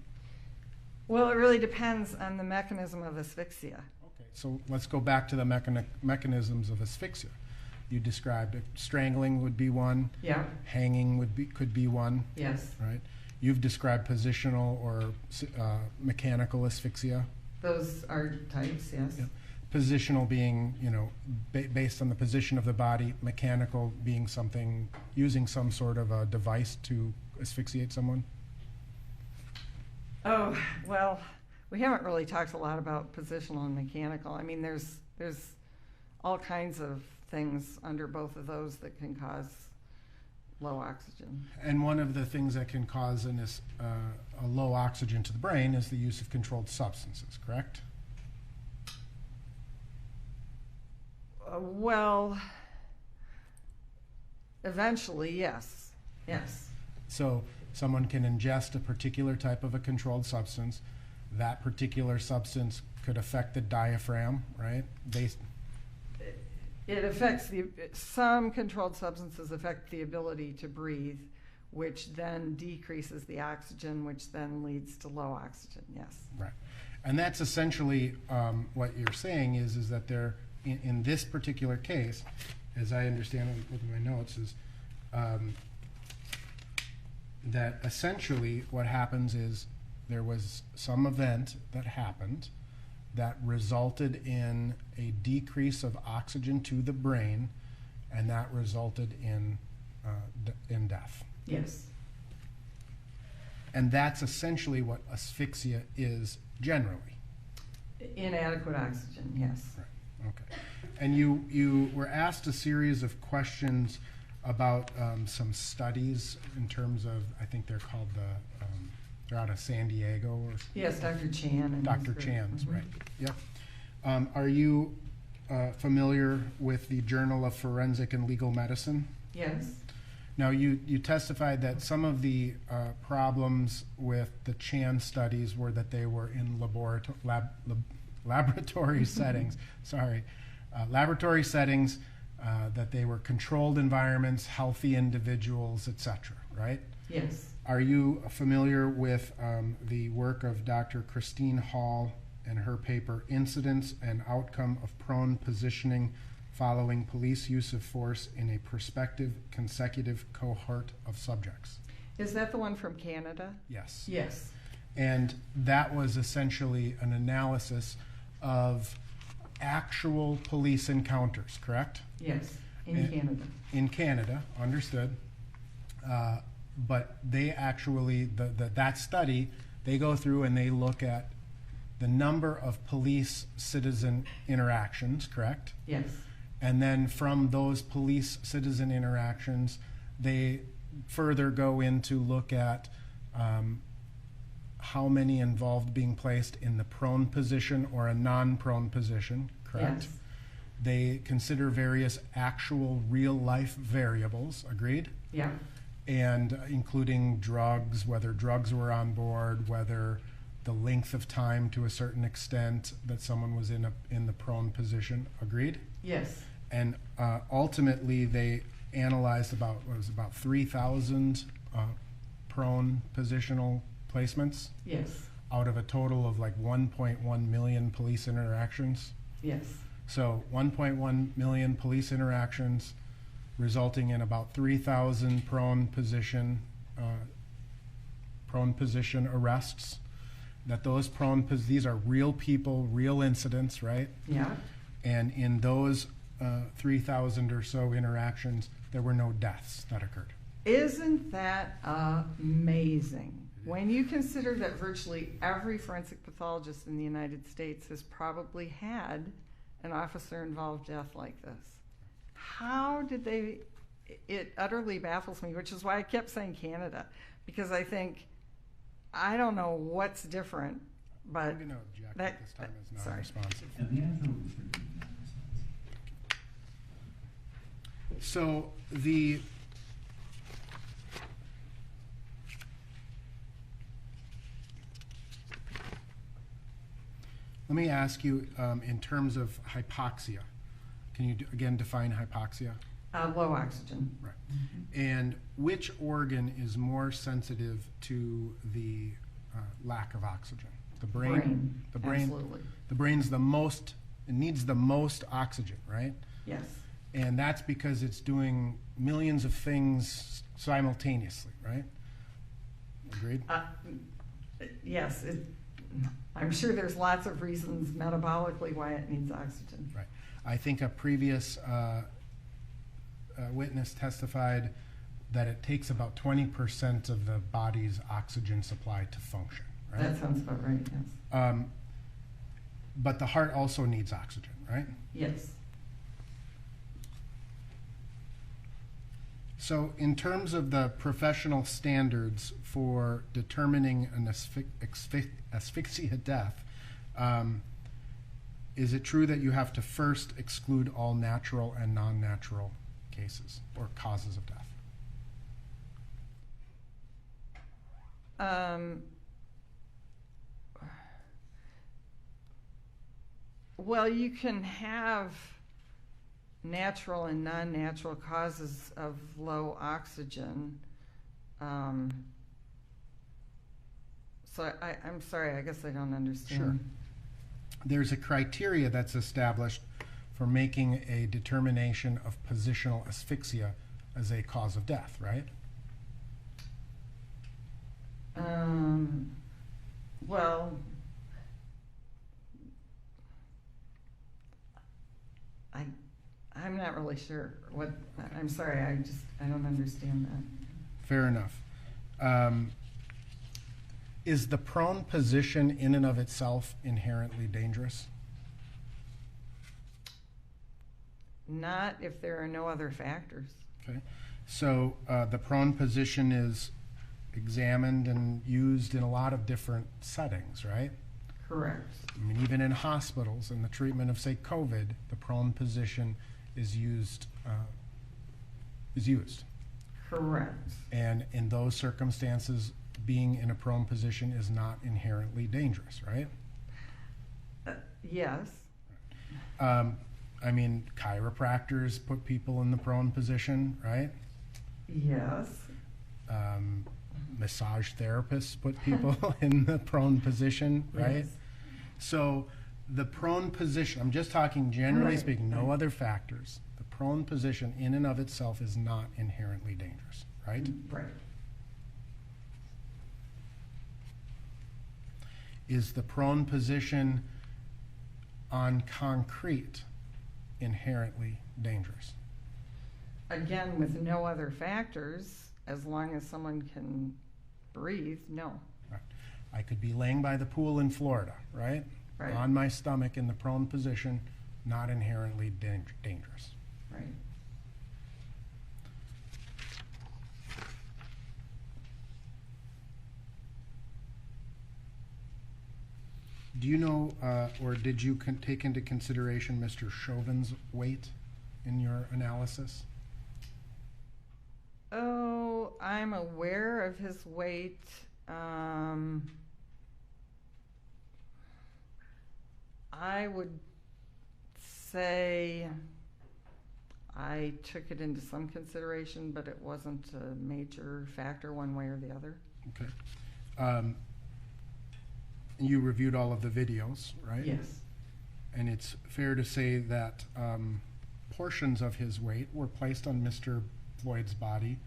Well, it really depends on the mechanism of asphyxia. Okay, so let's go back to the mechanisms of asphyxia. You described it. Strangling would be one. Yeah. Hanging could be one. Yes. Right. You've described positional or mechanical asphyxia. Those are types, yes. Yeah. Positional being, based on the position of the body. Mechanical being something, using some sort of a device to asphyxiate someone. Oh, well, we haven't really talked a lot about positional and mechanical. I mean, there's all kinds of things under both of those that can cause low oxygen. And one of the things that can cause a low oxygen to the brain is the use of controlled substances, correct? Well, eventually, yes. Yes. So someone can ingest a particular type of a controlled substance. That particular substance could affect the diaphragm, right? It affects some controlled substances affect the ability to breathe, which then decreases the oxygen, which then leads to low oxygen, yes. Right. And that's essentially what you're saying is that there, in this particular case, as I understand it, looking at my notes, is that essentially what happens is there was some event that happened that resulted in a decrease of oxygen to the brain, and that resulted in death. Yes. And that's essentially what asphyxia is generally. Inadequate oxygen, yes. Right. Okay. And you were asked a series of questions about some studies in terms of, I think they're called they're out of San Diego. Or Yes, Dr. Chan. And Dr. his group. Chan's, Mhm. right. Yep. Are you familiar with the Journal of Forensic and Legal Medicine? Yes. Now, you testified that some of the problems with the Chan studies were that they were in laboratory settings. Sorry. Laboratory settings, that they were controlled environments, healthy individuals, etc., right? Yes. Are you familiar with the work of Dr. Christine Hall and her paper, Incidence and Outcome of Prone Positioning Following Police Use of Force in a Prospective Consecutive Cohort of Subjects? Is that the one from Canada? Yes. Yes. And that was essentially an analysis of actual police encounters, correct? Yes, in Canada. In Canada, understood. But they actually, that study, they go through and they look at the number of police-citizen interactions, correct? Yes. And then from those police-citizen interactions, they further go in to look at how many involved being placed in the prone position or a non-prone position, correct? Yes. They consider various actual real-life variables, agreed? Yeah. And including drugs, whether drugs were on board, whether the length of time to a certain extent that someone was in the prone position, agreed? Yes. And ultimately, they analyzed about 3,000 prone positional placements. Yes. Out of a total of like 1.1 million police interactions. Yes. So 1.1 million police interactions, resulting in about 3,000 prone position arrests. That those these are real people, real incidents, right? Yeah. And in those 3,000 or so interactions, there were no deaths that occurred. Isn't that amazing? When you consider that virtually every forensic pathologist in the United States has probably had an officer-involved death like this. How did they, it utterly baffles me, which is why I kept saying Canada, because I think, I don't know what's different, but I'm going to object at this time as non-responsive. And the answer was to be non-responsive. So let me ask you, in terms of hypoxia, can you again define hypoxia? low oxygen. Right. And which organ is more sensitive to the lack of oxygen? The brain. The brain. Absolutely. The brain's the most. It needs the most oxygen, right? Yes. And that's because it's doing millions of things simultaneously, right? Agreed? Yes. I'm sure there's lots of reasons metabolically why it needs oxygen. Right. I think a previous witness testified that it takes about 20% of the body's oxygen supply to function, right? That sounds about right, yes. But the heart also needs oxygen, right? Yes. So in terms of the professional standards for determining an asphyxia death, is it true that you have to first exclude all natural and non-natural cases or causes of death? Well, you can have natural and non-natural causes of low oxygen. So I'm sorry, I guess I don't understand. Sure. There's a criteria that's established for making a determination of positional asphyxia as a cause of death, right? Well, I'm not really sure what, I'm sorry, I don't understand that. Fair enough. Is the prone position in and of itself inherently dangerous? Not if there are no other factors. Okay. So the prone position is examined and used in a lot of different settings, right? Correct. I mean, even in hospitals, in the treatment of, say, COVID, the prone position is used. Correct. And in those circumstances, being in a prone position is not inherently dangerous, right? Yes. I mean, chiropractors put people in the prone position, right? Yes. Massage therapists put people in the prone position, right? Yes. So the prone position, I'm just talking generally Right. speaking, no other factors. The prone position in and of itself is not inherently dangerous, right? Right. Is the prone position on concrete inherently dangerous? Again, with no other factors, as long as someone can breathe, no. Right. I could be laying by the pool in Florida, right? Right. On my stomach in the prone position, not inherently dangerous. Right. Do you know, or did you take into consideration Mr. Chauvin's weight in your analysis? Oh, I'm aware of his weight. I would say I took it into some consideration, but it wasn't a major factor one way or the other. Okay. You reviewed all of the videos, right? Yes. And it's fair to say that portions of his weight were placed on Mr. Floyd's body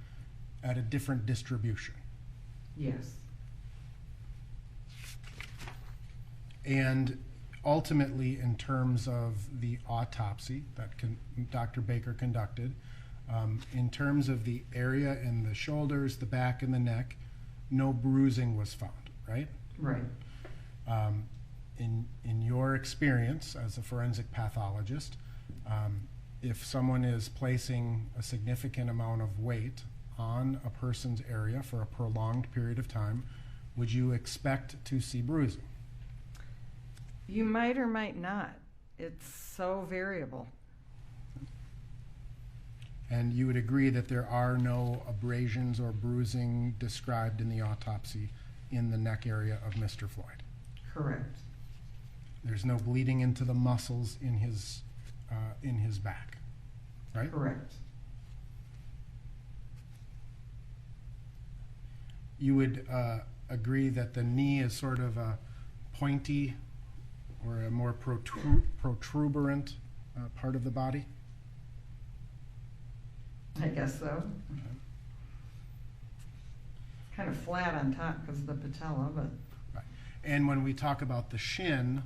at a different distribution. Yes. And ultimately, in terms of the autopsy that Dr. Baker conducted, in terms of the area in the shoulders, the back, and the neck, no bruising was found, right? Right. In your experience as a forensic pathologist, if someone is placing a significant amount of weight on a person's area for a prolonged period of time, would you expect to see bruising? You might or might not. It's so variable. And you would agree that there are no abrasions or bruising described in the autopsy in the neck area of Mr. Floyd? Correct. There's no bleeding into the muscles in his back, right? Correct. You would agree that the knee is sort of a pointy or a more protuberant part of the body? I guess so. Kind of flat on top because of the patella, but. Right. And when we talk about the shin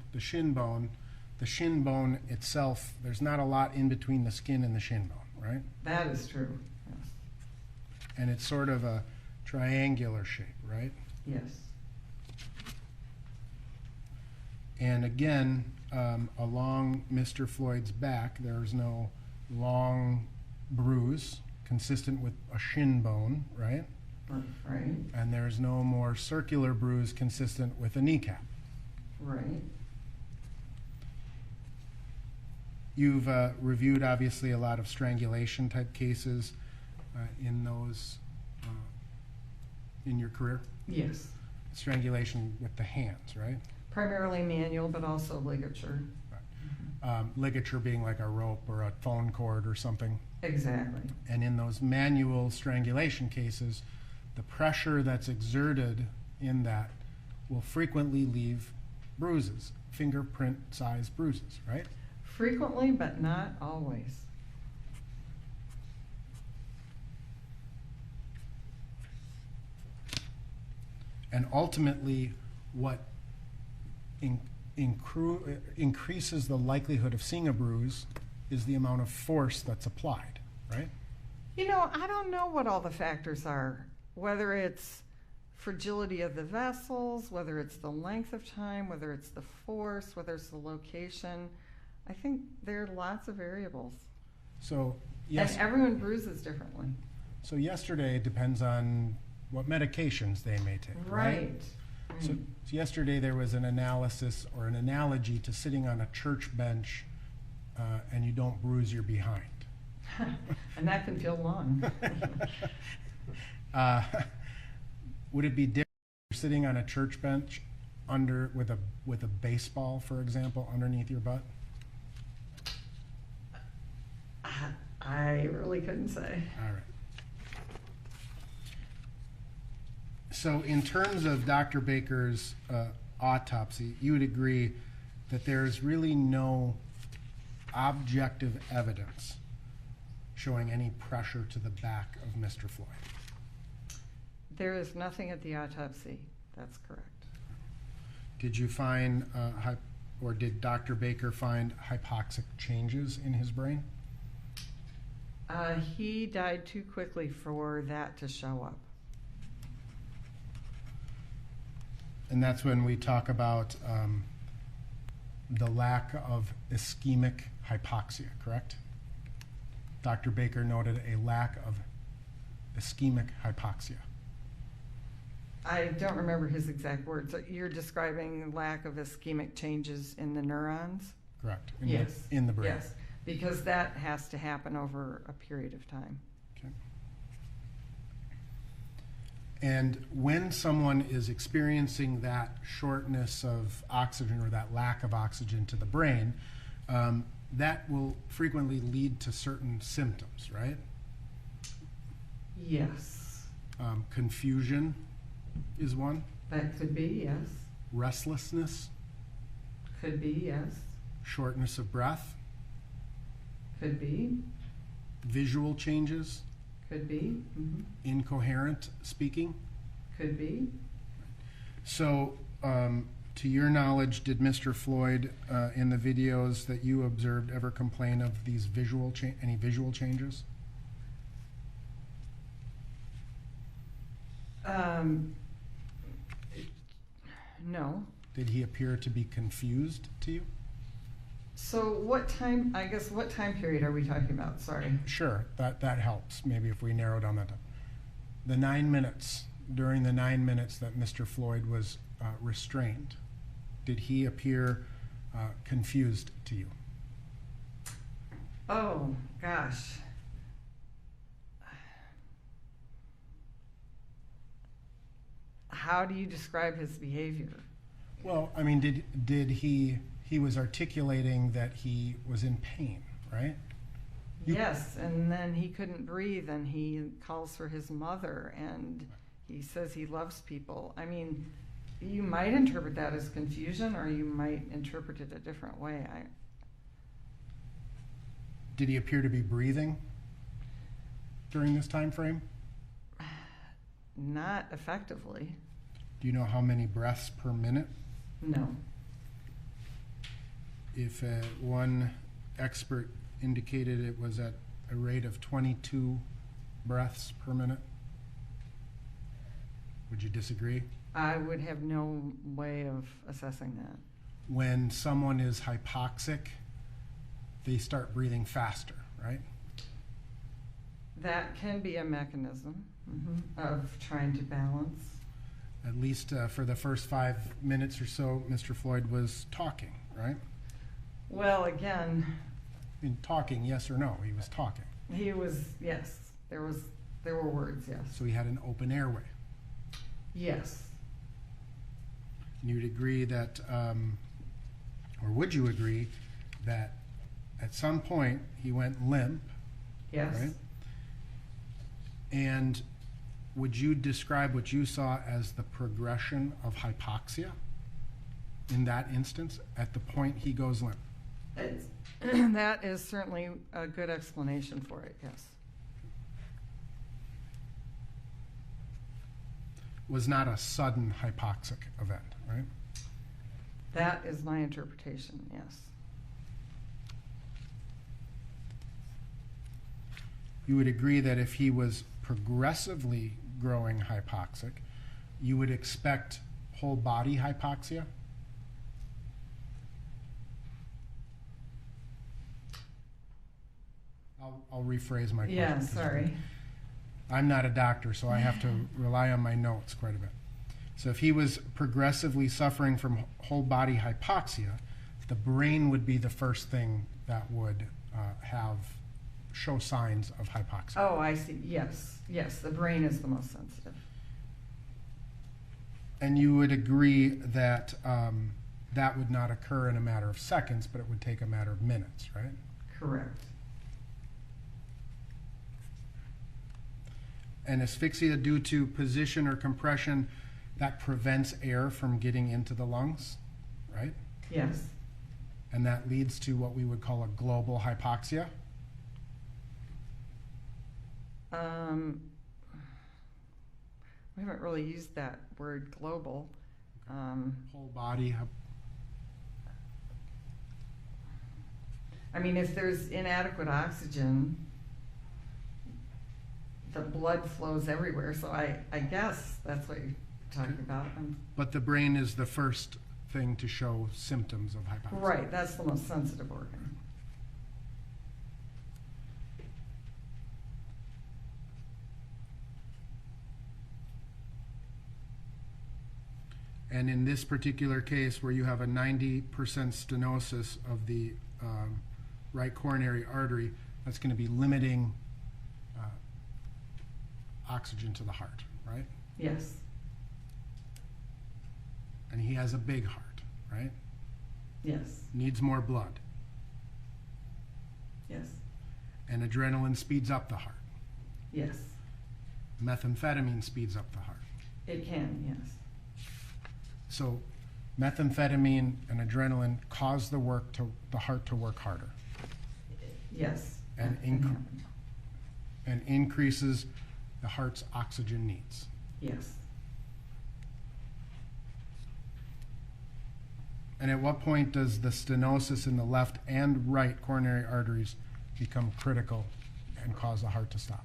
bone itself, there's not a lot in between the skin and the shin bone, right? That is true, yes. And it's sort of a triangular shape, right? Yes. And again, along Mr. Floyd's back, there's no long bruise consistent with a shin bone, right? Right. And there's no more circular bruise consistent with a kneecap. Right. You've reviewed, obviously, a lot of strangulation type cases in those, in your career? Yes. Strangulation with the hands, right? Primarily manual, but also ligature. Right. Ligature being like a rope or a phone cord or something. Exactly. And in those manual strangulation cases, the pressure that's exerted in that will frequently leave bruises, fingerprint-sized bruises, right? Frequently, but not always. And ultimately, what increases the likelihood of seeing a bruise is the amount of force that's applied, right? You know, I don't know what all the factors are, whether it's fragility of the vessels, whether it's the length of time, whether it's the force, whether it's the location. I think there are lots of variables. So, yes. And everyone bruises differently. So yesterday depends on what medications they may take, right? So yesterday there was an analysis or an analogy to sitting on a church bench and you don't bruise your behind. And that can feel long. Would it be different if you're sitting on a church bench with a baseball, for example, underneath your butt? I really couldn't say. All right. So in terms of Dr. Baker's autopsy, you would agree that there's really no objective evidence showing any pressure to the back of Mr. Floyd? There is nothing at the autopsy. That's correct. Did you find, or did Dr. Baker find hypoxic changes in his brain? He died too quickly for that to show up. And that's when we talk about the lack of ischemic hypoxia, correct? Dr. Baker noted a lack of ischemic hypoxia. I don't remember his exact words. You're describing lack of ischemic changes in the neurons? Correct. Yes. In the brain. Yes, because that has to happen over a period of time. Okay. And when someone is experiencing that shortness of oxygen or that lack of oxygen to the brain, that will frequently lead to certain symptoms, right? Yes. Confusion is one. That could be, yes. Restlessness. Could be, yes. Shortness of breath. Could be. Visual changes. Could be. Mm-hmm. Incoherent speaking. Could be. So, to your knowledge, did Mr. Floyd, in the videos that you observed, ever complain of these any visual changes? No. Did he appear to be confused to you? So what time period are we talking about? Sorry. Sure, that helps. Maybe if we narrow down that time. The 9 minutes, during the 9 minutes that Mr. Floyd was restrained, did he appear confused to you? Oh, gosh. How do you describe his behavior? Well, I mean, did he was articulating that he was in pain, right? Yes, and then he couldn't breathe, and he calls for his mother, and he says he loves people. I mean, you might interpret that as confusion, or you might interpret it a different way. Did he appear to be breathing during this time frame? Not effectively. Do you know how many breaths per minute? No. If one expert indicated it was at a rate of 22 breaths per minute, would you disagree? I would have no way of assessing that. When someone is hypoxic, they start breathing faster, right? That can be a mechanism of trying to balance. At least for the first 5 minutes or so, Mr. Floyd was talking, right? Well, again, In talking, yes or no? He was talking. he was, yes, there were words, yes. So he had an open airway. Yes. And you'd agree that, or would you agree that at some point he went limp, Yes. right? And would you describe what you saw as the progression of hypoxia in that instance at the point he goes limp? That is certainly a good explanation for it, yes. Was not a sudden hypoxic event, right? That is my interpretation, yes. You would agree that if he was progressively growing hypoxic, you would expect whole body hypoxia? I'll rephrase my question. Yeah, sorry. I'm not a doctor, so I have to rely on my notes quite a bit. So if he was progressively suffering from whole body hypoxia, the brain would be the first thing that would show signs of hypoxia. Oh, I see. Yes. Yes, the brain is the most sensitive. And you would agree that that would not occur in a matter of seconds, but it would take a matter of minutes, right? Correct. And asphyxia due to position or compression, that prevents air from getting into the lungs, right? Yes. And that leads to what we would call a global hypoxia. We haven't really used that word global. Whole body. I mean, if there's inadequate oxygen, the blood flows everywhere. So I guess that's what talking about. But the brain is the first thing to show symptoms of hypoxia. Right, that's the most sensitive organ. And in this particular case, where you have a 90% stenosis of the right coronary artery, that's going to be limiting oxygen to the heart, right? Yes. And he has a big heart, right? Yes. Needs more blood. Yes. And adrenaline speeds up the heart. Yes. Methamphetamine speeds up the heart. It can, yes. So methamphetamine and adrenaline cause the heart to work harder. Yes. And, that can happen. and increases the heart's oxygen needs. Yes. And at what point does the stenosis in the left and right coronary arteries become critical and cause the heart to stop?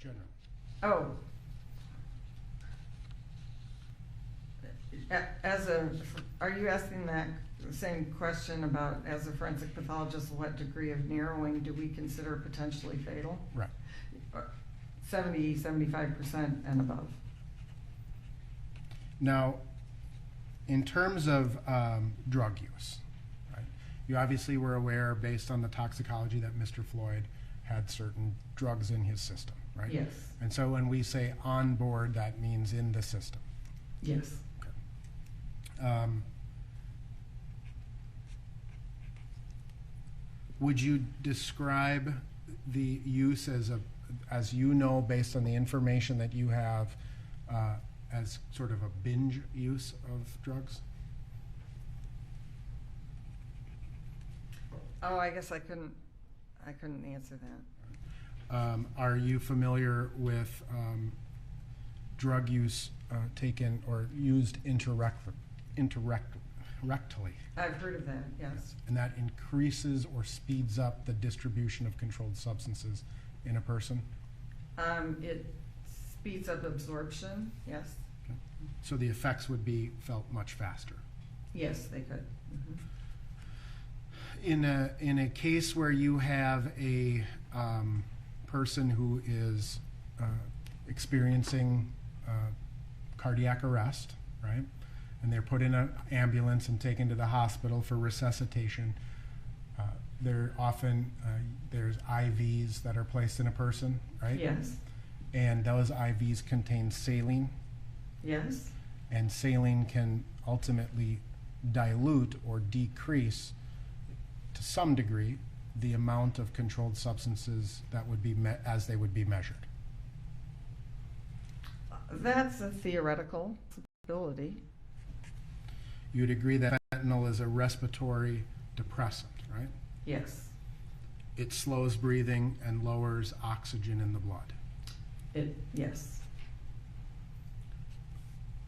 Generally. Oh. Are you asking that same question about, as a forensic pathologist, what degree of narrowing do we consider potentially fatal? Right. 70, 75% and above. Now, in terms of drug use, right, you obviously were aware, based on the toxicology, that Mr. Floyd had certain drugs in his system, right? Yes. And so when we say on board, that means in the system. Yes. Would you describe the use as you know, based on the information that you have, as sort of a binge use of drugs? Oh, I guess I couldn't answer that. Are you familiar with drug use taken or used rectally? I've heard of that, yes. And that increases or speeds up the distribution of controlled substances in a person? It speeds up absorption, yes. Okay. So the effects would be felt much faster? Yes, they could. Mm-hmm. In a case where you have a person who is experiencing cardiac arrest, right? And they're put in an ambulance and taken to the hospital for resuscitation. There often there's IVs that are placed in a person, right? Yes. And those IVs contain saline. Yes. And saline can ultimately dilute or decrease, to some degree, the amount of controlled substances that would be as they would be measured. That's a theoretical possibility. You'd agree that fentanyl is a respiratory depressant, right? Yes. It slows breathing and lowers oxygen in the blood. Yes.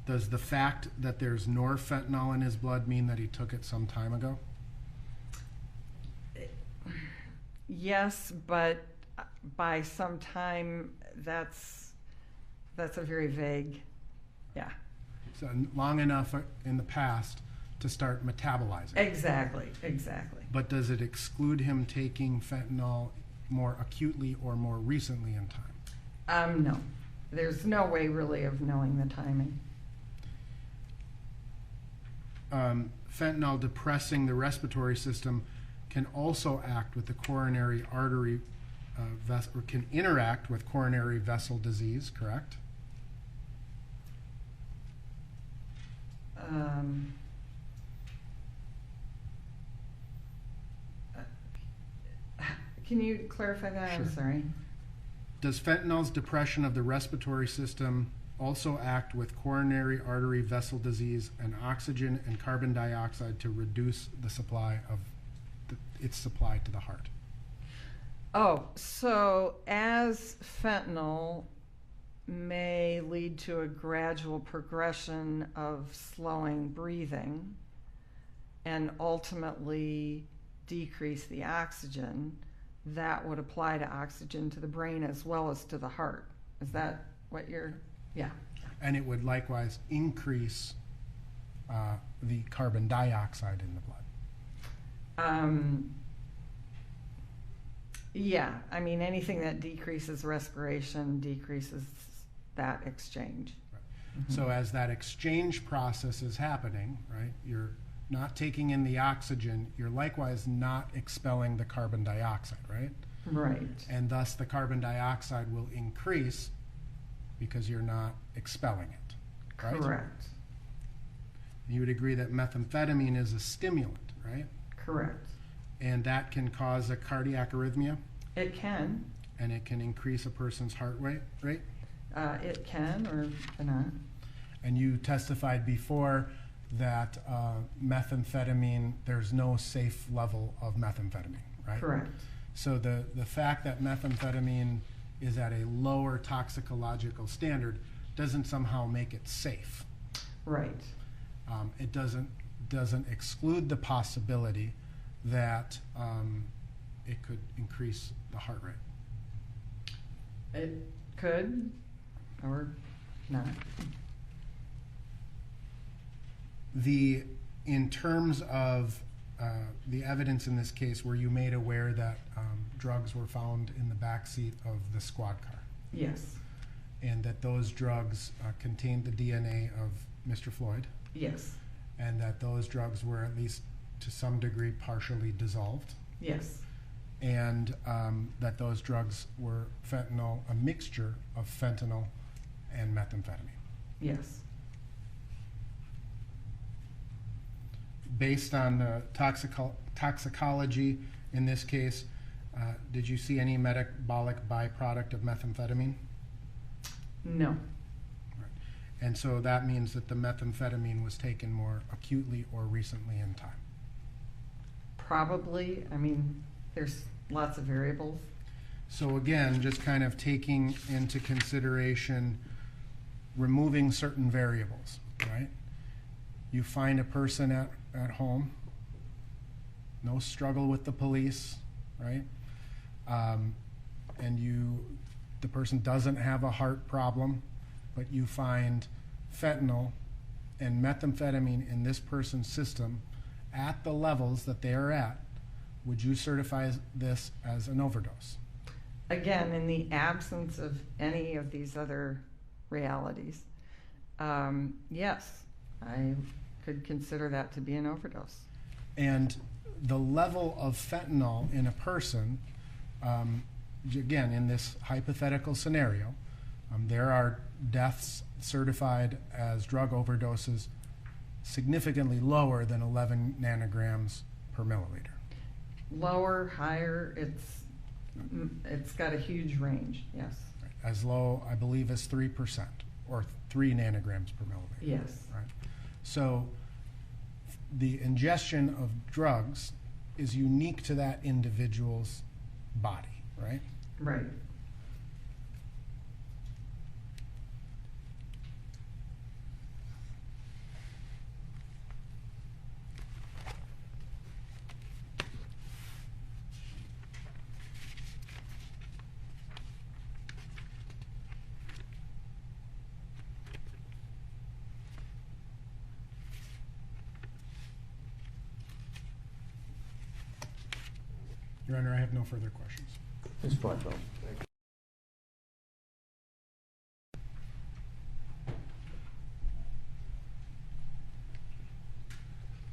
Does the fact that there's norfentanyl in his blood mean that he took it some time ago? Yes, but by some time, that's a very vague, yeah. So long enough in the past to start metabolizing. Exactly. But does it exclude him taking fentanyl more acutely or more recently in time? No. There's no way really of knowing the timing. Fentanyl depressing the respiratory system can also act with the coronary artery or can interact with coronary vessel disease, correct? Can you clarify that? Sure. I'm sorry. Does fentanyl's depression of the respiratory system also act with coronary artery vessel disease and oxygen and carbon dioxide to reduce the supply of its supply to the heart? Oh, so as fentanyl may lead to a gradual progression of slowing breathing and ultimately decrease the oxygen, that would apply to oxygen to the brain as well as to the heart. Is that what you're, yeah. And it would likewise increase the carbon dioxide in the blood. Yeah, I mean, anything that decreases respiration decreases that exchange. Right. So as that exchange process is happening, right, you're not taking in the oxygen, you're likewise not expelling the carbon dioxide, right? Right. And thus the carbon dioxide will increase because you're not expelling it, right? Correct. You would agree that methamphetamine is a stimulant, right? Correct. And that can cause a cardiac arrhythmia? It can. And it can increase a person's heart rate? It can or cannot. And you testified before that methamphetamine, there's no safe level of methamphetamine, right? Correct. So the fact that methamphetamine is at a lower toxicological standard doesn't somehow make it safe. Right. It doesn't exclude the possibility that it could increase the heart rate. It could or not. In terms of the evidence in this case, were you made aware that drugs were found in the backseat of the squad car? Yes. And that those drugs contained the DNA of Mr. Floyd? Yes. And that those drugs were at least to some degree partially dissolved? Yes. And that those drugs were fentanyl, a mixture of fentanyl and methamphetamine? Yes. Based on the toxicology in this case, did you see any metabolic byproduct of methamphetamine? No. Right. And so that means that the methamphetamine was taken more acutely or recently in time? Probably. I mean, there's lots of variables. So again, just kind of taking into consideration removing certain variables, right? You find a person at home, no struggle with the police, right? And the person doesn't have a heart problem, but you find fentanyl and methamphetamine in this person's system at the levels that they are at. Would you certify this as an overdose? Again, in the absence of any of these other realities, yes, I could consider that to be an overdose. And the level of fentanyl in a person, again, in this hypothetical scenario, there are deaths certified as drug overdoses significantly lower than 11 nanograms per milliliter. Lower, higher, it's got a huge range, yes. Right. As low, I believe, as 3% or 3 nanograms per milliliter. Yes. Right. So the ingestion of drugs is unique to that individual's body, right? Right. Your Honor, I have no further questions. Ms. Blackwell.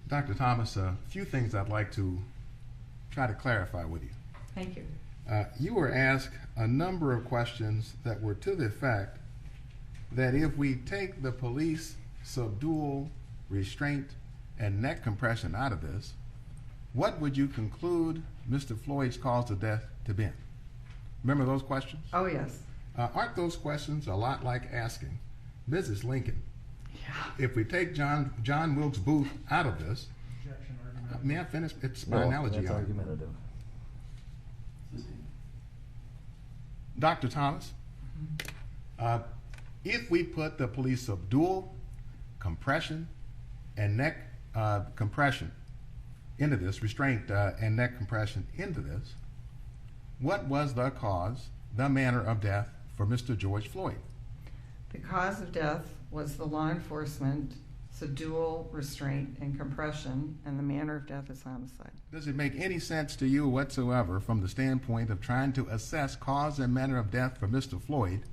Dr. Thomas, a few things I'd like to try to clarify with you. Thank you. You were asked a number of questions that were to the effect that if we take the police subdual, restraint, and neck compression out of this, what would you conclude Mr. Floyd's cause of death to be? Remember those questions? Oh, yes. Aren't those questions a lot like asking Mrs. Lincoln, Yeah. if we take John Wilkes Booth out of this, may I finish? It's my analogy. That's argumentative. Dr. Thomas, if we put the police subdual, compression, and neck compression into this, restraint and neck compression into this, what was the cause, the manner of death for Mr. George Floyd? The cause of death was the law enforcement subdual, restraint, and compression, and the manner of death is homicide. Does it make any sense to you whatsoever from the standpoint of trying to assess cause and manner of death for Mr. Floyd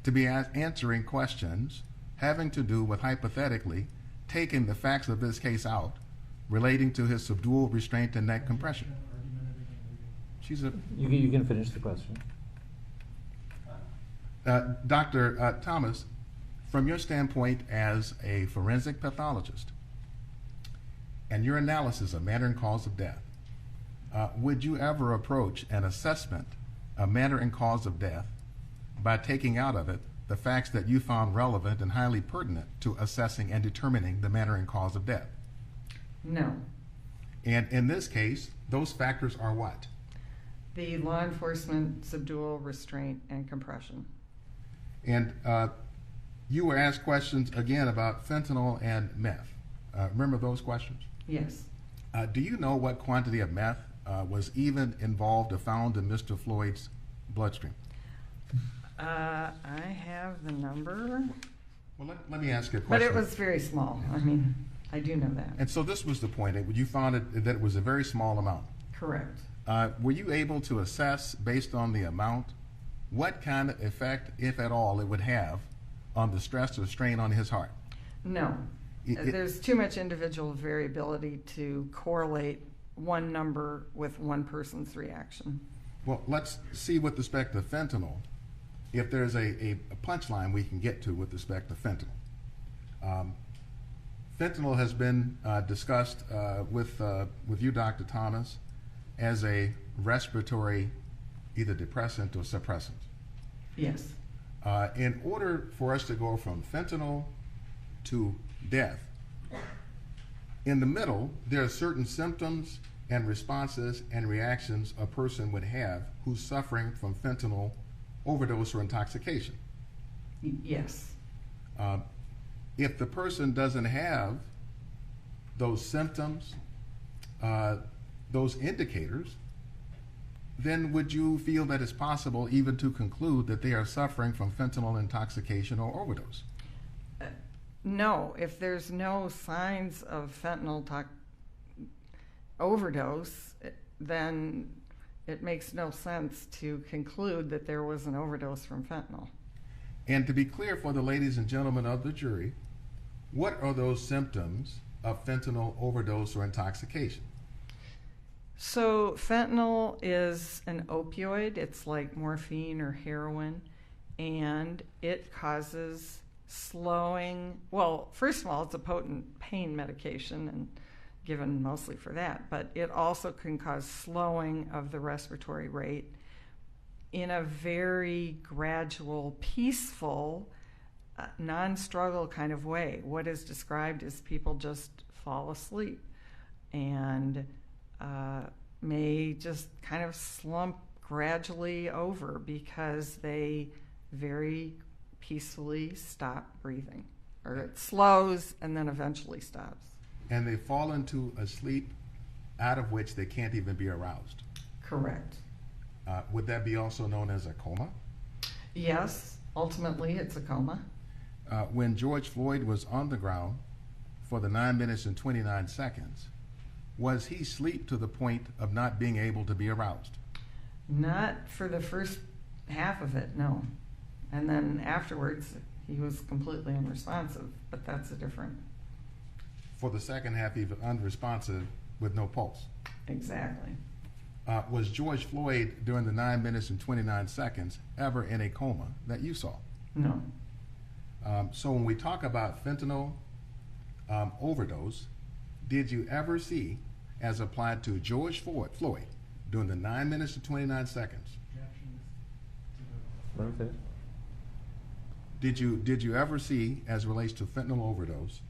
to be answering questions having to do with hypothetically taking the facts of this case out relating to his subdual, restraint, and neck compression? You can finish the question. Dr. Thomas, from your standpoint as a forensic pathologist and your analysis of manner and cause of death, would you ever approach an assessment of manner and cause of death by taking out of it the facts that you found relevant and highly pertinent to assessing and determining the manner and cause of death? No. And in this case, those factors are what? The law enforcement subdual, restraint, and compression. And you were asked questions again about fentanyl and meth. Remember those questions? Yes. Do you know what quantity of meth was even involved or found in Mr. Floyd's bloodstream? I have the number. Well, let me ask you a question. But it was very small. I mean, I do know that. And so this was the point. You found that it was a very small amount. Correct. Were you able to assess, based on the amount, what kind of effect, if at all, it would have on the stress or strain on his heart? No. There's too much individual variability to correlate one number with one person's reaction. Well, let's see with respect to fentanyl, if there's a punchline we can get to with respect to fentanyl. Fentanyl has been discussed with you, Dr. Thomas, as a respiratory either depressant or suppressant. Yes. In order for us to go from fentanyl to death, in the middle, there are certain symptoms and responses and reactions a person would have who's suffering from fentanyl overdose or intoxication. Yes. If the person doesn't have those symptoms, those indicators, then would you feel that it's possible even to conclude that they are suffering from fentanyl intoxication or overdose? No. If there's no signs of fentanyl overdose, then it makes no sense to conclude that there was an overdose from fentanyl. And to be clear for the ladies and gentlemen of the jury, what are those symptoms of fentanyl overdose or intoxication? So fentanyl is an opioid. It's like morphine or heroin, and it causes slowing. Well, first of all, it's a potent pain medication and given mostly for that, but it also can cause slowing of the respiratory rate in a very gradual, peaceful, non-struggle kind of way. What is described as people just fall asleep and may just kind of slump gradually over because they very peacefully stop breathing, or it slows and then eventually stops. And they fall into a sleep out of which they can't even be aroused. Correct. Would that be also known as a coma? Yes, ultimately it's a coma. When George Floyd was on the ground for the 9 minutes and 29 seconds, was he asleep to the point of not being able to be aroused? Not for the first half of it, no. And then afterwards, he was completely unresponsive, but that's a different... For the second half, he was unresponsive with no pulse. Exactly. Was George Floyd, during the 9 minutes and 29 seconds, ever in a coma that you saw? No. So when we talk about fentanyl overdose, did you ever see, as applied to George Floyd, during the 9 minutes and 29 seconds, did you ever see, as relates to fentanyl overdose,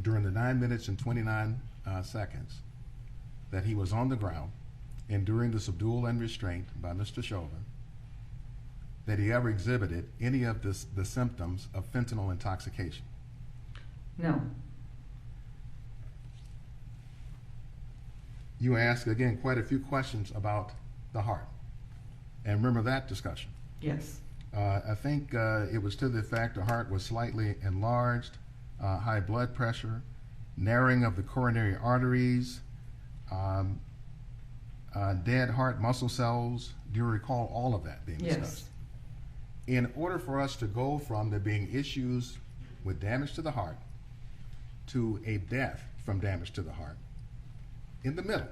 during the 9 minutes and 29 seconds that he was on the ground and during the subdual and restraint by Mr. Chauvin, that he ever exhibited any of the symptoms of fentanyl intoxication? No. You asked, again, quite a few questions about the heart. And remember that discussion? Yes. I think it was to the effect the heart was slightly enlarged, high blood pressure, narrowing of the coronary arteries, dead heart muscle cells. Do you recall all of that being discussed? Yes. In order for us to go from there being issues with damage to the heart to a death from damage to the heart, in the middle,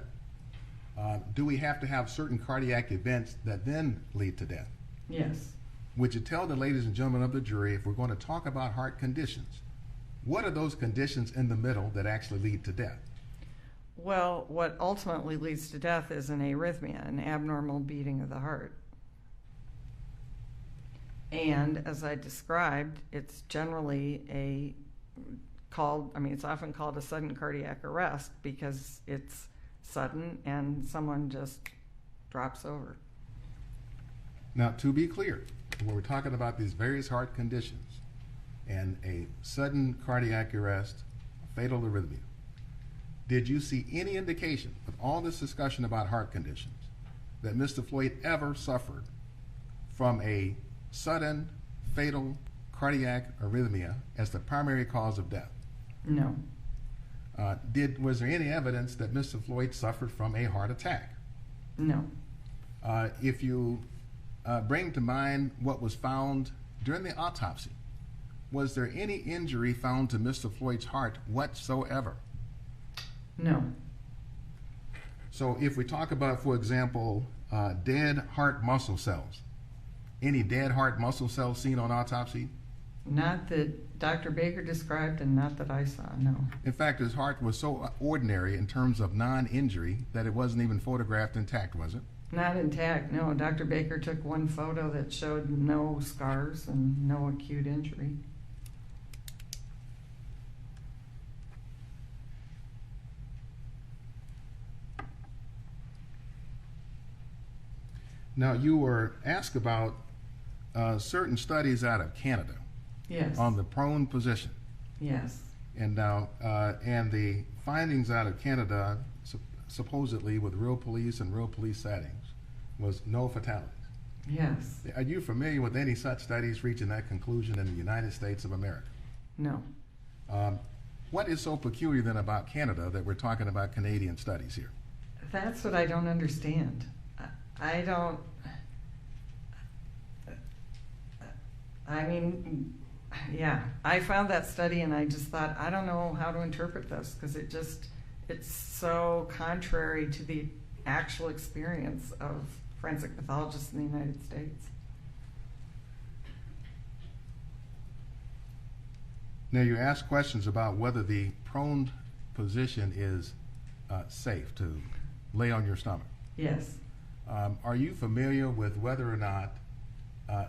do we have to have certain cardiac events that then lead to death? Yes. Would you tell the ladies and gentlemen of the jury, if we're going to talk about heart conditions, what are those conditions in the middle that actually lead to death? Well, what ultimately leads to death is an arrhythmia, an abnormal beating of the heart. And as I described, it's generally it's often called a sudden cardiac arrest because it's sudden and someone just drops over. Now, to be clear, when we're talking about these various heart conditions and a sudden cardiac arrest, fatal arrhythmia, did you see any indication with all this discussion about heart conditions that Mr. Floyd ever suffered from a sudden fatal cardiac arrhythmia as the primary cause of death? No. Was there any evidence that Mr. Floyd suffered from a heart attack? No. If you bring to mind what was found during the autopsy, was there any injury found to Mr. Floyd's heart whatsoever? No. So if we talk about, for example, dead heart muscle cells, any dead heart muscle cells seen on autopsy? Not that Dr. Baker described and not that I saw, no. In fact, his heart was so ordinary in terms of non-injury that it wasn't even photographed intact, was it? Not intact, no. Dr. Baker took one photo that showed no scars and no acute injury. Now, you were asked about certain studies out of Canada. Yes. On the prone position. Yes. And now, and the findings out of Canada, supposedly with real police and real police settings, was no fatalities. Yes. Are you familiar with any such studies reaching that conclusion in the United States of America? No. What is so peculiar then about Canada that we're talking about Canadian studies here? That's what I don't understand. I found that study and I just thought, I don't know how to interpret this because it's so contrary to the actual experience of forensic pathologists in the United States. Now, you asked questions about whether the prone position is safe to lay on your stomach. Yes. Are you familiar with whether or not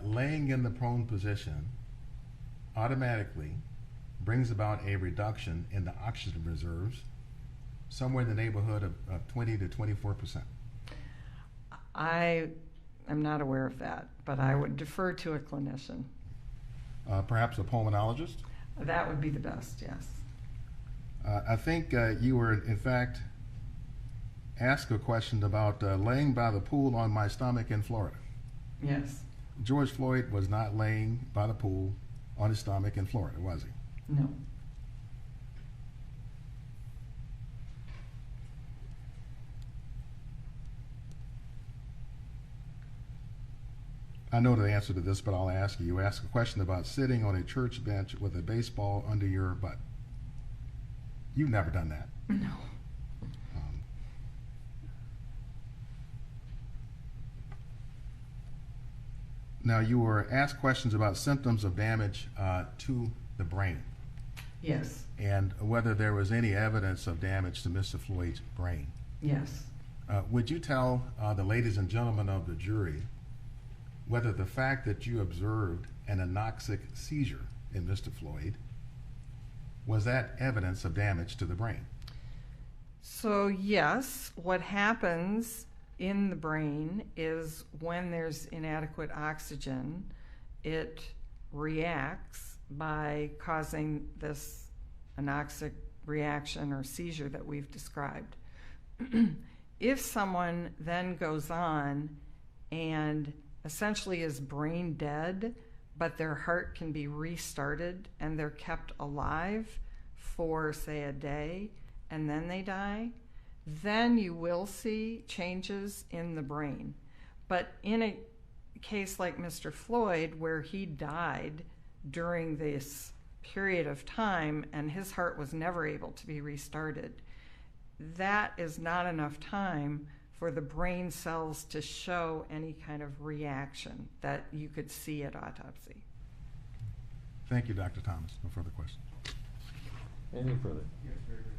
laying in the prone position automatically brings about a reduction in the oxygen reserves somewhere in the neighborhood of 20 to 24%? I am not aware of that, but I would defer to a clinician. Perhaps a pulmonologist? That would be the best, yes. I think you were, in fact, asked a question about laying by the pool on my stomach in Florida. Yes. George Floyd was not laying by the pool on his stomach in Florida, was he? No. I know the answer to this, but I'll ask you. You asked a question about sitting on a church bench with a baseball under your butt. You've never done that. No. Now, you were asked questions about symptoms of damage to the brain. Yes. And whether there was any evidence of damage to Mr. Floyd's brain. Yes. Would you tell the ladies and gentlemen of the jury whether the fact that you observed an anoxic seizure in Mr. Floyd, was that evidence of damage to the brain? So yes, what happens in the brain is when there's inadequate oxygen, it reacts by causing this anoxic reaction or seizure that we've described. If someone then goes on and essentially is brain dead, but their heart can be restarted and they're kept alive for, say, a day, and then they die, then you will see changes in the brain. But in a case like Mr. Floyd, where he died during this period of time and his heart was never able to be restarted, that is not enough time for the brain cells to show any kind of reaction that you could see at autopsy. Thank you, Dr. Thomas. No further questions. Anything further? Yes, very good.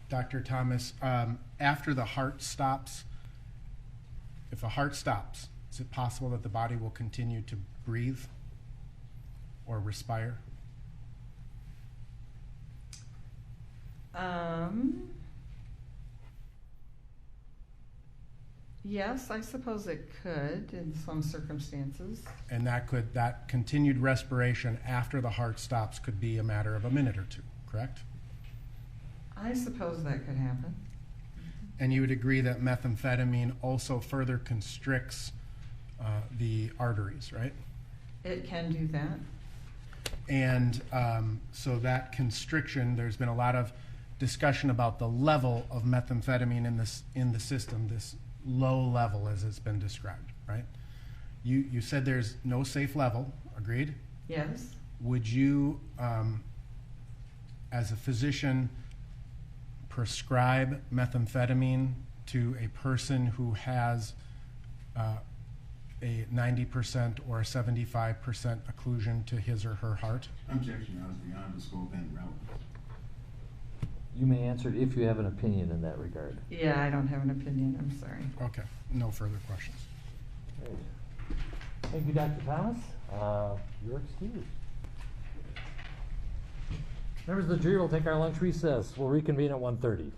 Dr. Thomas, after the heart stops, if a heart stops, is it possible that the body will continue to breathe or respire? Yes, I suppose it could in some circumstances. And that continued respiration after the heart stops could be a matter of a minute or two, correct? I suppose that could happen. And you would agree that methamphetamine also further constricts the arteries, right? It can do that. And so that constriction, there's been a lot of discussion about the level of methamphetamine in the system, this low level as it's been described, right? You said there's no safe level, agreed? Yes. Would you, as a physician, prescribe methamphetamine to a person who has a 90% or a 75% occlusion to his or her heart? Objection, I was beyond the scope and relevance. You may answer it if you have an opinion in that regard. Yeah, I don't have an opinion. I'm sorry. Okay, no further questions. Great. Thank you, Dr. Thomas. You're excused. Members of the jury will take our lunch recess. We'll reconvene at 1:30.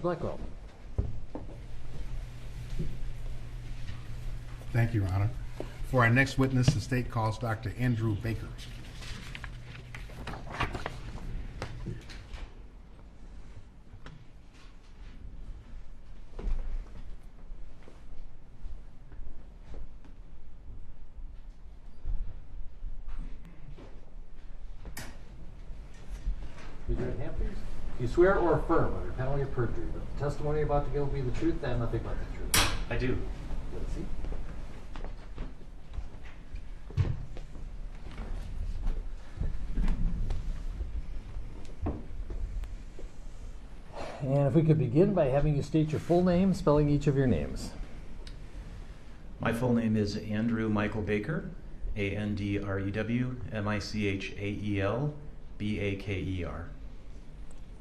Mr. Blackwell. Thank you, Your Honor. For our next witness, the state calls Dr. Andrew Baker. Raise your right hand, please. You swear or affirm under penalty of perjury that the testimony you're about to give will be the truth and nothing but the truth? I do. Let's see. And if we could begin by having you state your full name, spelling each of your names. My full name is Andrew Michael Baker, ANDREW-MICHAEL-BAKER.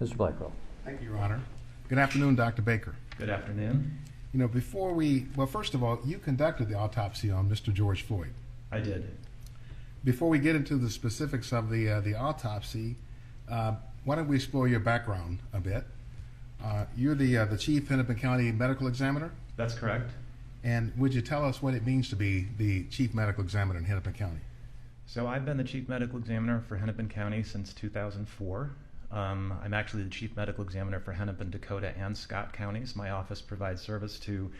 Mr. Blackwell. Thank you, Your Honor. Good afternoon, Dr. Baker. Good afternoon. You know, first of all, you conducted the autopsy on Mr. George Floyd. I did. Before we get into the specifics of the autopsy, why don't we explore your background a bit? You're the Chief Hennepin County Medical Examiner? That's correct. And would you tell us what it means to be the Chief Medical Examiner in Hennepin County? So I've been the Chief Medical Examiner for Hennepin County since 2004. I'm actually the Chief Medical Examiner for Hennepin, Dakota, and Scott counties. My office provides service to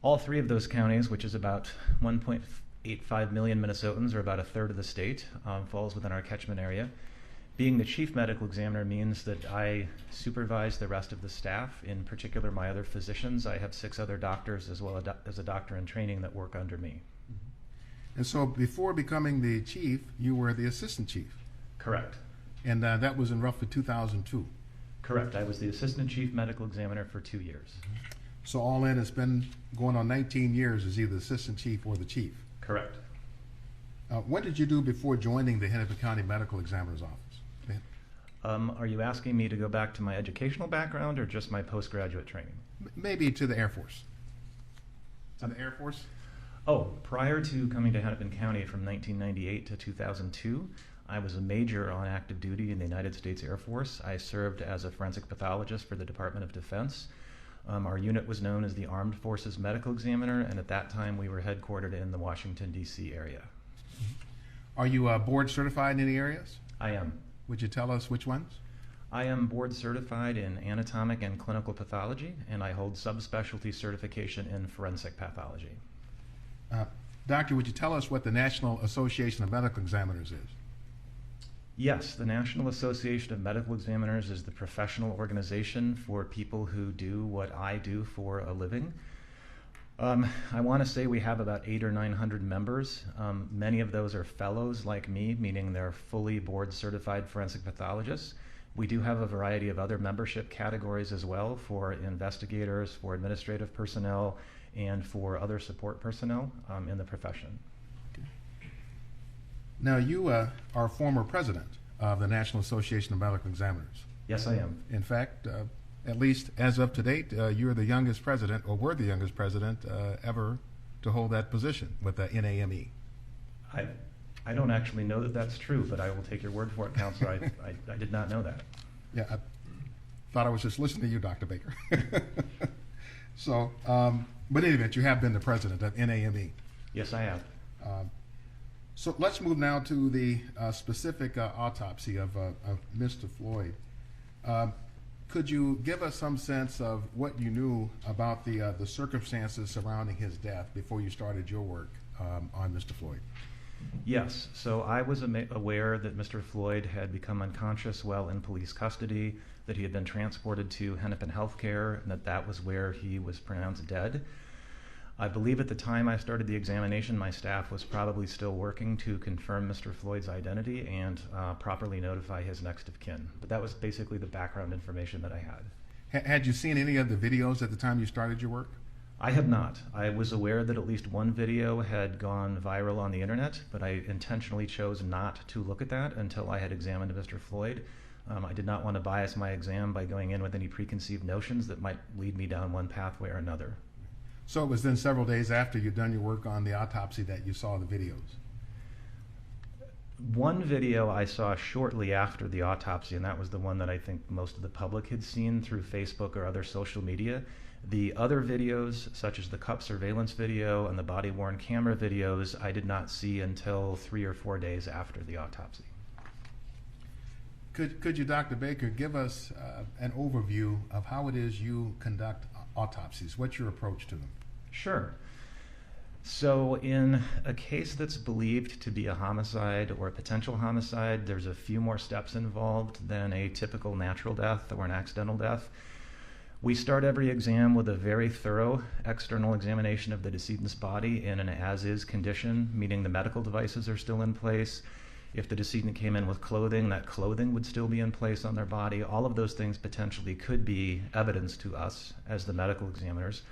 all three of those counties, which is about 1.85 million Minnesotans, or about a third of the state, falls within our catchment area. Being the Chief Medical Examiner means that I supervise the rest of the staff, in particular my other physicians. I have 6 other doctors as well as a doctor in training that work under me. And so before becoming the chief, you were the assistant chief. Correct. And that was in roughly 2002. Correct. I was the Assistant Chief Medical Examiner for 2 years. So all in, it's been going on 19 years as either assistant chief or the chief. Correct. What did you do before joining the Hennepin County Medical Examiner's Office? Are you asking me to go back to my educational background or just my postgraduate training? Maybe to the Air Force. To the Air Force? Oh, prior to coming to Hennepin County from 1998 to 2002, I was a major on active duty in the United States Air Force. I served as a forensic pathologist for the Department of Defense. Our unit was known as the Armed Forces Medical Examiner, and at that time we were headquartered in the Washington, D.C. area. Are you board certified in any areas? I am. Would you tell us which ones? I am board certified in anatomic and clinical pathology, and I hold subspecialty certification in forensic pathology. Doctor, would you tell us what the National Association of Medical Examiners is? Yes, the National Association of Medical Examiners is the professional organization for people who do what I do for a living. I want to say we have about 800 or 900 members. Many of those are fellows like me, meaning they're fully board certified forensic pathologists. We do have a variety of other membership categories as well, for investigators, for administrative personnel, and for other support personnel in the profession. Now, you are former president of the National Association of Medical Examiners. Yes, I am. In fact, at least as of to date, you're the youngest president, or were the youngest president ever to hold that position with the NAME. I don't actually know that that's true, but I will take your word for it, Counselor. I did not know that. Yeah, I thought I was just listening to you, Dr. Baker. So, but in any event, you have been the president of NAME. Yes, I have. So let's move now to the specific autopsy of Mr. Floyd. Could you give us some sense of what you knew about the circumstances surrounding his death before you started your work on Mr. Floyd? Yes, so I was aware that Mr. Floyd had become unconscious while in police custody, that he had been transported to Hennepin Healthcare, and that was where he was pronounced dead. I believe at the time I started the examination, my staff was probably still working to confirm Mr. Floyd's identity and properly notify his next of kin. But that was basically the background information that I had. Had you seen any of the videos at the time you started your work? I have not. I was aware that at least one video had gone viral on the internet, but I intentionally chose not to look at that until I had examined Mr. Floyd. I did not want to bias my exam by going in with any preconceived notions that might lead me down one pathway or another. So it was then several days after you'd done your work on the autopsy that you saw the videos? One video I saw shortly after the autopsy, and that was the one that I think most of the public had seen through Facebook or other social media. The other videos, such as the cup surveillance video and the body-worn camera videos, I did not see until 3 or 4 days after the autopsy. Could you, Dr. Baker, give us an overview of how it is you conduct autopsies? What's your approach to them? Sure. So in a case that's believed to be a homicide or a potential homicide, there's a few more steps involved than a typical natural death or an accidental death. We start every exam with a very thorough external examination of the decedent's body in an as-is condition, meaning the medical devices are still in place. If the decedent came in with clothing, that clothing would still be in place on their body. All of those things potentially could be evidence to us as the medical examiners.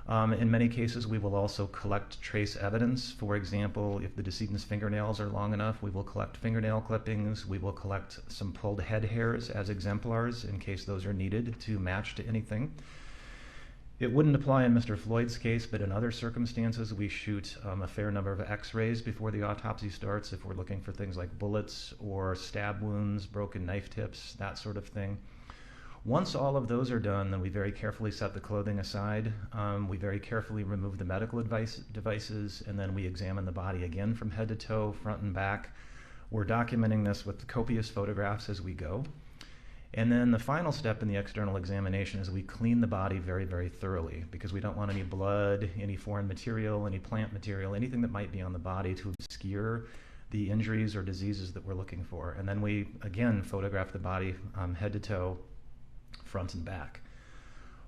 In many cases, we will also collect trace evidence. For example, if the decedent's fingernails are long enough, we will collect fingernail clippings. We will collect some pulled head hairs as exemplars in case those are needed to match to anything. It wouldn't apply in Mr. Floyd's case, but in other circumstances, we shoot a fair number of x-rays before the autopsy starts if we're looking for things like bullets or stab wounds, broken knife tips, that sort of thing. Once all of those are done, then we very carefully set the clothing aside. We very carefully remove the medical devices, and then we examine the body again from head to toe, front and back. We're documenting this with copious photographs as we go. And then the final step in the external examination is we clean the body very, very thoroughly, because we don't want any blood, any foreign material, any plant material, anything that might be on the body to obscure the injuries or diseases that we're looking for. And then we, again, photograph the body head to toe, front and back.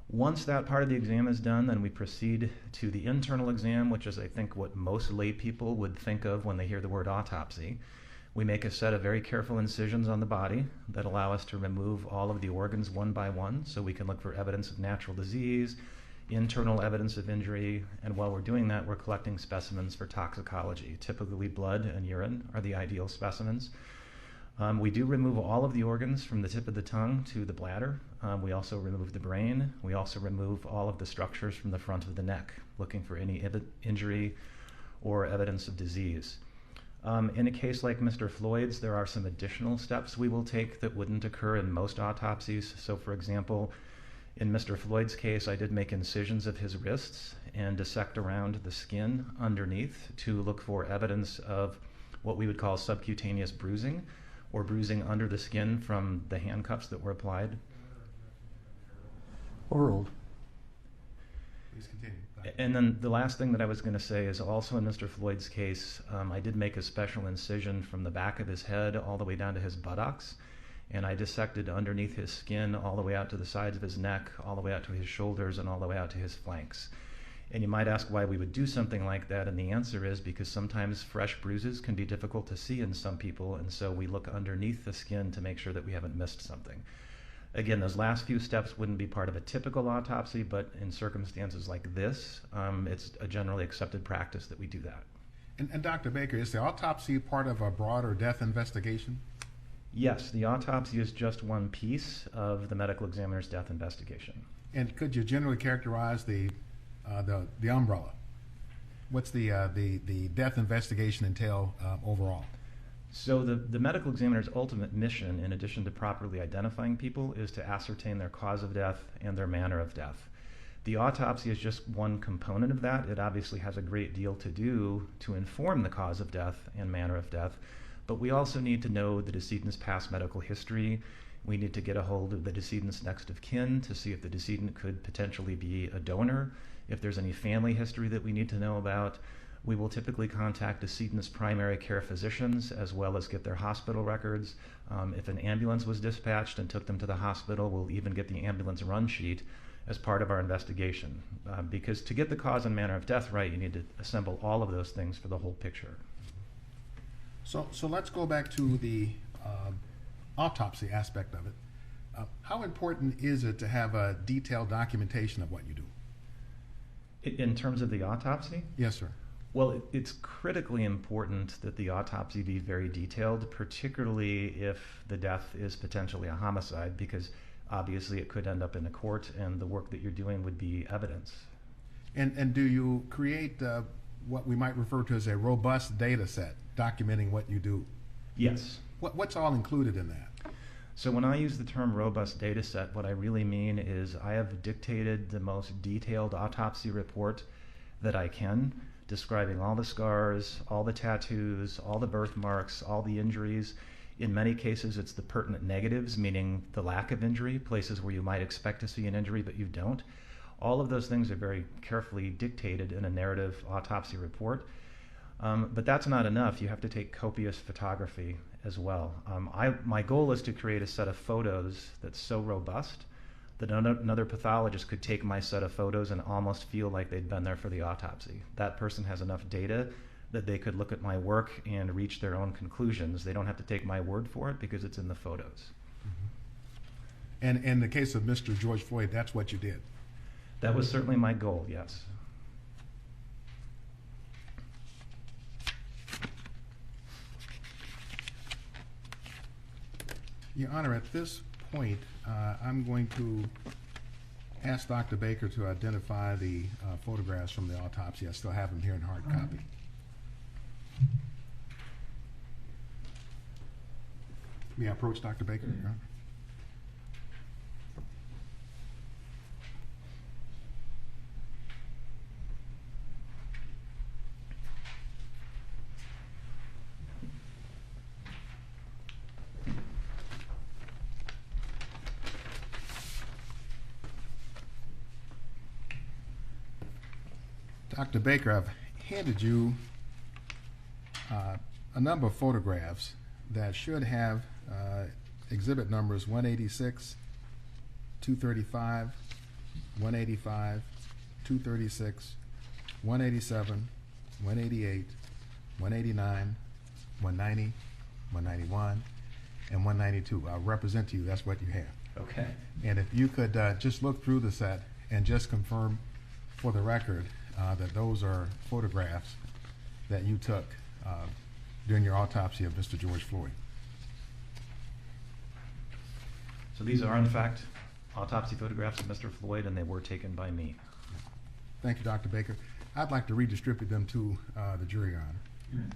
Once that part of the exam is done, then we proceed to the internal exam, which is, I think, what most lay people would think of when they hear the word autopsy. We make a set of very careful incisions on the body that allow us to remove all of the organs one by one, so we can look for evidence of natural disease, internal evidence of injury, and while we're doing that, we're collecting specimens for toxicology. Typically, blood and urine are the ideal specimens. We do remove all of the organs from the tip of the tongue to the bladder. We also remove the brain. We also remove all of the structures from the front of the neck, looking for any injury or evidence of disease. In a case like Mr. Floyd's, there are some additional steps we will take that wouldn't occur in most autopsies. So, for example, in Mr. Floyd's case, I did make incisions of his wrists and dissect around the skin underneath to look for evidence of what we would call subcutaneous bruising, or bruising under the skin from the handcuffs that were applied. Overruled. Please continue. And then the last thing that I was going to say is also in Mr. Floyd's case, I did make a special incision from the back of his head all the way down to his buttocks, and I dissected underneath his skin all the way out to the sides of his neck, all the way out to his shoulders, and all the way out to his flanks. And you might ask why we would do something like that, and the answer is because sometimes fresh bruises can be difficult to see in some people, and so we look underneath the skin to make sure that we haven't missed something. Again, those last few steps wouldn't be part of a typical autopsy, but in circumstances like this, it's a generally accepted practice that we do that. And Dr. Baker, is the autopsy part of a broader death investigation? Yes, the autopsy is just one piece of the medical examiner's death investigation. And could you generally characterize the umbrella? What's the death investigation entail overall? So the medical examiner's ultimate mission, in addition to properly identifying people, is to ascertain their cause of death and their manner of death. The autopsy is just one component of that. It obviously has a great deal to do to inform the cause of death and manner of death, but we also need to know the decedent's past medical history. We need to get a hold of the decedent's next of kin to see if the decedent could potentially be a donor. If there's any family history that we need to know about, we will typically contact decedent's primary care physicians as well as get their hospital records. If an ambulance was dispatched and took them to the hospital, we'll even get the ambulance run sheet as part of our investigation. Because to get the cause and manner of death right, you need to assemble all of those things for the whole picture. So let's go back to the autopsy aspect of it. How important is it to have a detailed documentation of what you do? In terms of the autopsy? Yes, sir. Well, it's critically important that the autopsy be very detailed, particularly if the death is potentially a homicide, because obviously it could end up in a court and the work that you're doing would be evidence. And do you create what we might refer to as a robust data set documenting what you do. Yes. What's all included in that? So when I use the term robust data set, what I really mean is I have dictated the most detailed autopsy report that I can, describing all the scars, all the tattoos, all the birthmarks, all the injuries. In many cases, it's the pertinent negatives, meaning the lack of injury, places where you might expect to see an injury but you don't. All of those things are very carefully dictated in a narrative autopsy report. But that's not enough. You have to take copious photography as well. My goal is to create a set of photos that's so robust that another pathologist could take my set of photos and almost feel like they'd been there for the autopsy. That person has enough data that they could look at my work and reach their own conclusions. They don't have to take my word for it because it's in the photos. Mm-hmm. And in the case of Mr. George Floyd, that's what you did? That was certainly my goal, yes. Your Honor, at this point, I'm going to ask Dr. Baker to identify the photographs from the autopsy. I still have them here in hard copy. May I approach Dr. Baker? Your Honor? Dr. Baker, I've handed you a number of photographs that should have exhibit numbers 186, 235, 185, 236, 187, 188, 189, 190, 191, and 192. I'll represent to you, that's what you have. Okay. And if you could just look through the set and just confirm for the record that those are photographs that you took during your autopsy of Mr. George Floyd. So these are, in fact, autopsy photographs of Mr. Floyd, and they were taken by me. Thank you, Dr. Baker. I'd like to redistribute them to the jury, Your Honor.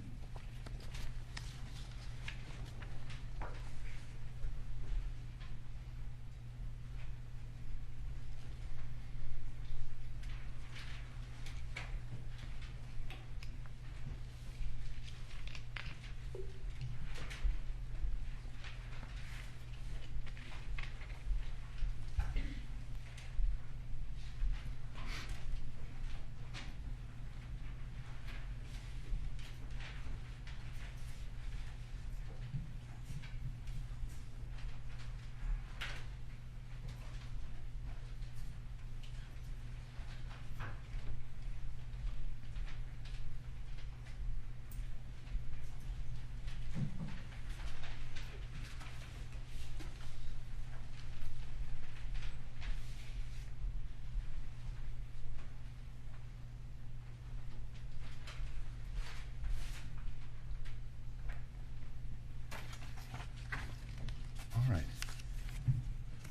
All right.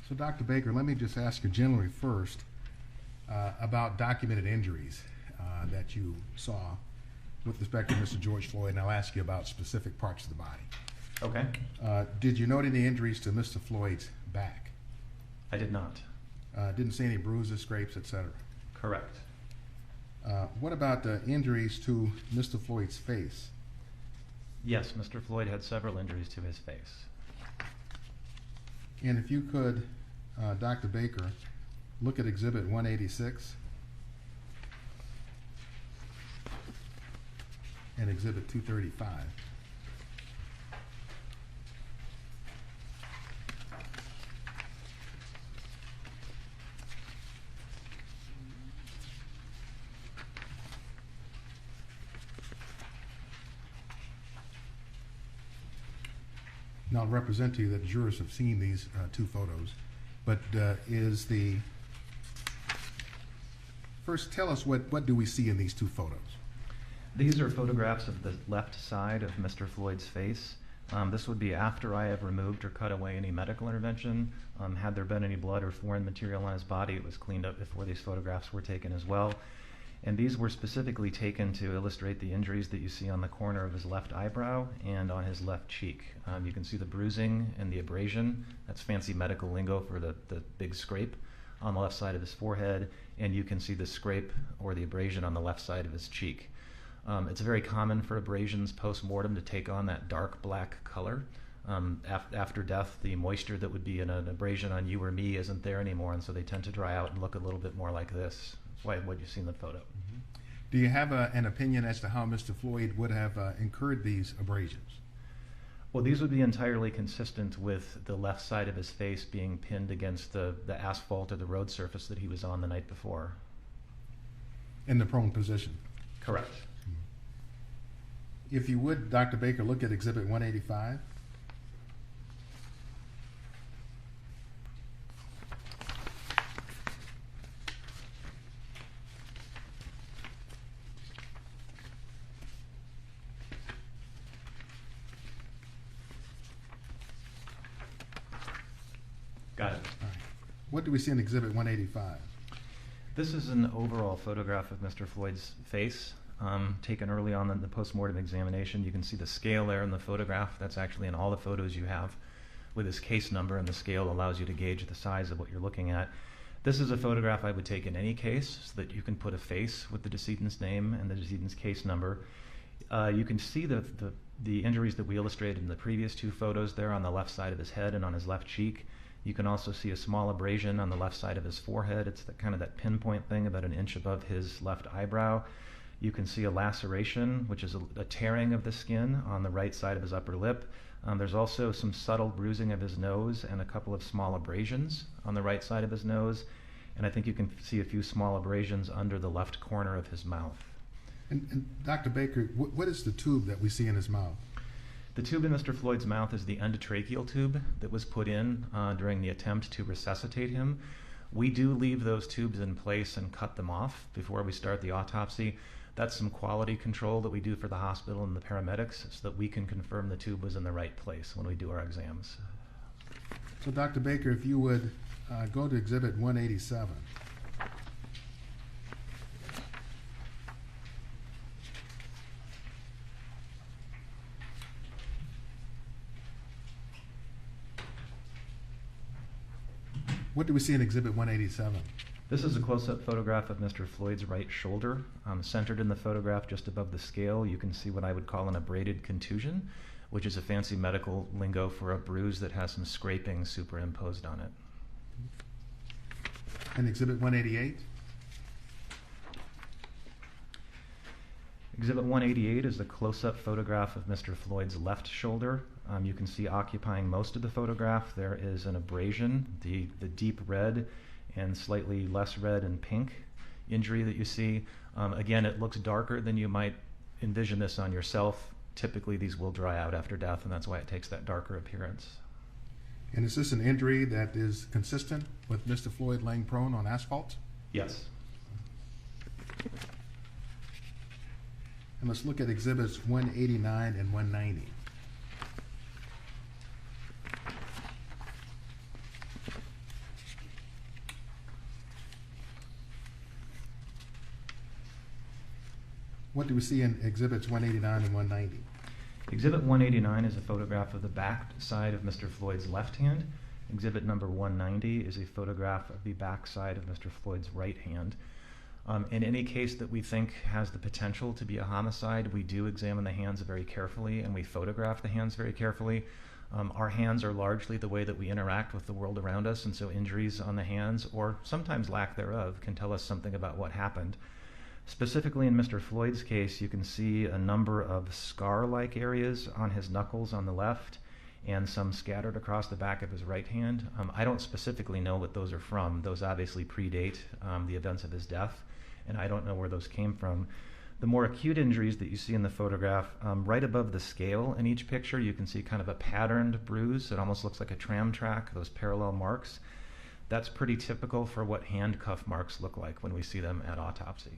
So, Dr. Baker, let me just ask you generally first about documented injuries that you saw with respect to Mr. George Floyd, and I'll ask you about specific parts of the body. Okay. Did you note any injuries to Mr. Floyd's back? I did not. Didn't see any bruises, scrapes, etc.? Correct. What about injuries to Mr. Floyd's face? Yes, Mr. Floyd had several injuries to his face. And if you could, Dr. Baker, look at Exhibit 186 and Exhibit 235. Now, I'll represent to you that the jurors have seen these two photos, but first tell us what do we see in these two photos? These are photographs of the left side of Mr. Floyd's face. This would be after I have removed or cut away any medical intervention. Had there been any blood or foreign material on his body, it was cleaned up before these photographs were taken as well. And these were specifically taken to illustrate the injuries that you see on the corner of his left eyebrow and on his left cheek. You can see the bruising and the abrasion. That's fancy medical lingo for the big scrape on the left side of his forehead. And you can see the scrape or the abrasion on the left side of his cheek. It's very common for abrasions post-mortem to take on that dark black color. After death, the moisture that would be in an abrasion on you or me isn't there anymore, and so they tend to dry out and look a little bit more like this. That's what you see in the photo. Mm-hmm. Do you have an opinion as to how Mr. Floyd would have incurred these abrasions? Well, these would be entirely consistent with the left side of his face being pinned against the asphalt or the road surface that he was on the night before. In the prone position? Correct. If you would, Dr. Baker, look at Exhibit 185. Got it. All right. What do we see in Exhibit 185? This is an overall photograph of Mr. Floyd's face, taken early on in the post-mortem examination. You can see the scale there in the photograph. That's actually in all the photos you have with his case number, and the scale allows you to gauge the size of what you're looking at. This is a photograph I would take in any case so that you can put a face with the decedent's name and the decedent's case number. You can see the injuries that we illustrated in the previous two photos there on the left side of his head and on his left cheek. You can also see a small abrasion on the left side of his forehead. It's kind of that pinpoint thing about an inch above his left eyebrow. You can see a laceration, which is a tearing of the skin on the right side of his upper lip. There's also some subtle bruising of his nose and a couple of small abrasions on the right side of his nose. And I think you can see a few small abrasions under the left corner of his mouth. And Dr. Baker, what is the tube that we see in his mouth? The tube in Mr. Floyd's mouth is the endotracheal tube that was put in during the attempt to resuscitate him. We do leave those tubes in place and cut them off before we start the autopsy. That's some quality control that we do for the hospital and the paramedics so that we can confirm the tube was in the right place when we do our exams. So Dr. Baker, if you would go to Exhibit 187. What do we see in Exhibit 187? This is a close-up photograph of Mr. Floyd's right shoulder. Centered in the photograph just above the scale, you can see what I would call an abraded contusion, which is a fancy medical lingo for a bruise that has some scraping superimposed on it. And Exhibit 188? Exhibit 188 is a close-up photograph of Mr. Floyd's left shoulder. You can see occupying most of the photograph there is an abrasion, the deep red and slightly less red and pink injury that you see. Again, it looks darker than you might envision this on yourself. Typically these will dry out after death, and that's why it takes that darker appearance. And is this an injury that is consistent with Mr. Floyd laying prone on asphalt? Yes. And let's look at Exhibits 189 and 190. What do we see in Exhibits 189 and 190? Exhibit 189 is a photograph of the back side of Mr. Floyd's left hand. Exhibit number 190 is a photograph of the back side of Mr. Floyd's right hand. In any case that we think has the potential to be a homicide, we do examine the hands very carefully and we photograph the hands very carefully. Our hands are largely the way that we interact with the world around us, and so injuries on the hands, or sometimes lack thereof, can tell us something about what happened. Specifically in Mr. Floyd's case, you can see a number of scar-like areas on his knuckles on the left and some scattered across the back of his right hand. I don't specifically know what those are from. Those obviously predate the events of his death, and I don't know where those came from. The more acute injuries that you see in the photograph, right above the scale in each picture, you can see kind of a patterned bruise. It almost looks like a tram track, those parallel marks. That's pretty typical for what handcuff marks look like when we see them at autopsy.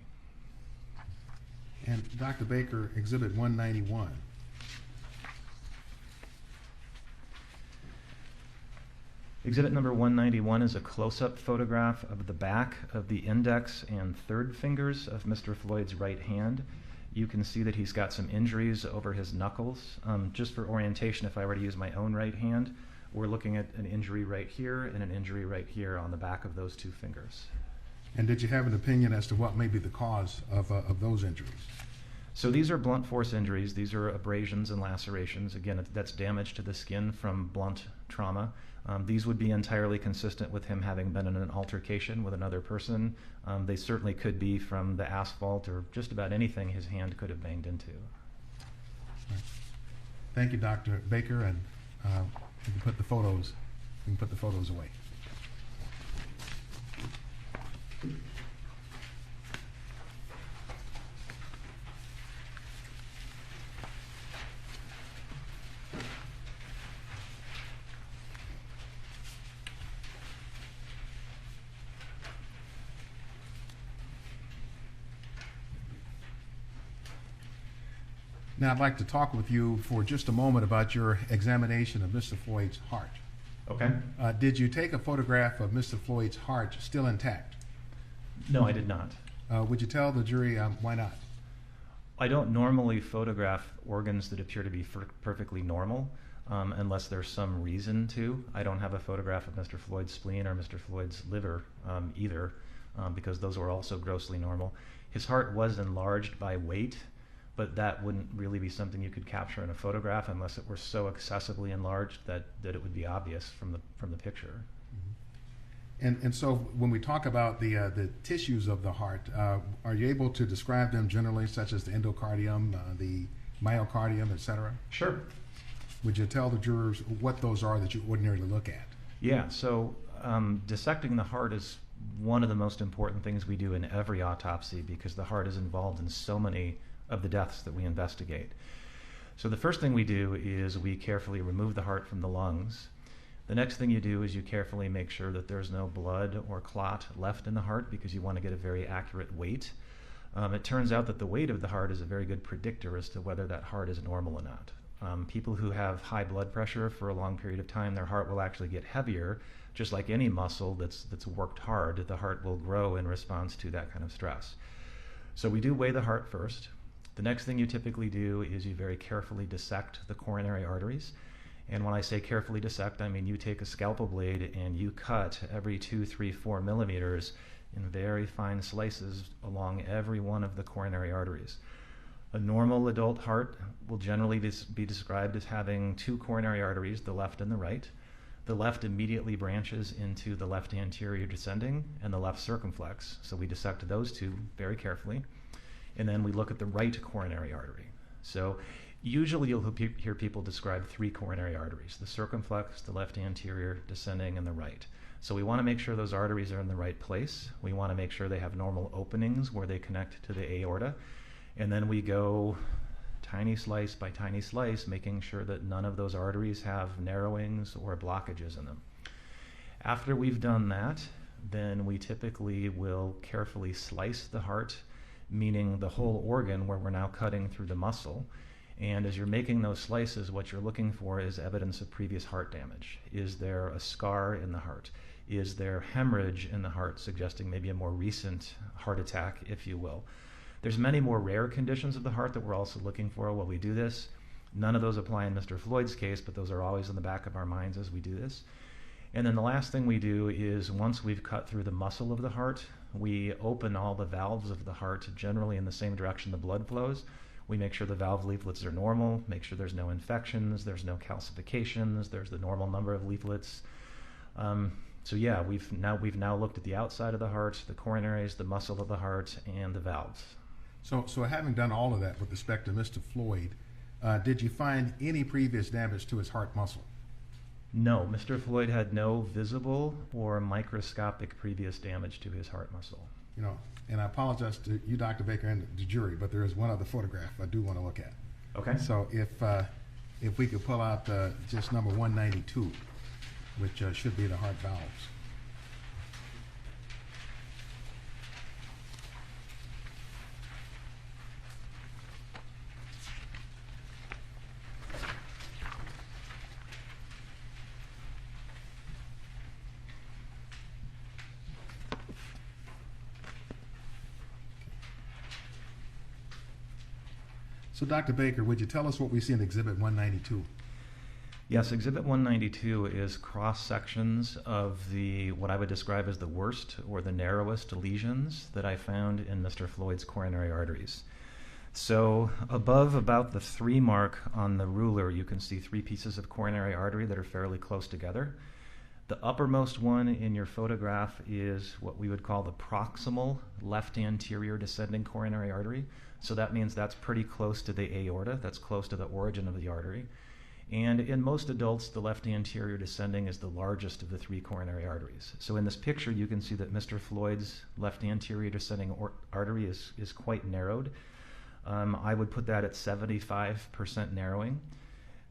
And Dr. Baker, Exhibit 191. Exhibit number 191 is a close-up photograph of the back of the index and third fingers of Mr. Floyd's right hand. You can see that he's got some injuries over his knuckles. Just for orientation, if I were to use my own right hand, we're looking at an injury right here and an injury right here on the back of those two fingers. And did you have an opinion as to what may be the cause of those injuries? So these are blunt force injuries. These are abrasions and lacerations. Again, that's damage to the skin from blunt trauma. These would be entirely consistent with him having been in an altercation with another person. They certainly could be from the asphalt or just about anything his hand could have banged into. Right. Thank you, Dr. Baker, and you can put the photos away. Now, I'd like to talk with you for just a moment about your examination of Mr. Floyd's heart. Okay. Did you take a photograph of Mr. Floyd's heart still intact? No, I did not. Would you tell the jury why not? I don't normally photograph organs that appear to be perfectly normal unless there's some reason to. I don't have a photograph of Mr. Floyd's spleen or Mr. Floyd's liver either because those were also grossly normal. His heart was enlarged by weight, but that wouldn't really be something you could capture in a photograph unless it were so excessively enlarged that it would be obvious from the picture. Mm-hmm. And so when we talk about the tissues of the heart, are you able to describe them generally, such as the endocardium, the myocardium, etc.? Sure. Would you tell the jurors what those are that you ordinarily look at? Yeah, so dissecting the heart is one of the most important things we do in every autopsy because the heart is involved in so many of the deaths that we investigate. So the first thing we do is we carefully remove the heart from the lungs. The next thing you do is you carefully make sure that there's no blood or clot left in the heart because you want to get a very accurate weight. It turns out that the weight of the heart is a very good predictor as to whether that heart is normal or not. People who have high blood pressure for a long period of time, their heart will actually get heavier. Just like any muscle that's worked hard, the heart will grow in response to that kind of stress. So we do weigh the heart first. The next thing you typically do is you very carefully dissect the coronary arteries. And when I say carefully dissect, I mean you take a scalpel blade and you cut every 2, 3, 4 millimeters in very fine slices along every one of the coronary arteries. A normal adult heart will generally be described as having 2 coronary arteries, the left and the right. The left immediately branches into the left anterior descending and the left circumflex. So we dissect those two very carefully. And then we look at the right coronary artery. So usually you'll hear people describe 3 coronary arteries, the circumflex, the left anterior, descending, and the right. So we want to make sure those arteries are in the right place. We want to make sure they have normal openings where they connect to the aorta. And then we go tiny slice by tiny slice, making sure that none of those arteries have narrowings or blockages in them. After we've done that, then we typically will carefully slice the heart, meaning the whole organ where we're now cutting through the muscle. And as you're making those slices, what you're looking for is evidence of previous heart damage. Is there a scar in the heart? Is there hemorrhage in the heart, suggesting maybe a more recent heart attack, if you will? There's many more rare conditions of the heart that we're also looking for while we do this. None of those apply in Mr. Floyd's case, but those are always in the back of our minds as we do this. And then the last thing we do is once we've cut through the muscle of the heart, we open all the valves of the heart generally in the same direction the blood flows. We make sure the valve leaflets are normal, make sure there's no infections, there's no calcifications, there's the normal number of leaflets. So yeah, we've now looked at the outside of the heart, the coronaries, the muscle of the heart, and the valves. So having done all of that with respect to Mr. Floyd, did you find any previous damage to his heart muscle? No, Mr. Floyd had no visible or microscopic previous damage to his heart muscle. You know, and I apologize to you, Dr. Baker, and the jury, but there is one other photograph I do want to look at. Okay. So if we could pull out just number 192, which should be the heart valves. So Dr. Baker, would you tell us what we see in Exhibit 192? Yes, Exhibit 192 is cross-sections of what I would describe as the worst or the narrowest lesions that I found in Mr. Floyd's coronary arteries. So above about the 3 mark on the ruler, you can see 3 pieces of coronary artery that are fairly close together. The uppermost one in your photograph is what we would call the proximal left anterior descending coronary artery. So that means that's pretty close to the aorta, that's close to the origin of the artery. And in most adults, the left anterior descending is the largest of the 3 coronary arteries. So in this picture, you can see that Mr. Floyd's left anterior descending artery is quite narrowed. I would put that at 75% narrowing.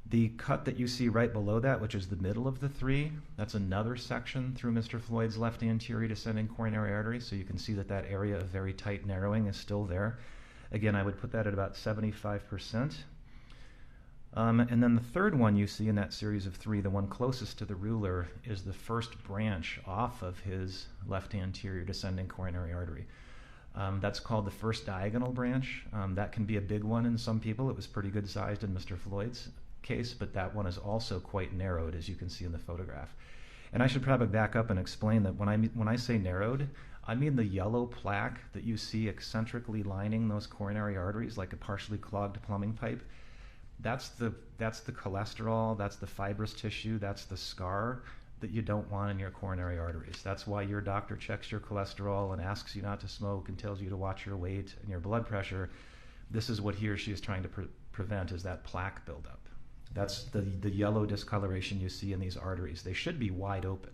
The cut that you see right below that, which is the middle of the 3, that's another section through Mr. Floyd's left anterior descending coronary artery. So you can see that that area of very tight narrowing is still there. Again, I would put that at about 75%. And then the third one you see in that series of 3, the one closest to the ruler, is the first branch off of his left anterior descending coronary artery. That's called the first diagonal branch. That can be a big one in some people. It was pretty good sized in Mr. Floyd's case, but that one is also quite narrowed, as you can see in the photograph. And I should probably back up and explain that when I say narrowed, I mean the yellow plaque that you see eccentrically lining those coronary arteries like a partially clogged plumbing pipe. That's the cholesterol, that's the fibrous tissue, that's the scar that you don't want in your coronary arteries. That's why your doctor checks your cholesterol and asks you not to smoke and tells you to watch your weight and your blood pressure. This is what he or she is trying to prevent, is that plaque buildup. That's the yellow discoloration you see in these arteries. They should be wide open.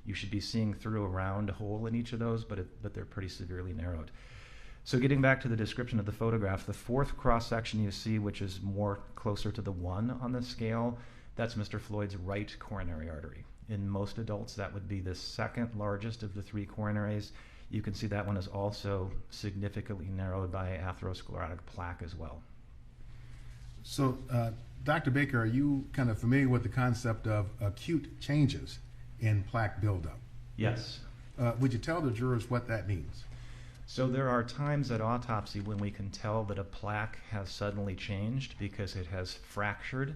You should be seeing through a round hole in each of those, but they're pretty severely narrowed. So getting back to the description of the photograph, the 4th cross-section you see, which is more closer to the 1 on the scale, that's Mr. Floyd's right coronary artery. In most adults, that would be the 2nd largest of the 3 coronaries. You can see that one is also significantly narrowed by atherosclerotic plaque as well. So, Dr. Baker, are you kind of familiar with the concept of acute changes in plaque buildup? Yes. Would you tell the jurors what that means? So there are times at autopsy when we can tell that a plaque has suddenly changed because it has fractured.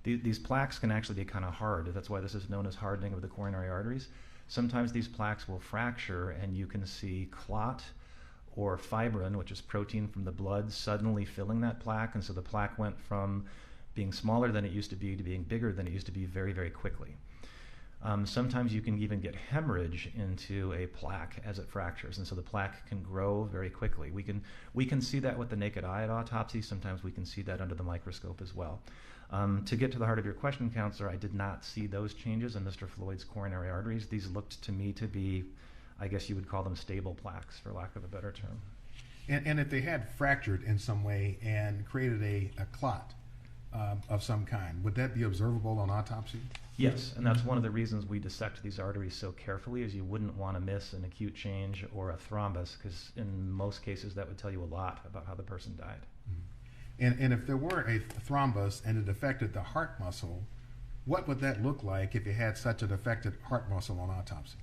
These plaques can actually be kind of hard. That's why this is known as hardening of the coronary arteries. Sometimes these plaques will fracture and you can see clot or fibrin, which is protein from the blood, suddenly filling that plaque. And so the plaque went from being smaller than it used to be to being bigger than it used to be very, very quickly. Sometimes you can even get hemorrhage into a plaque as it fractures, and so the plaque can grow very quickly. We can see that with the naked eye at autopsy. Sometimes we can see that under the microscope as well. To get to the heart of your question, Counselor, I did not see those changes in Mr. Floyd's coronary arteries. These looked to me to be, I guess you would call them stable plaques, for lack of a better term. And if they had fractured in some way and created a clot of some kind, would that be observable on autopsy? Yes, and that's one of the reasons we dissect these arteries so carefully, is you wouldn't want to miss an acute change or a thrombus, because in most cases that would tell you a lot about how the person died. And if there were a thrombus and it affected the heart muscle, what would that look like if you had such an affected heart muscle on autopsy?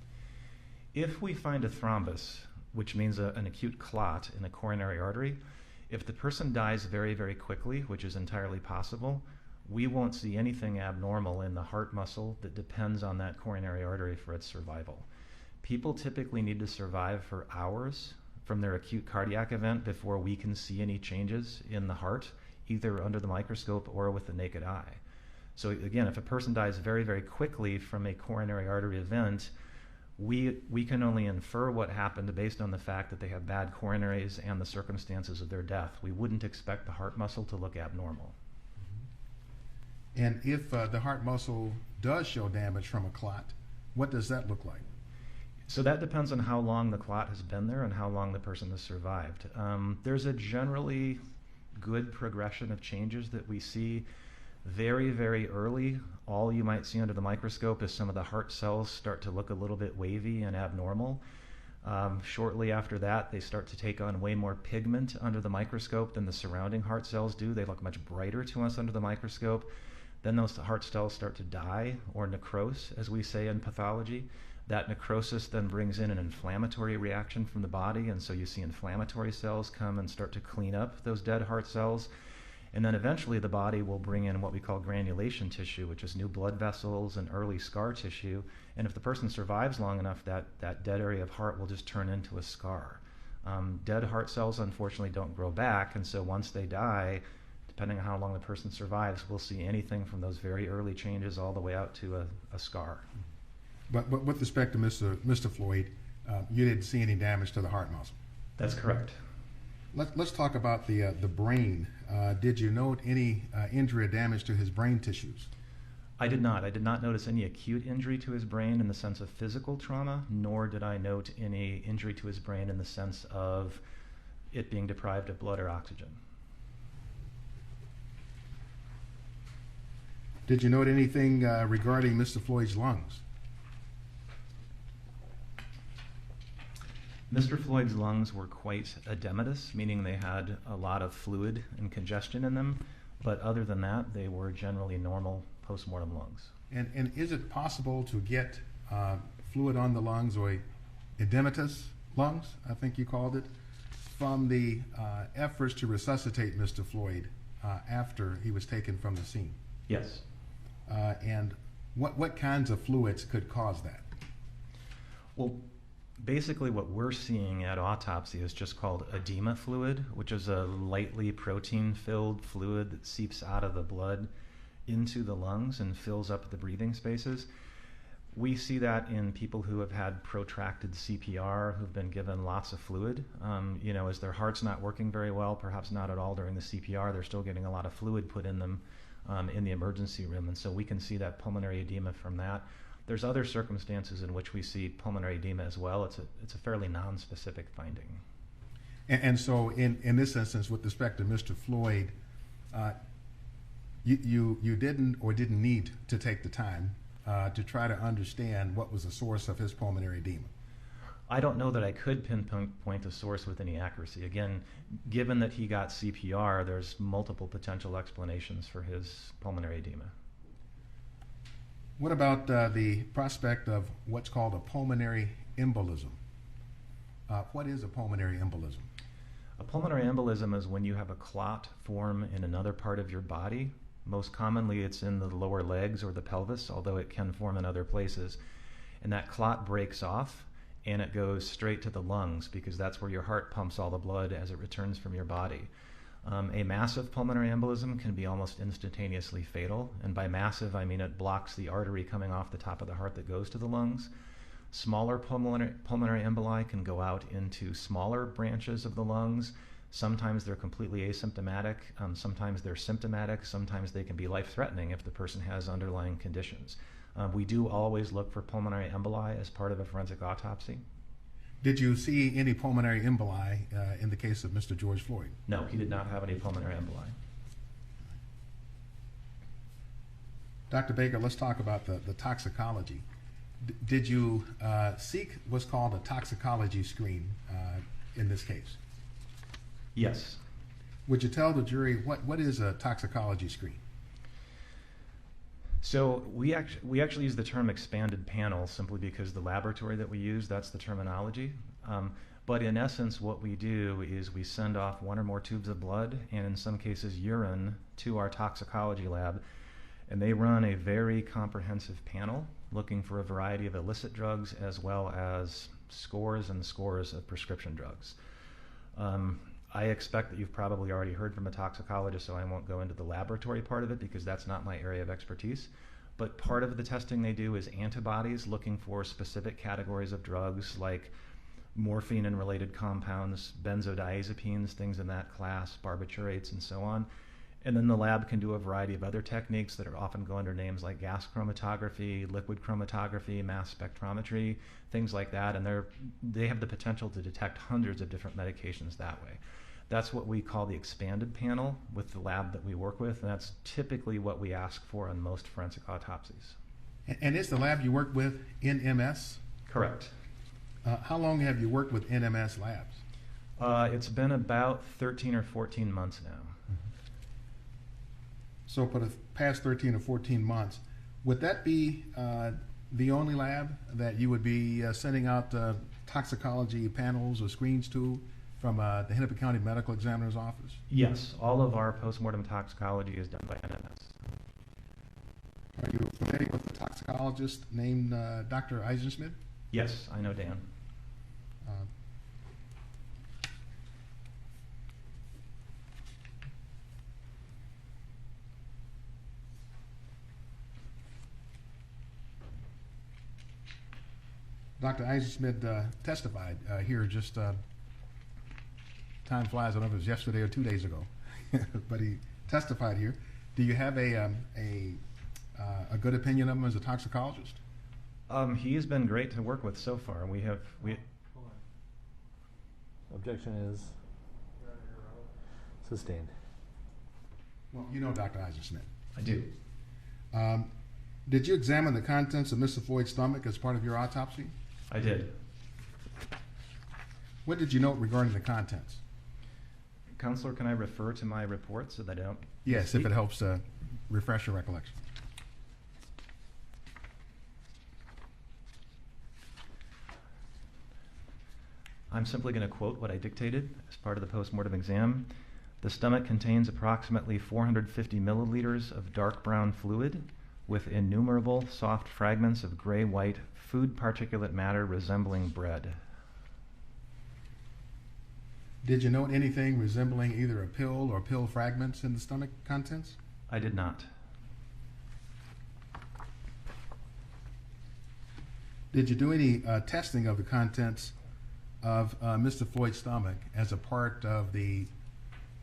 If we find a thrombus, which means an acute clot in a coronary artery, if the person dies very, very quickly, which is entirely possible, we won't see anything abnormal in the heart muscle that depends on that coronary artery for its survival. People typically need to survive for hours from their acute cardiac event before we can see any changes in the heart, either under the microscope or with the naked eye. So again, if a person dies very, very quickly from a coronary artery event, we can only infer what happened based on the fact that they have bad coronaries and the circumstances of their death. We wouldn't expect the heart muscle to look abnormal. And if the heart muscle does show damage from a clot, what does that look like? So that depends on how long the clot has been there and how long the person has survived. There's a generally good progression of changes that we see very, very early. All you might see under the microscope is some of the heart cells start to look a little bit wavy and abnormal. Shortly after that, they start to take on way more pigment under the microscope than the surrounding heart cells do. They look much brighter to us under the microscope. Then those heart cells start to die, or necrose, as we say in pathology. That necrosis then brings in an inflammatory reaction from the body, and so you see inflammatory cells come and start to clean up those dead heart cells. And then eventually the body will bring in what we call granulation tissue, which is new blood vessels and early scar tissue. And if the person survives long enough, that dead area of heart will just turn into a scar. Dead heart cells, unfortunately, don't grow back, and so once they die, depending on how long the person survives, we'll see anything from those very early changes all the way out to a scar. But with respect to Mr. Floyd, you didn't see any damage to the heart muscle? That's correct. Let's talk about the brain. Did you note any injury or damage to his brain tissues? I did not. I did not notice any acute injury to his brain in the sense of physical trauma, nor did I note any injury to his brain in the sense of it being deprived of blood or oxygen. Did you note anything regarding Mr. Floyd's lungs? Mr. Floyd's lungs were quite edematous, meaning they had a lot of fluid and congestion in them, but other than that, they were generally normal postmortem lungs. And is it possible to get fluid on the lungs, or edematous lungs, I think you called it, from the efforts to resuscitate Mr. Floyd after he was taken from the scene? Yes. And what kinds of fluids could cause that? Well, basically what we're seeing at autopsy is just called edema fluid, which is a lightly protein-filled fluid that seeps out of the blood into the lungs and fills up the breathing spaces. We see that in people who have had protracted CPR, who've been given lots of fluid. As their heart's not working very well, perhaps not at all during the CPR, they're still getting a lot of fluid put in them in the emergency room, and so we can see that pulmonary edema from that. There's other circumstances in which we see pulmonary edema as well. It's a fairly non-specific finding. And so in this instance, with respect to Mr. Floyd, you didn't need to take the time to try to understand what was the source of his pulmonary edema? I don't know that I could pinpoint the source with any accuracy. Again, given that he got CPR, there's multiple potential explanations for his pulmonary edema. What about the prospect of what's called a pulmonary embolism? What is a pulmonary embolism? A pulmonary embolism is when you have a clot form in another part of your body. Most commonly it's in the lower legs or the pelvis, although it can form in other places. And that clot breaks off and it goes straight to the lungs because that's where your heart pumps all the blood as it returns from your body. A massive pulmonary embolism can be almost instantaneously fatal, and by massive I mean it blocks the artery coming off the top of the heart that goes to the lungs. Smaller pulmonary emboli can go out into smaller branches of the lungs. Sometimes they're completely asymptomatic, sometimes they're symptomatic, sometimes they can be life-threatening if the person has underlying conditions. We do always look for pulmonary emboli as part of a forensic autopsy. Did you see any pulmonary emboli in the case of Mr. George Floyd? No, he did not have any pulmonary emboli. Dr. Baker, let's talk about the toxicology. Did you seek what's called a toxicology screen in this case? Yes. Would you tell the jury what is a toxicology screen? So we actually use the term expanded panel simply because the laboratory that we use, that's the terminology. But in essence, what we do is we send off one or more tubes of blood, and in some cases urine, to our toxicology lab, and they run a very comprehensive panel looking for a variety of illicit drugs as well as scores and scores of prescription drugs. I expect that you've probably already heard from a toxicologist, so I won't go into the laboratory part of it because that's not my area of expertise. But part of the testing they do is antibodies looking for specific categories of drugs like morphine and related compounds, benzodiazepines, things in that class, barbiturates, and so on. And then the lab can do a variety of other techniques that are often go under names like gas chromatography, liquid chromatography, mass spectrometry, things like that. And they have the potential to detect hundreds of different medications that way. That's what we call the expanded panel with the lab that we work with, and that's typically what we ask for on most forensic autopsies. And is the lab you work with NMS? Correct. How long have you worked with NMS labs? It's been about 13 or 14 months now. So for the past 13 or 14 months, would that be the only lab that you would be sending out toxicology panels or screens to from the Hennepin County Medical Examiner's Office? Yes, all of our postmortem toxicology is done by NMS. Are you familiar with a toxicologist named Dr. Eisenschmidt? Yes, I know Dan. Dr. Eisenschmidt testified here just, time flies, I don't know if it was yesterday or 2 days ago, but he testified here. Do you have a good opinion of him as a toxicologist? He's been great to work with so far. Objection is sustained. Well, you know Dr. Eisenschmidt. I do. Did you examine the contents of Mr. Floyd's stomach as part of your autopsy? I did. What did you note regarding the contents? Counselor, can I refer to my report so that I don't Yes, speak? if it helps refresh your recollection. I'm simply going to quote what I dictated as part of the postmortem exam. The stomach contains approximately 450 milliliters of dark brown fluid with innumerable soft fragments of gray-white food particulate matter resembling bread. Did you note anything resembling either a pill or pill fragments in the stomach contents? I did not. Did you do any testing of the contents of Mr. Floyd's stomach as a part of the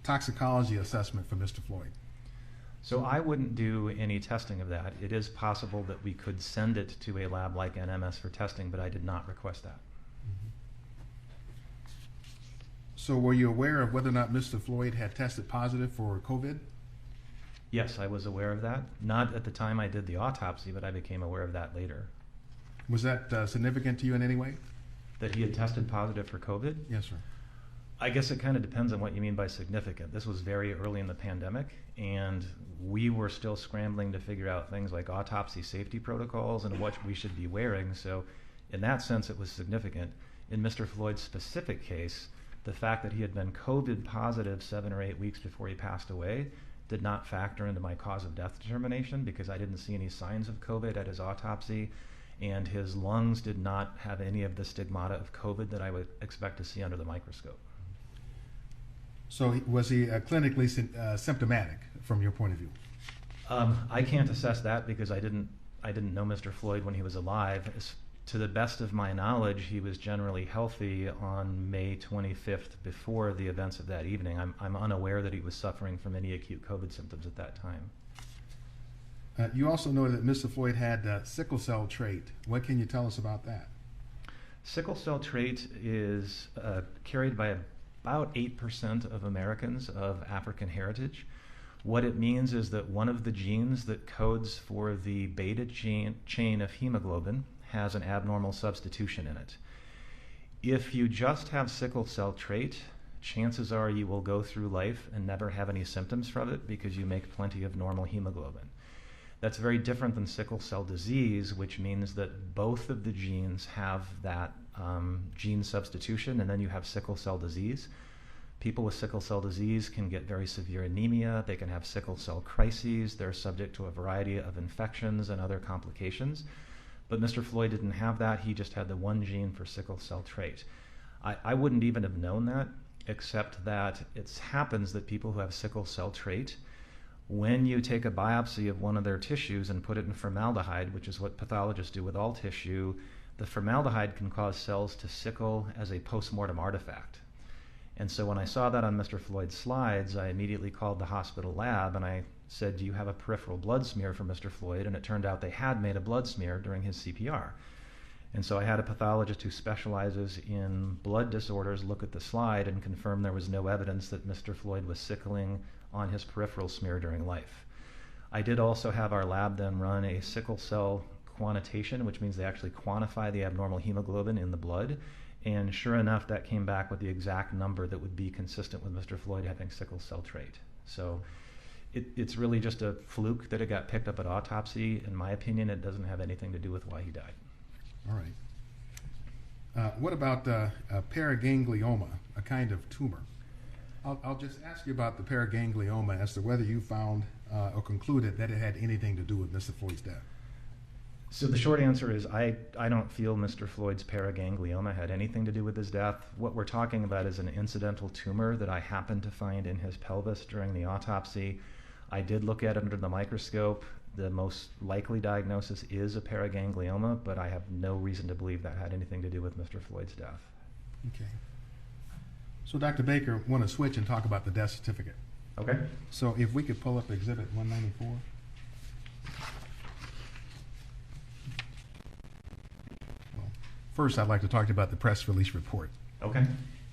toxicology assessment for Mr. Floyd? So I wouldn't do any testing of that. It is possible that we could send it to a lab like NMS for testing, but I did not request that. So were you aware of whether or not Mr. Floyd had tested positive for COVID? Yes, I was aware of that. Not at the time I did the autopsy, but I became aware of that later. Was that significant to you in any way? That he had tested positive for COVID? Yes, sir. I guess it kind of depends on what you mean by significant. This was very early in the pandemic, and we were still scrambling to figure out things like autopsy safety protocols and what we should be wearing. So in that sense, it was significant. In Mr. Floyd's specific case, the fact that he had been COVID positive 7 or 8 weeks before he passed away did not factor into my cause of death determination because I didn't see any signs of COVID at his autopsy, and his lungs did not have any of the stigmata of COVID that I would expect to see under the microscope. So was he clinically symptomatic from your point of view? I can't assess that because I didn't know Mr. Floyd when he was alive. To the best of my knowledge, he was generally healthy on May 25th before the events of that evening. I'm unaware that he was suffering from any acute COVID symptoms at that time. You also know that Mr. Floyd had sickle cell trait. What can you tell us about that? Sickle cell trait is carried by about 8% of Americans of African heritage. What it means is that one of the genes that codes for the beta chain of hemoglobin has an abnormal substitution in it. If you just have sickle cell trait, chances are you will go through life and never have any symptoms from it because you make plenty of normal hemoglobin. That's very different than sickle cell disease, which means that both of the genes have that gene substitution, and then you have sickle cell disease. People with sickle cell disease can get very severe anemia, they can have sickle cell crises, they're subject to a variety of infections and other complications. But Mr. Floyd didn't have that, he just had the one gene for sickle cell trait. I wouldn't even have known that, except that it happens that people who have sickle cell trait, when you take a biopsy of one of their tissues and put it in formaldehyde, which is what pathologists do with all tissue, the formaldehyde can cause cells to sickle as a post-mortem artifact. And so when I saw that on Mr. Floyd's slides, I immediately called the hospital lab and I said, do you have a peripheral blood smear for Mr. Floyd? And it turned out they had made a blood smear during his CPR. And so I had a pathologist who specializes in blood disorders look at the slide and confirm there was no evidence that Mr. Floyd was sickling on his peripheral smear during life. I did also have our lab then run a sickle cell quantitation, which means they actually quantify the abnormal hemoglobin in the blood. And sure enough, that came back with the exact number that would be consistent with Mr. Floyd having sickle cell trait. So it's really just a fluke that it got picked up at autopsy. In my opinion, it doesn't have anything to do with why he died. All right. What about paraganglioma, a kind of tumor? I'll just ask you about the paraganglioma as to whether you found or concluded that it had anything to do with Mr. Floyd's death. So the short answer is I don't feel Mr. Floyd's paraganglioma had anything to do with his death. What we're talking about is an incidental tumor that I happened to find in his pelvis during the autopsy. I did look at it under the microscope. The most likely diagnosis is a paraganglioma, but I have no reason to believe that had anything to do with Mr. Floyd's death. Okay. So Dr. Baker, want to switch and talk about the death certificate. Okay. So if we could pull up Exhibit 194. Well, first, I'd like to talk to you about the press release report. Okay.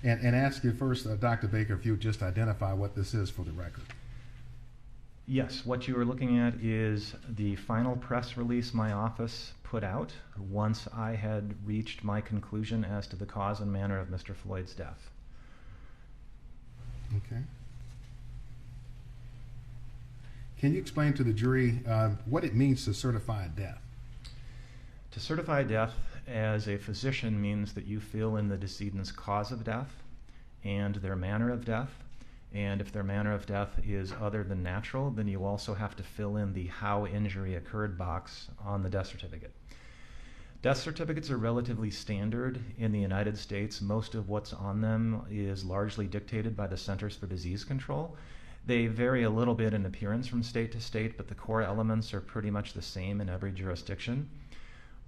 And ask you first, Dr. Baker, if you would just identify what this is for the record. Yes, what you are looking at is the final press release my office put out once I had reached my conclusion as to the cause and manner of Mr. Floyd's death. Okay. Can you explain to the jury what it means to certify a death? To certify death as a physician means that you fill in the decedent's cause of death and their manner of death. And if their manner of death is other than natural, then you also have to fill in the how injury occurred box on the death certificate. Death certificates are relatively standard in the United States. Most of what's on them is largely dictated by the Centers for Disease Control. They vary a little bit in appearance from state to state, but the core elements are pretty much the same in every jurisdiction.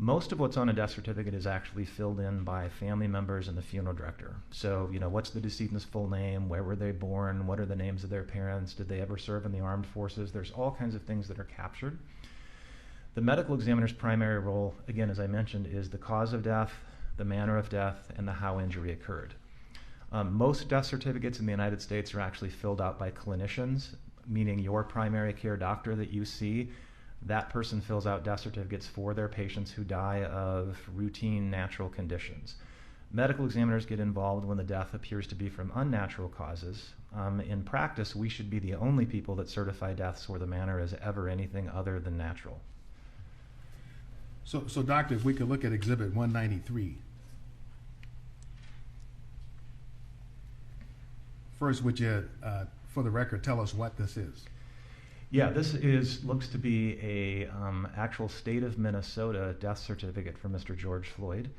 Most of what's on a death certificate is actually filled in by family members and the funeral director. So, what's the decedent's full name? Where were they born? What are the names of their parents? Did they ever serve in the armed forces? There's all kinds of things that are captured. The medical examiner's primary role, again, as I mentioned, is the cause of death, the manner of death, and the how injury occurred. Most death certificates in the United States are actually filled out by clinicians, meaning your primary care doctor that you see. That person fills out death certificates for their patients who die of routine natural conditions. Medical examiners get involved when the death appears to be from unnatural causes. In practice, we should be the only people that certify deaths where the manner is ever anything other than natural. So doctor, if we could look at Exhibit 193. First, would you, for the record, tell us what this is? Yeah, this looks to be a actual state of Minnesota death certificate for Mr. George Floyd.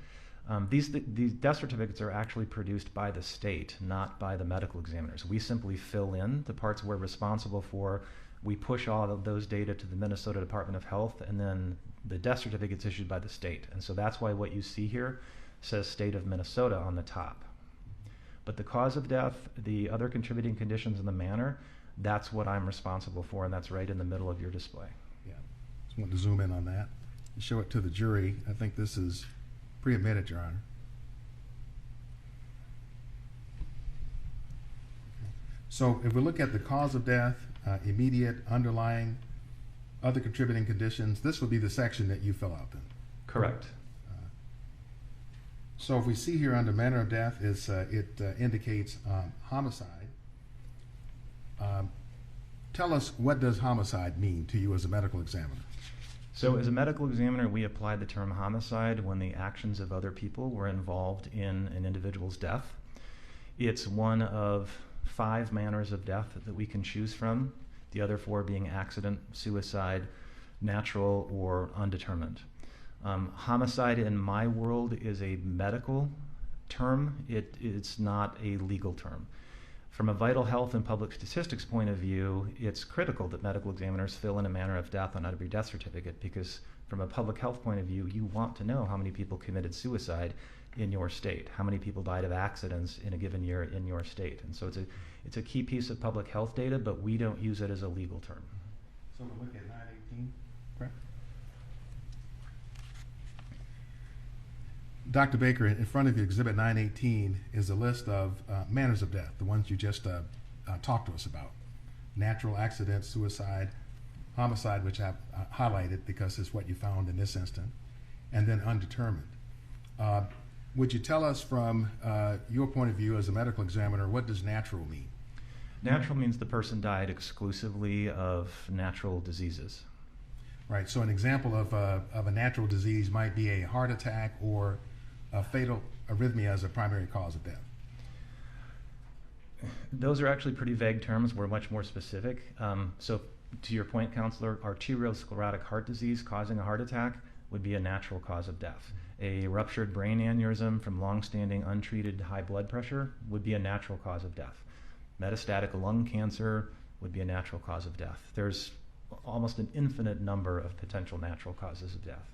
These death certificates are actually produced by the state, not by the medical examiners. We simply fill in the parts we're responsible for. We push all of those data to the Minnesota Department of Health, and then the death certificate's issued by the state. And so that's why what you see here says state of Minnesota on the top. But the cause of death, the other contributing conditions, and the manner, that's what I'm responsible for, and that's right in the middle of your display. Yeah, just want to zoom in on that and show it to the jury. I think this is pre-admitted, Your Honor. Okay. So if we look at the cause of death, immediate, underlying, other contributing conditions, this would be the section that you fill out then? Correct. So if we see here under manner of death, it indicates homicide. Tell us, what does homicide mean to you as a medical examiner? So as a medical examiner, we apply the term homicide when the actions of other people were involved in an individual's death. It's one of 5 manners of death that we can choose from, the other 4 being accident, suicide, natural, or undetermined. Homicide in my world is a medical term. It's not a legal term. From a vital health and public statistics point of view, it's critical that medical examiners fill in a manner of death on every death certificate, because from a public health point of view, you want to know how many people committed suicide in your state, how many people died of accidents in a given year in your state. And so it's a key piece of public health data, but we don't use it as a legal term. So we'll look at 918, correct? Dr. Baker, in front of you, Exhibit 918 is a list of manners of death, the ones you just talked to us about. Natural, accident, suicide, homicide, which I've highlighted because it's what you found in this instance, and then undetermined. Would you tell us from your point of view as a medical examiner, what does natural mean? Natural means the person died exclusively of natural diseases. Right, so an example of a natural disease might be a heart attack or fatal arrhythmia as a primary cause of death? Those are actually pretty vague terms. We're much more specific. So to your point, Counselor, arteriosclerotic heart disease causing a heart attack would be a natural cause of death. A ruptured brain aneurysm from long-standing untreated high blood pressure would be a natural cause of death. Metastatic lung cancer would be a natural cause of death. There's almost an infinite number of potential natural causes of death.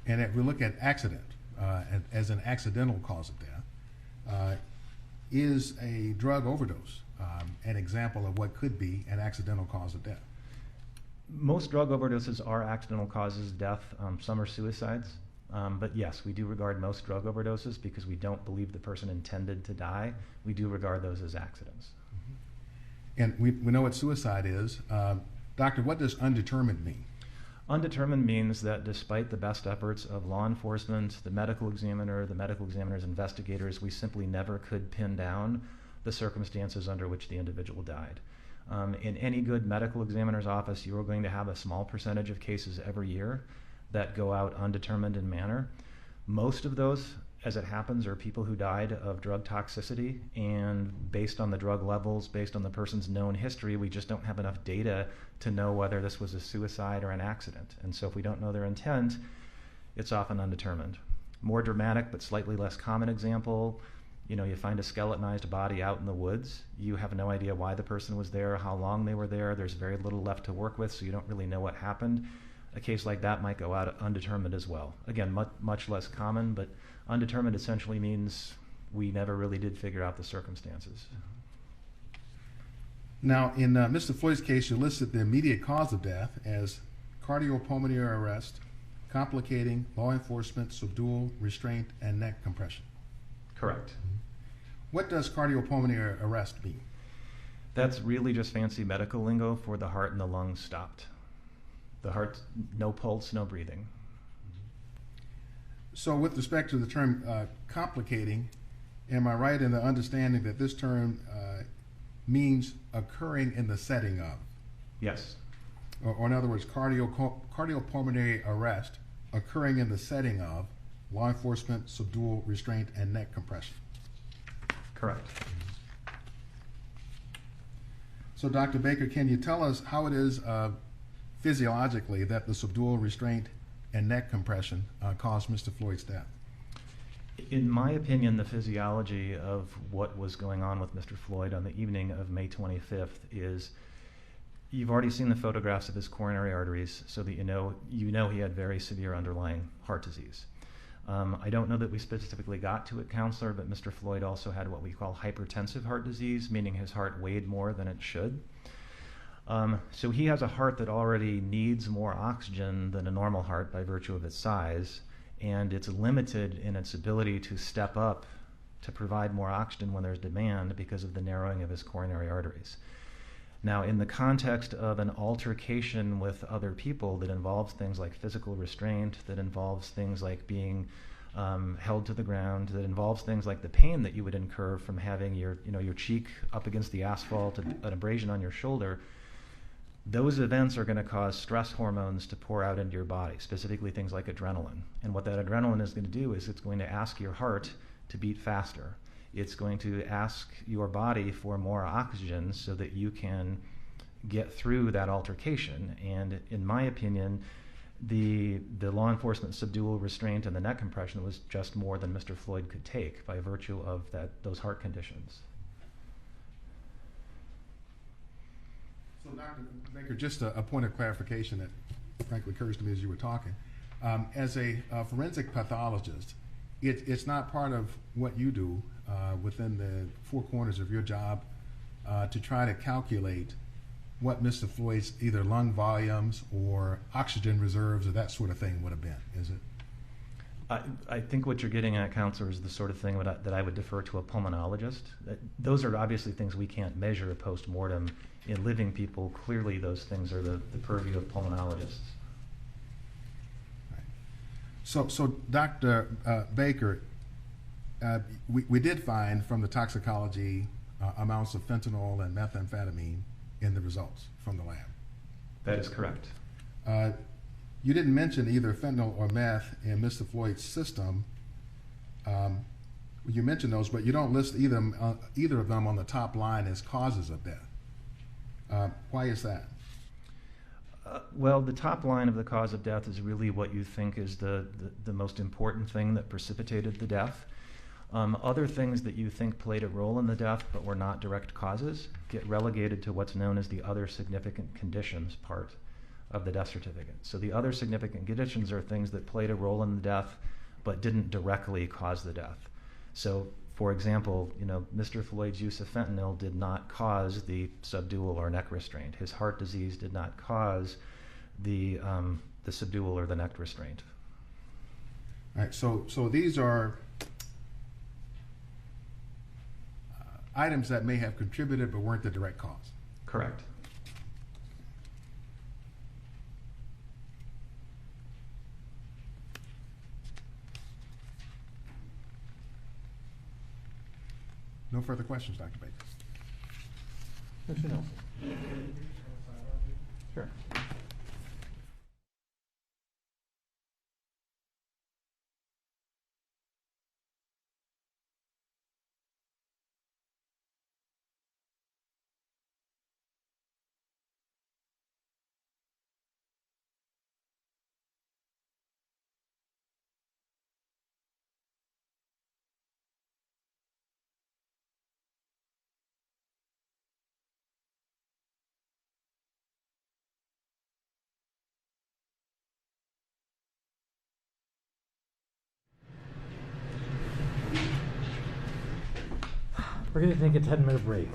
And if we look at accident as an accidental cause of death, is a drug overdose an example of what could be an accidental cause of death? Most drug overdoses are accidental causes of death. Some are suicides. But yes, we do regard most drug overdoses, because we don't believe the person intended to die, we do regard those as accidents. And we know what suicide is. Doctor, what does undetermined mean? Undetermined means that despite the best efforts of law enforcement, the medical examiner's investigators, we simply never could pin down the circumstances under which the individual died. In any good medical examiner's office, you are going to have a small percentage of cases every year that go out undetermined in manner. Most of those, as it happens, are people who died of drug toxicity, and based on the drug levels, based on the person's known history, we just don't have enough data to know whether this was a suicide or an accident. And so if we don't know their intent, it's often undetermined. More dramatic but slightly less common example, you find a skeletonized body out in the woods. You have no idea why the person was there, how long they were there. There's very little left to work with, so you don't really know what happened. A case like that might go out undetermined as well. Again, much less common, but undetermined essentially means we never really did figure out the circumstances. Now, in Mr. Floyd's case, you listed the immediate cause of death as cardiopulmonary arrest, complicating law enforcement, subdual, restraint, and neck compression. Correct. What does cardiopulmonary arrest mean? That's really just fancy medical lingo for the heart and the lungs stopped. The heart, no pulse, no breathing. So with respect to the term complicating, am I right in the understanding that this term means occurring in the setting of? Yes. Or in other words, cardiopulmonary arrest occurring in the setting of law enforcement, subdual, restraint, and neck compression. Correct. So Dr. Baker, can you tell us how it is physiologically that the subdual, restraint, and neck compression caused Mr. Floyd's death? In my opinion, the physiology of what was going on with Mr. Floyd on the evening of May 25th is, you've already seen the photographs of his coronary arteries, so that you know he had very severe underlying heart disease. I don't know that we specifically got to it, Counselor, but Mr. Floyd also had what we call hypertensive heart disease, meaning his heart weighed more than it should. So he has a heart that already needs more oxygen than a normal heart by virtue of its size, and it's limited in its ability to step up to provide more oxygen when there's demand because of the narrowing of his coronary arteries. Now, in the context of an altercation with other people that involves things like physical restraint, that involves things like being held to the ground, that involves things like the pain that you would incur from having your cheek up against the asphalt, an abrasion on your shoulder, those events are going to cause stress hormones to pour out into your body, specifically things like adrenaline. And what that adrenaline is going to do is it's going to ask your heart to beat faster. It's going to ask your body for more oxygen so that you can get through that altercation. And in my opinion, the law enforcement subdual, restraint, and the neck compression was just more than Mr. Floyd could take by virtue of those heart conditions. So Dr. Baker, just a point of clarification that frankly occurs to me as you were talking. As a forensic pathologist, it's not part of what you do within the four corners of your job to try to calculate what Mr. Floyd's either lung volumes or oxygen reserves or that sort of thing would have been, is it? I think what you're getting at, Counselor, is the sort of thing that I would defer to a pulmonologist. Those are obviously things we can't measure post-mortem in living people. Clearly those things are the purview of pulmonologists. So Dr. Baker, we did find from the toxicology amounts of fentanyl and methamphetamine in the results from the lab. That is correct. You didn't mention either fentanyl or meth in Mr. Floyd's system, You mentioned those, but you don't list either of them on the top line as causes of death. Why is that? Well, the top line of the cause of death is really what you think is the most important thing that precipitated the death. Other things that you think played a role in the death but were not direct causes get relegated to what's known as the other significant conditions part of the death certificate. So the other significant conditions are things that played a role in the death but didn't directly cause the death. So, for example, Mr. Floyd's use of fentanyl did not cause the subdual or neck restraint. His heart disease did not cause the subdual or the neck restraint. All right. So these are items that may have contributed but weren't the direct cause. Correct. No further questions, Dr. Baker. Mr. Nelson. Sure. We're going to take a 10-minute break.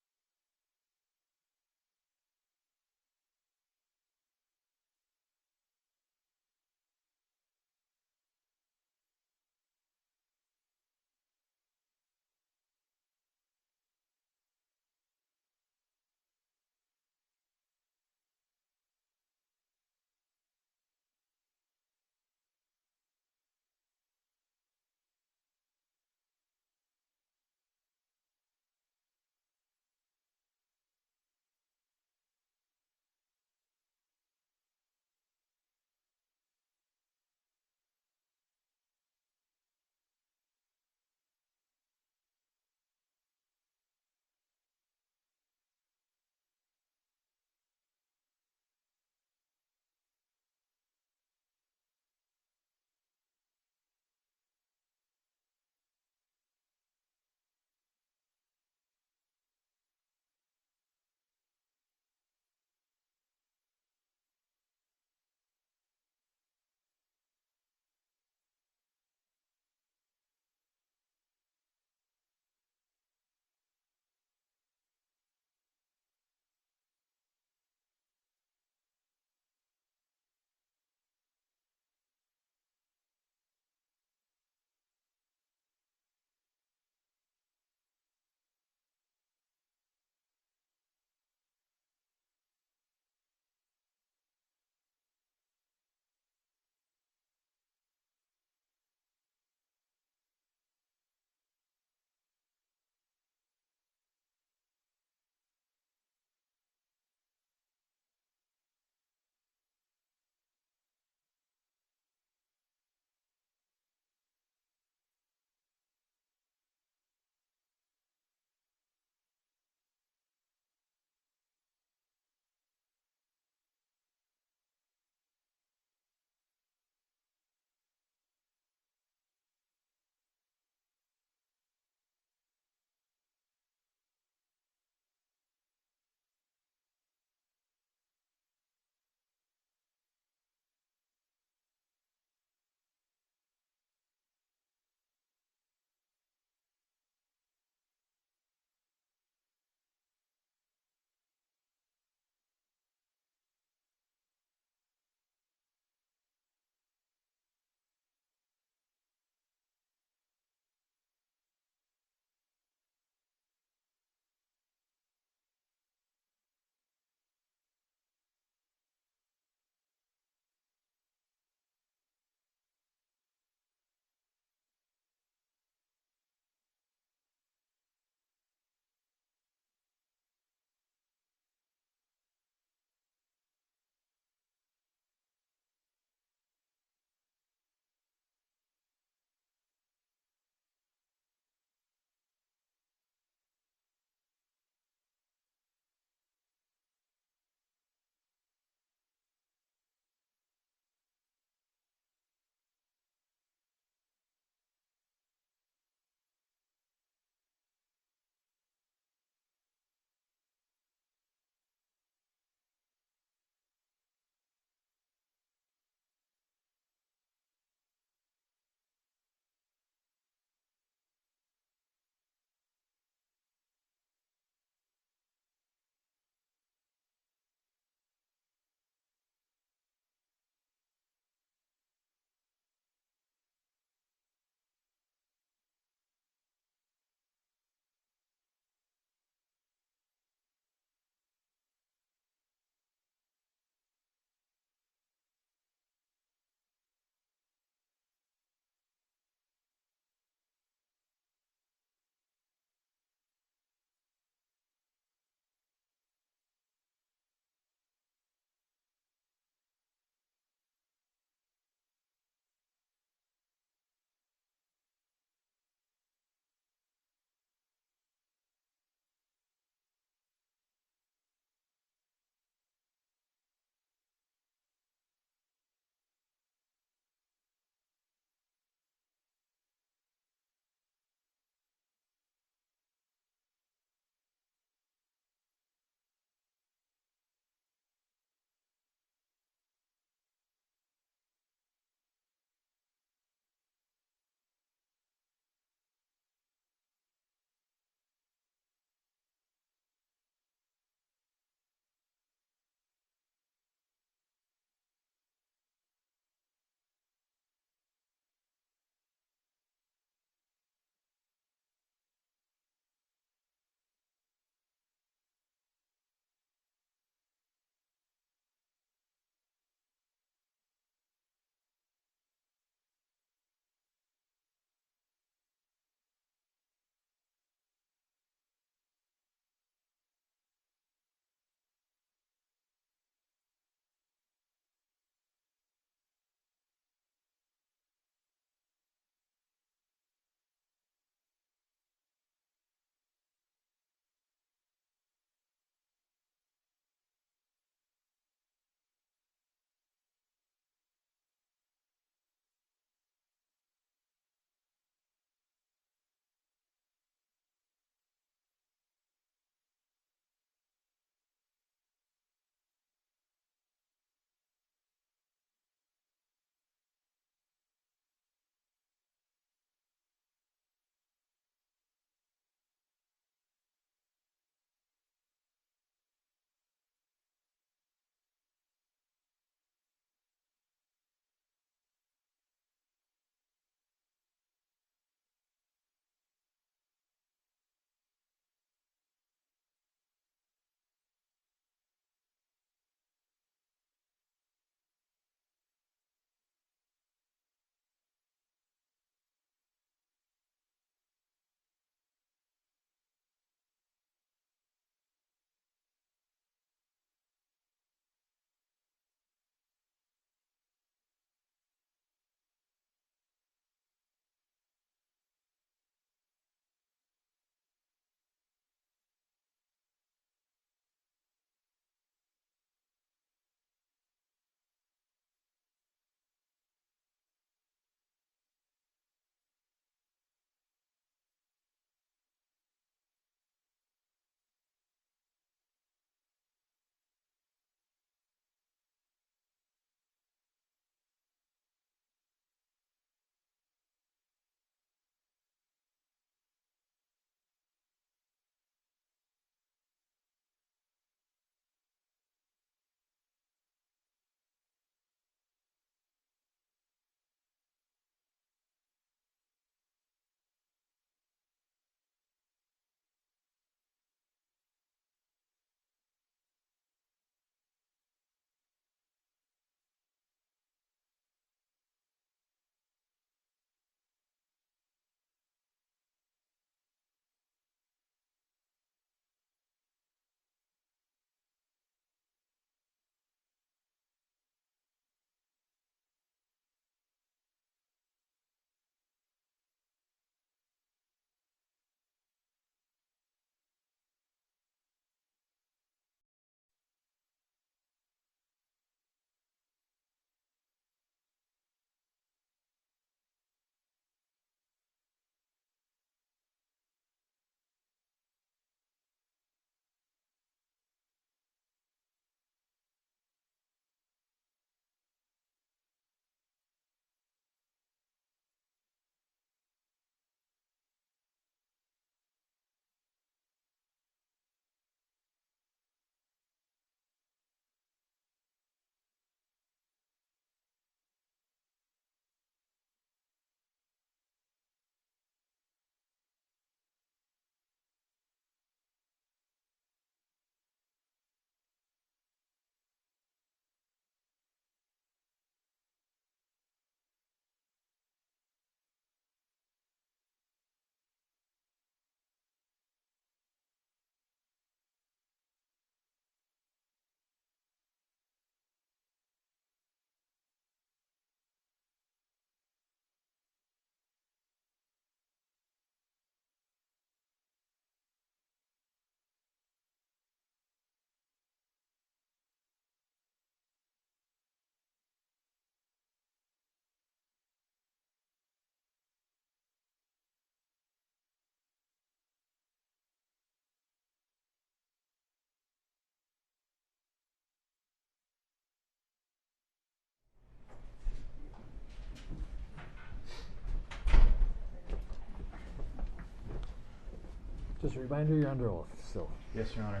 Just a reminder, you're under oath still. Yes, Your Honor.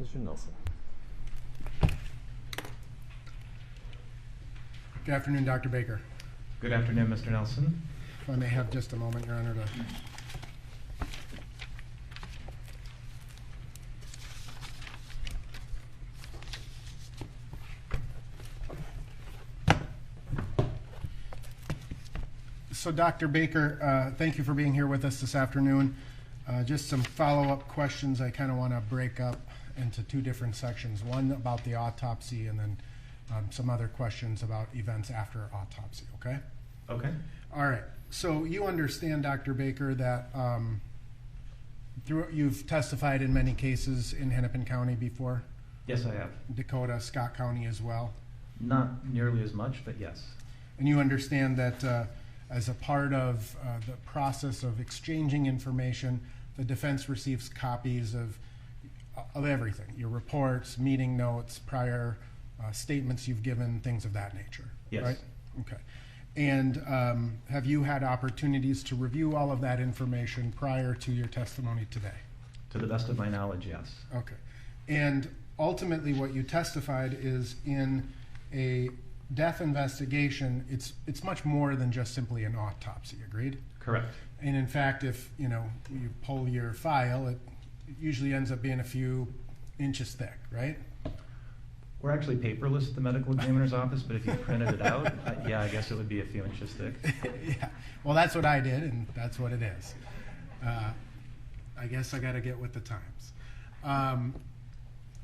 Mr. Nelson. Good afternoon, Dr. Baker. Good afternoon, Mr. Nelson. If I may have just a moment, Your Honor, to... So, Dr. Baker, thank you for being here with us this afternoon. Just some follow-up questions I kind of want to break up into two different sections. One about the autopsy, and then some other questions about events after autopsy, okay? Okay. All right. So you understand, Dr. Baker, that you've testified in many cases in Hennepin County before? Yes, I have. Dakota, Scott County as well? Not nearly as much, but yes. And you understand that as a part of the process of exchanging information, the defense receives copies of everything, your reports, meeting notes, prior statements you've given, things of that nature, yes. Right? Okay. And have you had opportunities to review all of that information prior to your testimony today? To the best of my knowledge, yes. Okay. And ultimately what you testified is in a death investigation, it's much more than just simply an autopsy, agreed? Correct. And in fact, if you pull your file, it usually ends up being a few inches thick, right? We're actually paperless at the medical examiner's office, but if you printed it out, yeah, I guess it would be a few inches thick. Yeah. Well, that's what I did, and that's what it is. I guess I got to get with the times.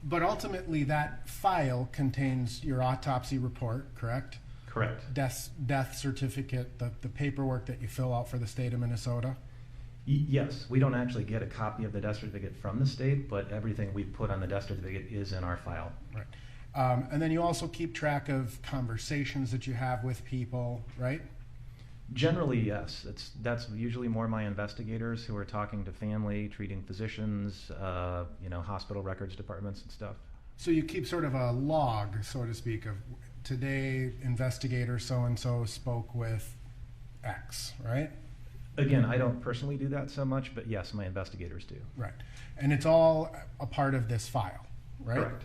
But ultimately, that file contains your autopsy report, correct? Correct. Death certificate, the paperwork that you fill out for the state of Minnesota? Yes. We don't actually get a copy of the death certificate from the state, but everything we put on the death certificate is in our file. Right. And then you also keep track of conversations that you have with people, right? Generally, yes. That's usually more my investigators who are talking to family, treating physicians, hospital records departments and stuff. So you keep sort of a log, so to speak, of today investigator so-and-so spoke with X, right? Again, I don't personally do that so much, but yes, my investigators do. Right. And it's all a part of this file, right? Correct.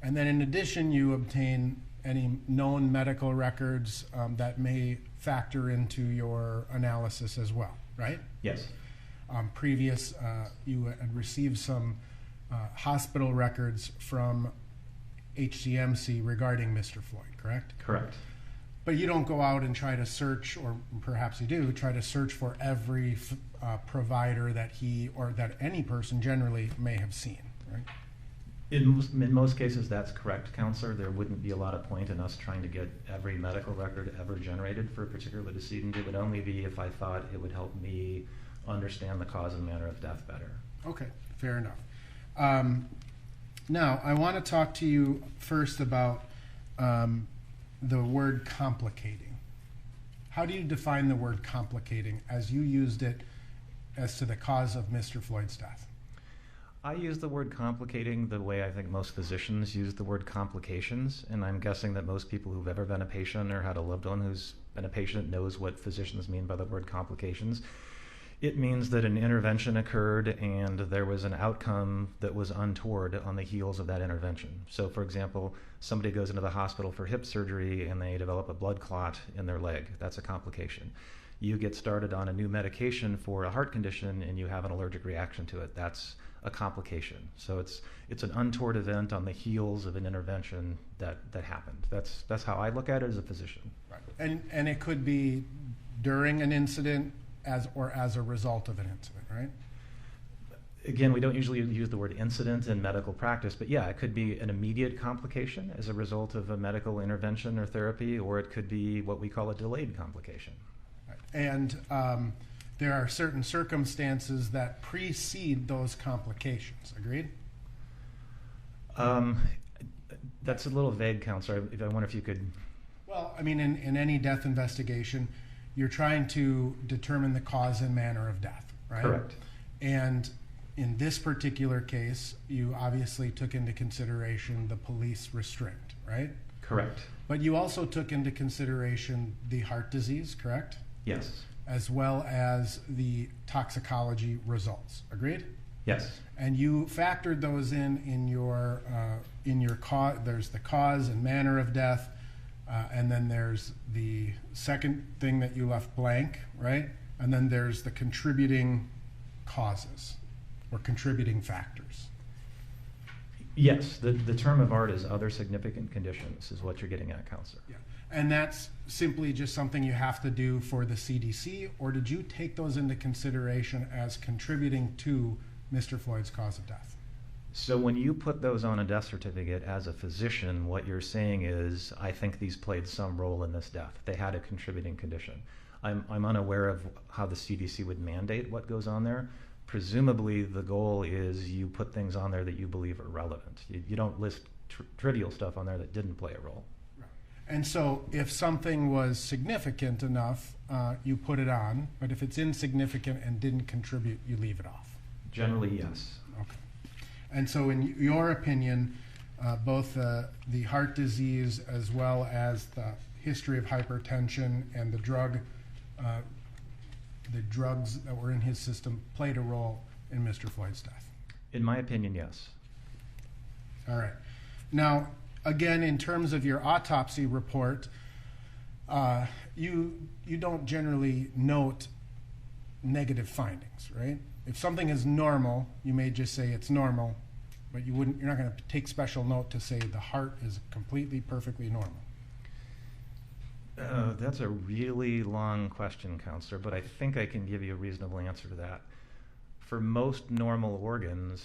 And then in addition, you obtain any known medical records that may factor into your analysis as well, right? Yes. You had received some hospital records from HCMC regarding Mr. Floyd, correct? Correct. But you don't go out and try to search, or perhaps you do, try to search for every provider that he or that any person generally may have seen, right? In most cases, that's correct, Counselor. There wouldn't be a lot of point in us trying to get every medical record ever generated for a particular decedent. It would only be if I thought it would help me understand the cause and manner of death better. Okay, fair enough. Now, I want to talk to you first about the word complicating. How do you define the word complicating as you used it as to the cause of Mr. Floyd's death? I use the word complicating the way I think most physicians use the word complications, and I'm guessing that most people who've ever been a patient or had a loved one who's been a patient knows what physicians mean by the word complications. It means that an intervention occurred and there was an outcome that was untoward on the heels of that intervention. So, for example, somebody goes into the hospital for hip surgery and they develop a blood clot in their leg. That's a complication. You get started on a new medication for a heart condition and you have an allergic reaction to it. That's a complication. So it's an untoward event on the heels of an intervention that happened. That's how I look at it as a physician. Right. And it could be during an incident as a result of an incident, right? Again, we don't usually use the word incident in medical practice, but yeah, it could be an immediate complication as a result of a medical intervention or therapy, or it could be what we call a delayed complication. Right. And there are certain circumstances that precede those complications. Agreed? That's a little vague, Counselor. I wonder if you could... Well, I mean, in any death investigation, you're trying to determine the cause and manner of death, right? Correct. And in this particular case, you obviously took into consideration the police restraint, right? Correct. But you also took into consideration the heart disease, correct? Yes. As well as the toxicology results. Agreed? Yes. And you factored those in your cause. There's the cause and manner of death, and then there's the second thing that you left blank, right? And then there's the contributing causes or contributing factors. Yes, the term of art is other significant conditions is what you're getting at, Counselor. Yeah. And that's simply just something you have to do for the CDC, or did you take those into consideration as contributing to Mr. Floyd's cause of death? So when you put those on a death certificate as a physician, what you're saying is, I think these played some role in this death. They had a contributing condition. I'm unaware of how the CDC would mandate what goes on there. Presumably the goal is you put things on there that you believe are relevant. You don't list trivial stuff on there that didn't play a role. Right. And so if something was significant enough, you put it on, but if it's insignificant and didn't contribute, you leave it off. Generally, yes. Okay. And so in your opinion, both the heart disease as well as the history of hypertension and the drugs that were in his system played a role in Mr. Floyd's death? In my opinion, yes. All right. Now, again, in terms of your autopsy report, you don't generally note negative findings, right? If something is normal, you may just say it's normal, but you're not going to take special note to say the heart is completely, perfectly normal. That's a really long question, Counselor, but I think I can give you a reasonable answer to that. For most normal organs,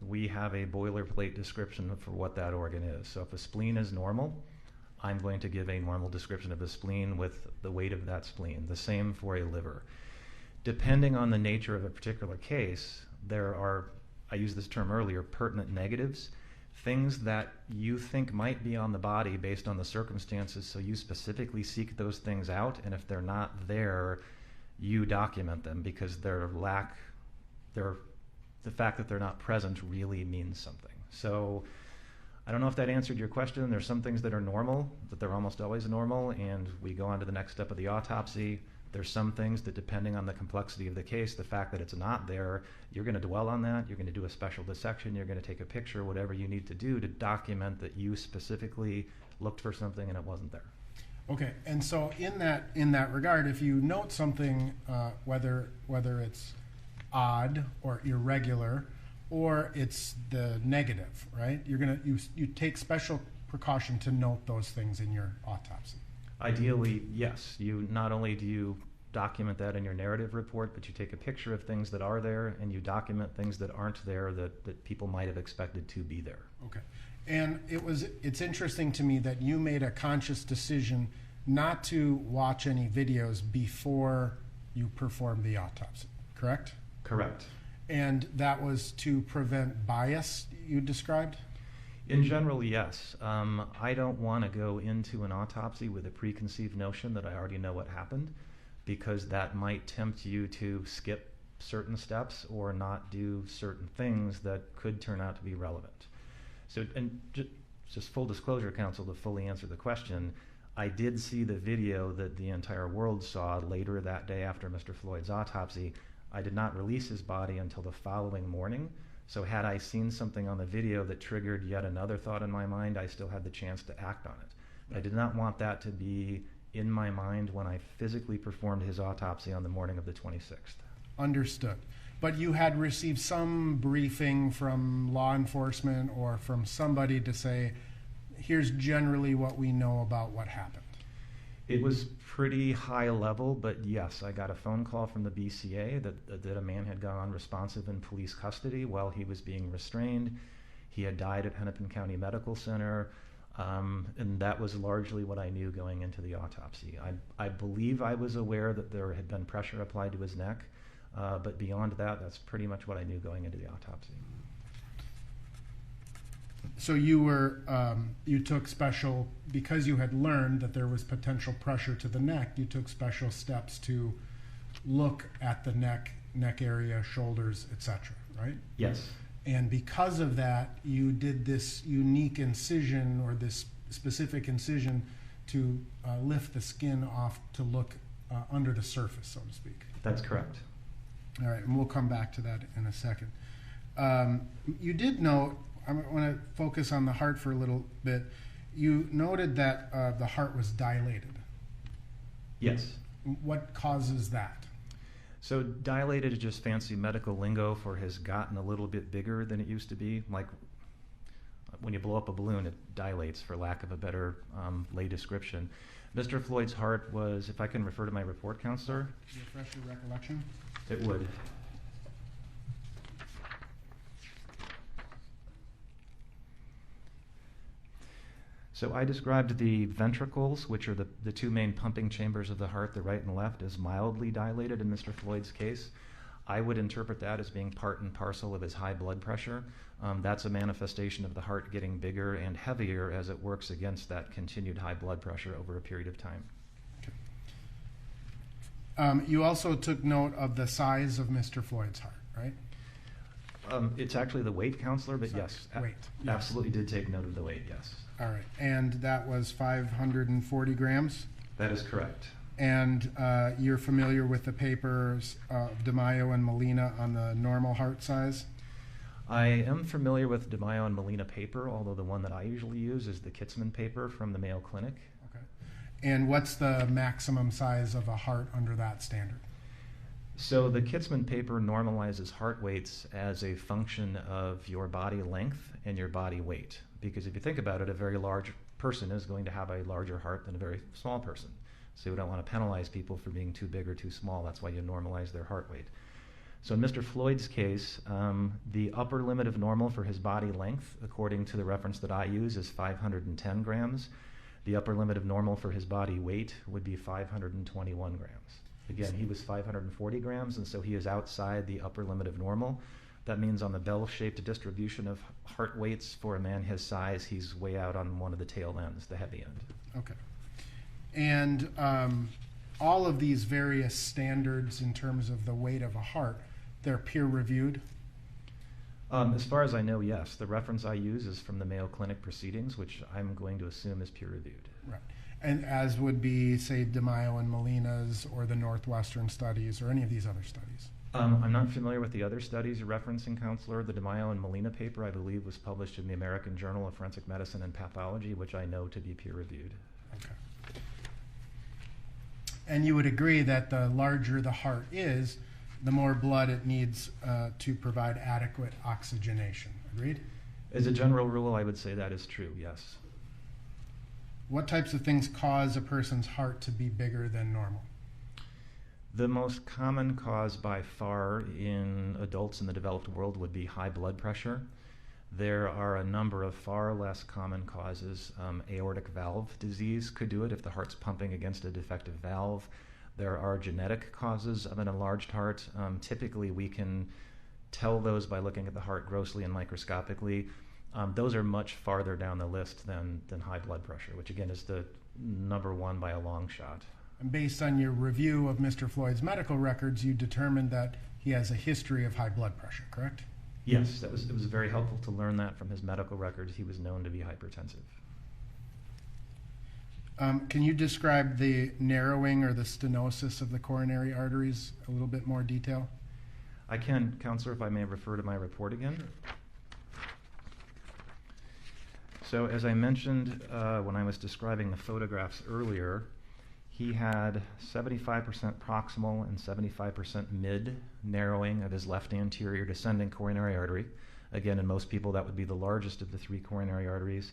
we have a boilerplate description for what that organ is. So if a spleen is normal, I'm going to give a normal description of the spleen with the weight of that spleen. The same for a liver. Depending on the nature of a particular case, there are, I used this term earlier, pertinent negatives. Things that you think might be on the body based on the circumstances, so you specifically seek those things out, and if they're not there, you document them because the fact that they're not present really means something. So I don't know if that answered your question. There's some things that are normal, that they're almost always normal, and we go on to the next step of the autopsy. There's some things that, depending on the complexity of the case, the fact that it's not there, you're going to dwell on that, you're going to do a special dissection, you're going to take a picture, whatever you need to do to document that you specifically looked for something and it wasn't there. Okay, and so in that regard, if you note something, whether it's odd or irregular, or it's the negative, right? You take special precaution to note those things in your autopsy. Ideally, yes. You not only do you document that in your narrative report, but you take a picture of things that are there and you document things that aren't there that people might have expected to be there. Okay. And it's interesting to me that you made a conscious decision not to watch any videos before you performed the autopsy, correct? Correct. And that was to prevent bias, you described? In general, yes. I don't want to go into an autopsy with a preconceived notion that I already know what happened, because that might tempt you to skip certain steps or not do certain things that could turn out to be relevant. So, and just full disclosure, counsel, to fully answer the question, I did see the video that the entire world saw later that day after Mr. Floyd's autopsy. I did not release his body until the following morning. So had I seen something on the video that triggered yet another thought in my mind, I still had the chance to act on it. But I did not want that to be in my mind when I physically performed his autopsy on the morning of the 26th. Understood. But you had received some briefing from law enforcement or from somebody to say, here's generally what we know about what happened. It was pretty high level, but yes, I got a phone call from the BCA that a man had gone unresponsive in police custody while he was being restrained. He had died at Hennepin County Medical Center, and that was largely what I knew going into the autopsy. I believe I was aware that there had been pressure applied to his neck, but beyond that, that's pretty much what I knew going into the autopsy. So you took special, because you had learned that there was potential pressure to the neck, you took special steps to look at the neck area, shoulders, etc., right? Yes. And because of that, you did this unique incision or this specific incision to lift the skin off to look under the surface, so to speak. That's correct. All right, and we'll come back to that in a second. You did note, I want to focus on the heart for a little bit. You noted that the heart was dilated. Yes. What causes that? So dilated is just fancy medical lingo for has gotten a little bit bigger than it used to be. Like when you blow up a balloon, it dilates, for lack of a better lay description. Mr. Floyd's heart was, if I can refer to my report, Counselor. Refresh your recollection? It would. So I described the ventricles, which are the two main pumping chambers of the heart, the right and left, as mildly dilated in Mr. Floyd's case. I would interpret that as being part and parcel of his high blood pressure. That's a manifestation of the heart getting bigger and heavier as it works against that continued high blood pressure over a period of time. Okay. You also took note of the size of Mr. Floyd's heart, right? It's actually the weight, Counselor, but yes, weight. Absolutely did take note of the weight, yes. All right, and that was 540 grams? That is correct. And you're familiar with the papers of DeMaio and Molina on the normal heart size? I am familiar with DeMaio and Molina paper, although the one that I usually use is the Kitzman paper from the Mayo Clinic. Okay. And what's the maximum size of a heart under that standard? So the Kitzman paper normalizes heart weights as a function of your body length and your body weight. Because if you think about it, a very large person is going to have a larger heart than a very small person. So we don't want to penalize people for being too big or too small. That's why you normalize their heart weight. So in Mr. Floyd's case, the upper limit of normal for his body length, according to the reference that I use, is 510 grams. The upper limit of normal for his body weight would be 521 grams. Again, he was 540 grams, and so he is outside the upper limit of normal. That means on the bell-shaped distribution of heart weights for a man his size, he's way out on one of the tail ends, the heavy end. Okay. And all of these various standards in terms of the weight of a heart, they're peer-reviewed? As far as I know, yes. The reference I use is from the Mayo Clinic proceedings, which I'm going to assume is peer-reviewed. Right. And as would be, say, DeMaio and Molina's or the Northwestern studies or any of these other studies? I'm not familiar with the other studies you're referencing, Counselor. The DeMaio and Molina paper, I believe, was published in the American Journal of Forensic Medicine and Pathology, which I know to be peer-reviewed. Okay. And you would agree that the larger the heart is, the more blood it needs to provide adequate oxygenation. Agreed? As a general rule, I would say that is true, yes. What types of things cause a person's heart to be bigger than normal? The most common cause by far in adults in the developed world would be high blood pressure. There are a number of far less common causes. Aortic valve disease could do it if the heart's pumping against a defective valve. There are genetic causes of an enlarged heart. Typically, we can tell those by looking at the heart grossly and microscopically. Those are much farther down the list than high blood pressure, which again is the number one by a long shot. And based on your review of Mr. Floyd's medical records, you determined that he has a history of high blood pressure, correct? Yes, it was very helpful to learn that from his medical records. He was known to be hypertensive. Can you describe the narrowing or the stenosis of the coronary arteries a little bit more detail? I can, Counselor, if I may refer to my report again. Sure. So as I mentioned when I was describing the photographs earlier, he had 75% proximal and 75% mid narrowing of his left anterior descending coronary artery. Again, in most people, that would be the largest of the three coronary arteries.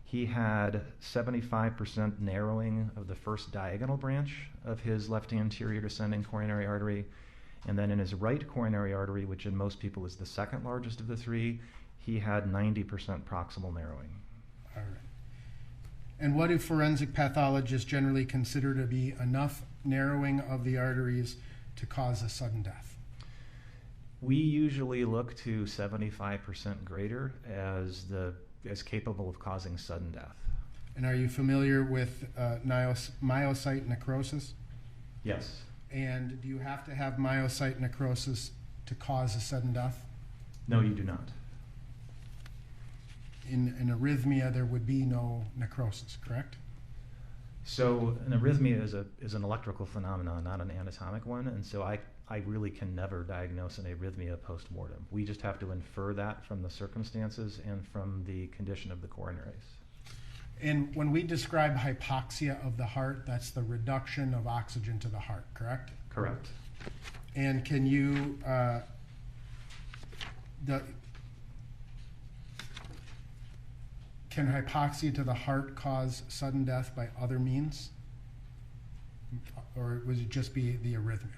He had 75% narrowing of the first diagonal branch of his left anterior descending coronary artery. And then in his right coronary artery, which in most people is the second largest of the three, he had 90% proximal narrowing. All right. And what do forensic pathologists generally consider to be enough narrowing of the arteries to cause a sudden death? We usually look to 75% greater as capable of causing sudden death. And are you familiar with myocyte necrosis? Yes. And do you have to have myocyte necrosis to cause a sudden death? No, you do not. In an arrhythmia, there would be no necrosis, correct? So an arrhythmia is an electrical phenomenon, not an anatomic one, and so I really can never diagnose an arrhythmia post-mortem. We just have to infer that from the circumstances and from the condition of the coronaries. And when we describe hypoxia of the heart, that's the reduction of oxygen to the heart, correct? Correct. And can you, can hypoxia to the heart cause sudden death by other means? Or would it just be the arrhythmia?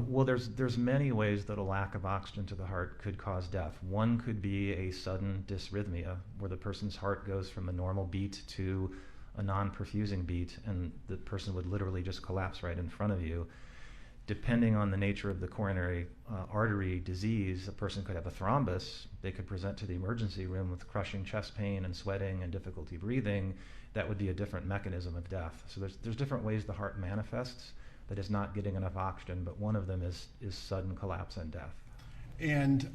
Well, there's many ways that a lack of oxygen to the heart could cause death. One could be a sudden dysrhythmia, where the person's heart goes from a normal beat to a non-perfusing beat, and the person would literally just collapse right in front of you. Depending on the nature of the coronary artery disease, a person could have a thrombus. They could present to the emergency room with crushing chest pain and sweating and difficulty breathing. That would be a different mechanism of death. So there's different ways the heart manifests that is not getting enough oxygen, but one of them is sudden collapse and death. And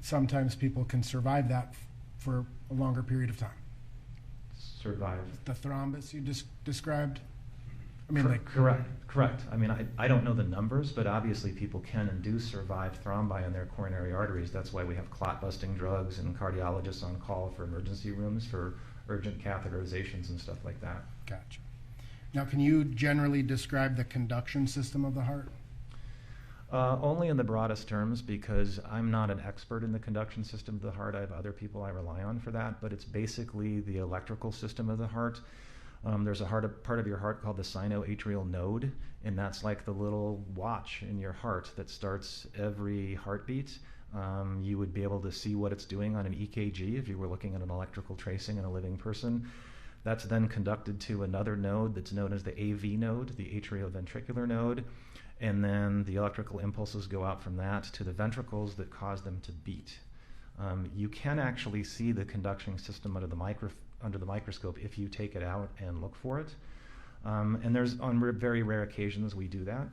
sometimes people can survive that for a longer period of time. Survive. The thrombus you just described? I mean, Correct. I mean, I don't know the numbers, but obviously people can and do survive thrombi in their coronary arteries. That's why we have clot-busting drugs and cardiologists on call for emergency rooms for urgent catheterizations and stuff like that. Gotcha. Now, can you generally describe the conduction system of the heart? Only in the broadest terms, because I'm not an expert in the conduction system of the heart. I have other people I rely on for that, but it's basically the electrical system of the heart. There's a part of your heart called the sinoatrial node, and that's like the little watch in your heart that starts every heartbeat. You would be able to see what it's doing on an EKG if you were looking at an electrical tracing in a living person. That's then conducted to another node that's known as the AV node, the atrioventricular node, and then the electrical impulses go out from that to the ventricles that cause them to beat. You can actually see the conduction system under the microscope if you take it out and look for it. And there's, on very rare occasions, we do that.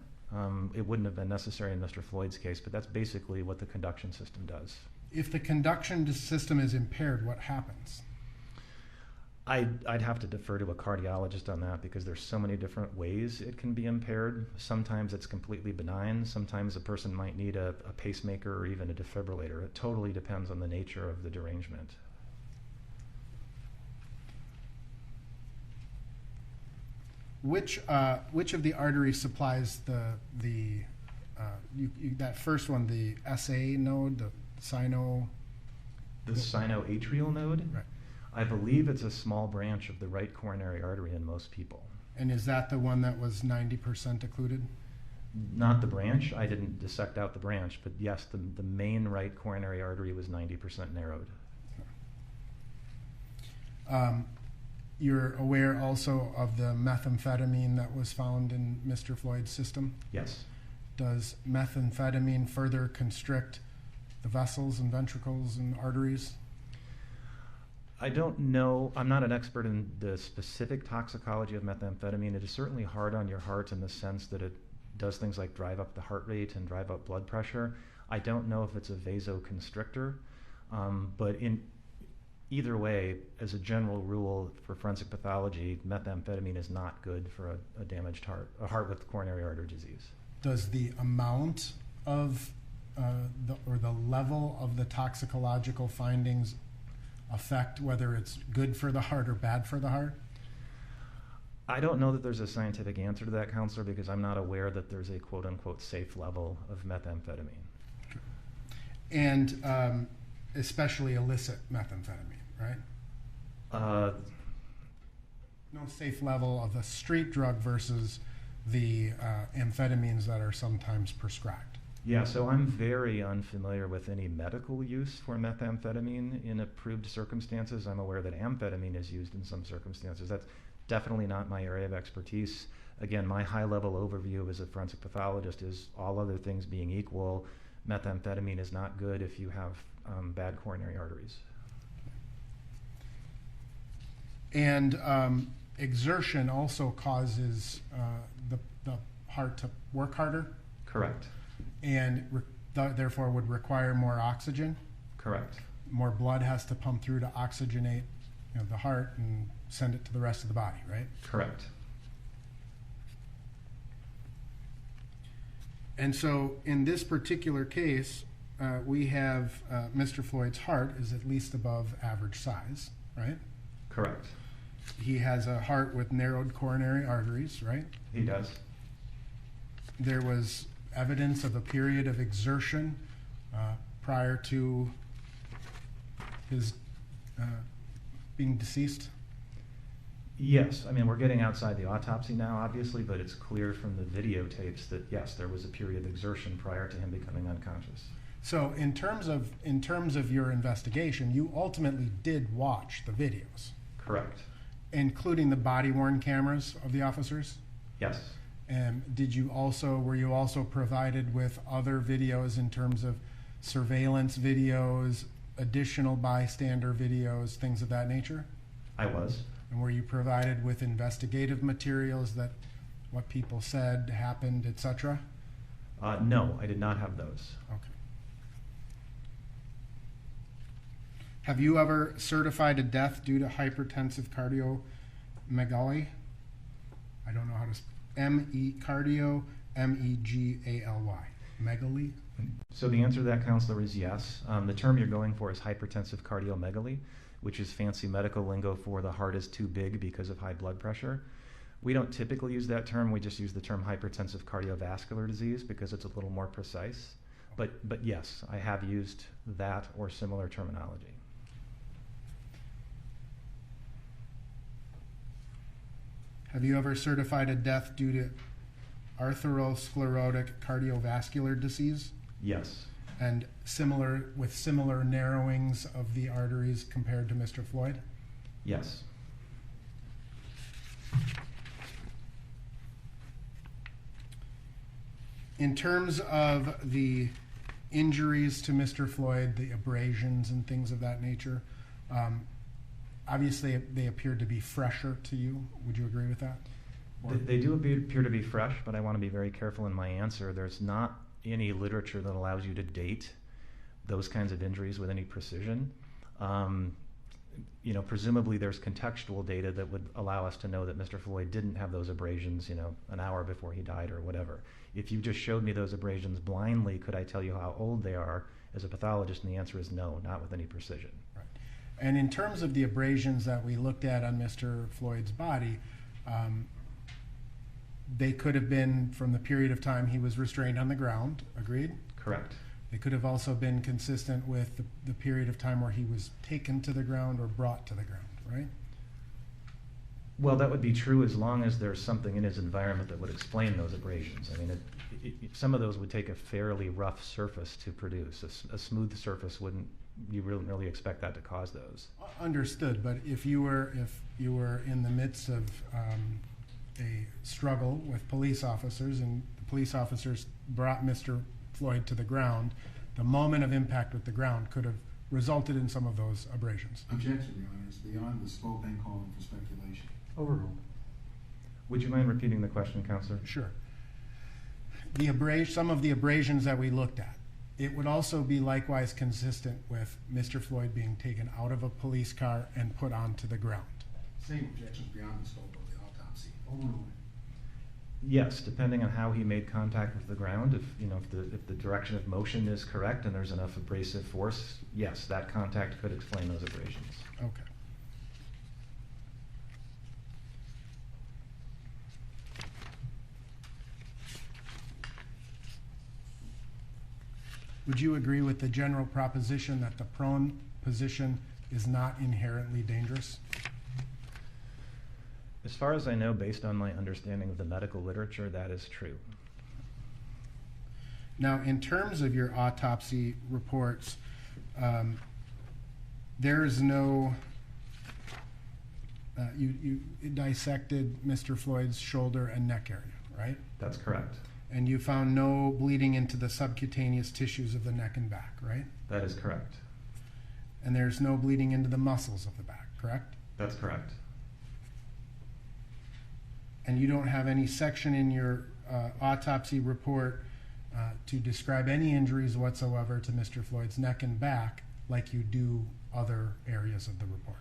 It wouldn't have been necessary in Mr. Floyd's case, but that's basically what the conduction system does. If the conduction system is impaired, what happens? I'd have to defer to a cardiologist on that, because there's so many different ways it can be impaired. Sometimes it's completely benign. Sometimes a person might need a pacemaker or even a defibrillator. It totally depends on the nature of the derangement. Which of the arteries supplies that first one, the SA node, the sino? The sinoatrial node? Right. I believe it's a small branch of the right coronary artery in most people. And is that the one that was 90% occluded? Not the branch. I didn't dissect out the branch, but yes, the main right coronary artery was 90% narrowed. You're aware also of the methamphetamine that was found in Mr. Floyd's system? Yes. Does methamphetamine further constrict the vessels and ventricles and arteries? I don't know. I'm not an expert in the specific toxicology of methamphetamine. It is certainly hard on your heart in the sense that it does things like drive up the heart rate and drive up blood pressure. I don't know if it's a vasoconstrictor, but in either way, as a general rule for forensic pathology, methamphetamine is not good for a damaged heart, a heart with coronary artery disease. Does the amount of the level of the toxicological findings affect whether it's good for the heart or bad for the heart? I don't know that there's a scientific answer to that, counselor, because I'm not aware that there's a quote-unquote safe level of methamphetamine. And especially illicit methamphetamine, right? No safe level of the street drug versus the amphetamines that are sometimes prescribed. Yeah, so I'm very unfamiliar with any medical use for methamphetamine in approved circumstances. I'm aware that amphetamine is used in some circumstances. That's definitely not my area of expertise. Again, my high-level overview as a forensic pathologist is, all other things being equal, methamphetamine is not good if you have bad coronary arteries. And exertion also causes the heart to work harder? Correct. And therefore would require more oxygen? Correct. More blood has to pump through to oxygenate the heart and send it to the rest of the body, right? Correct. And so in this particular case, we have Mr. Floyd's heart is at least above average size, right? Correct. He has a heart with narrowed coronary arteries, right? He does. There was evidence of a period of exertion prior to his being deceased. Yes, I mean, we're getting outside the autopsy now, obviously, but it's clear from the videotapes that, yes, there was a period of exertion prior to him becoming unconscious. So in terms of your investigation, you ultimately did watch the videos. Correct. Including the body-worn cameras of the officers? Yes. And were you also provided with other videos in terms of surveillance videos, additional bystander videos, things of that nature? I was. And were you provided with investigative materials that what people said, happened, etc.? No, I did not have those. Okay. Have you ever certified a death due to hypertensive cardiomegaly? I don't know how to cardio, M-E-G-A-L-Y. Megaly? So the answer to that, Counselor, is yes. The term you're going for is hypertensive cardiomegaly, which is fancy medical lingo for the heart is too big because of high blood pressure. We don't typically use that term. We just use the term hypertensive cardiovascular disease because it's a little more precise. But yes, I have used that or similar terminology. Have you ever certified a death due to atherosclerotic cardiovascular disease? Yes. And similar narrowings of the arteries compared to Mr. Floyd? Yes. In terms of the injuries to Mr. Floyd, the abrasions and things of that nature, obviously they appeared to be fresher to you. Would you agree with that? They do appear to be fresh, but I want to be very careful in my answer. There's not any literature that allows you to date those kinds of injuries with any precision. Presumably there's contextual data that would allow us to know that Mr. Floyd didn't have those abrasions, an hour before he died or whatever. If you just showed me those abrasions blindly, could I tell you how old they are as a pathologist? And the answer is no, not with any precision. Right. And in terms of the abrasions that we looked at on Mr. Floyd's body, they could have been from the period of time he was restrained on the ground, agreed? Correct. They could have also been consistent with the period of time where he was taken to the ground or brought to the ground, right? Well, that would be true as long as there's something in his environment that would explain those abrasions. I mean, some of those would take a fairly rough surface to produce. A smooth surface you wouldn't really expect that to cause those. Understood, but if you were in the midst of a struggle with police officers and the police officers brought Mr. Floyd to the ground, the moment of impact with the ground could have resulted in some of those abrasions. Objection, Your Honor. It's beyond the scope and calling for speculation. Overruled. Would you mind repeating the question, Counselor? Sure. Some of the abrasions that we looked at, it would also be likewise consistent with Mr. Floyd being taken out of a police car and put onto the ground. Same objections beyond the scope of the autopsy. Overruled. Yes, depending on how he made contact with the ground, if the direction of motion is correct and there's enough abrasive force, yes, that contact could explain those abrasions. Okay. Would you agree with the general proposition that the prone position is not inherently dangerous? As far as I know, based on my understanding of the medical literature, that is true. Now, in terms of your autopsy reports, there is no, you dissected Mr. Floyd's shoulder and neck area, right? That's correct. And you found no bleeding into the subcutaneous tissues of the neck and back, right? That is correct. And there's no bleeding into the muscles of the back, correct? That's correct. And you don't have any section in your autopsy report to describe any injuries whatsoever to Mr. Floyd's neck and back like you do other areas of the report.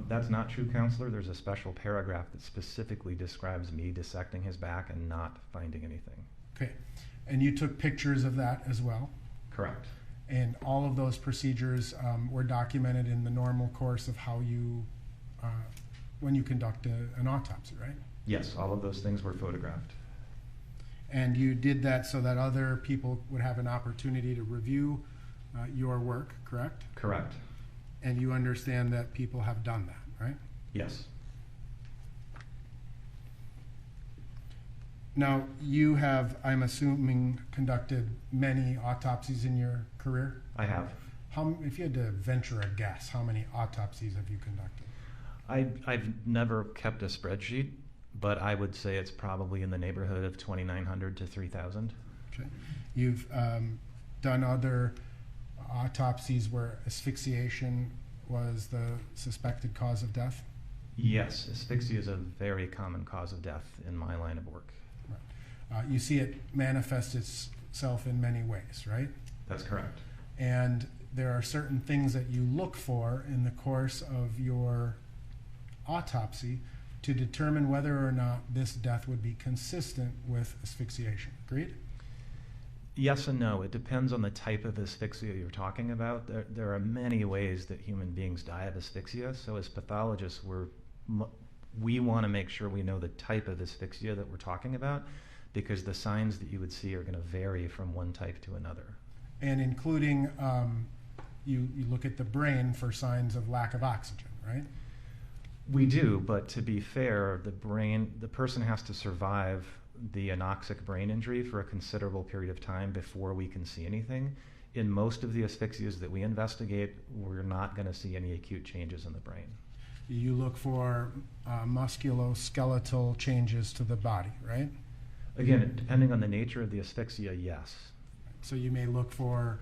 That's not true, Counselor. There's a special paragraph that specifically describes me dissecting his back and not finding anything. Okay. And you took pictures of that as well? Correct. And all of those procedures were documented in the normal course of how you, when you conduct an autopsy, right? Yes, all of those things were photographed. And you did that so that other people would have an opportunity to review your work, correct? Correct. And you understand that people have done that, right? Yes. Now, you have, I'm assuming, conducted many autopsies in your career? I have. If you had to venture a guess, how many autopsies have you conducted? I've never kept a spreadsheet, but I would say it's probably in the neighborhood of 2,900 to 3,000. Okay. You've done other autopsies where asphyxiation was the suspected cause of death? Yes, asphyxia is a very common cause of death in my line of work. Right. You see it manifest itself in many ways, right? That's correct. And there are certain things that you look for in the course of your autopsy to determine whether or not this death would be consistent with asphyxiation. Agreed? Yes and no. It depends on the type of asphyxia you're talking about. There are many ways that human beings die of asphyxia. So as pathologists, we want to make sure we know the type of asphyxia that we're talking about, because the signs that you would see are going to vary from one type to another. And including, you look at the brain for signs of lack of oxygen, right? We do, but to be fair, the person has to survive the anoxic brain injury for a considerable period of time before we can see anything. In most of the asphyxias that we investigate, we're not going to see any acute changes in the brain. You look for musculoskeletal changes to the body, right? Again, depending on the nature of the asphyxia, yes. So you may look for,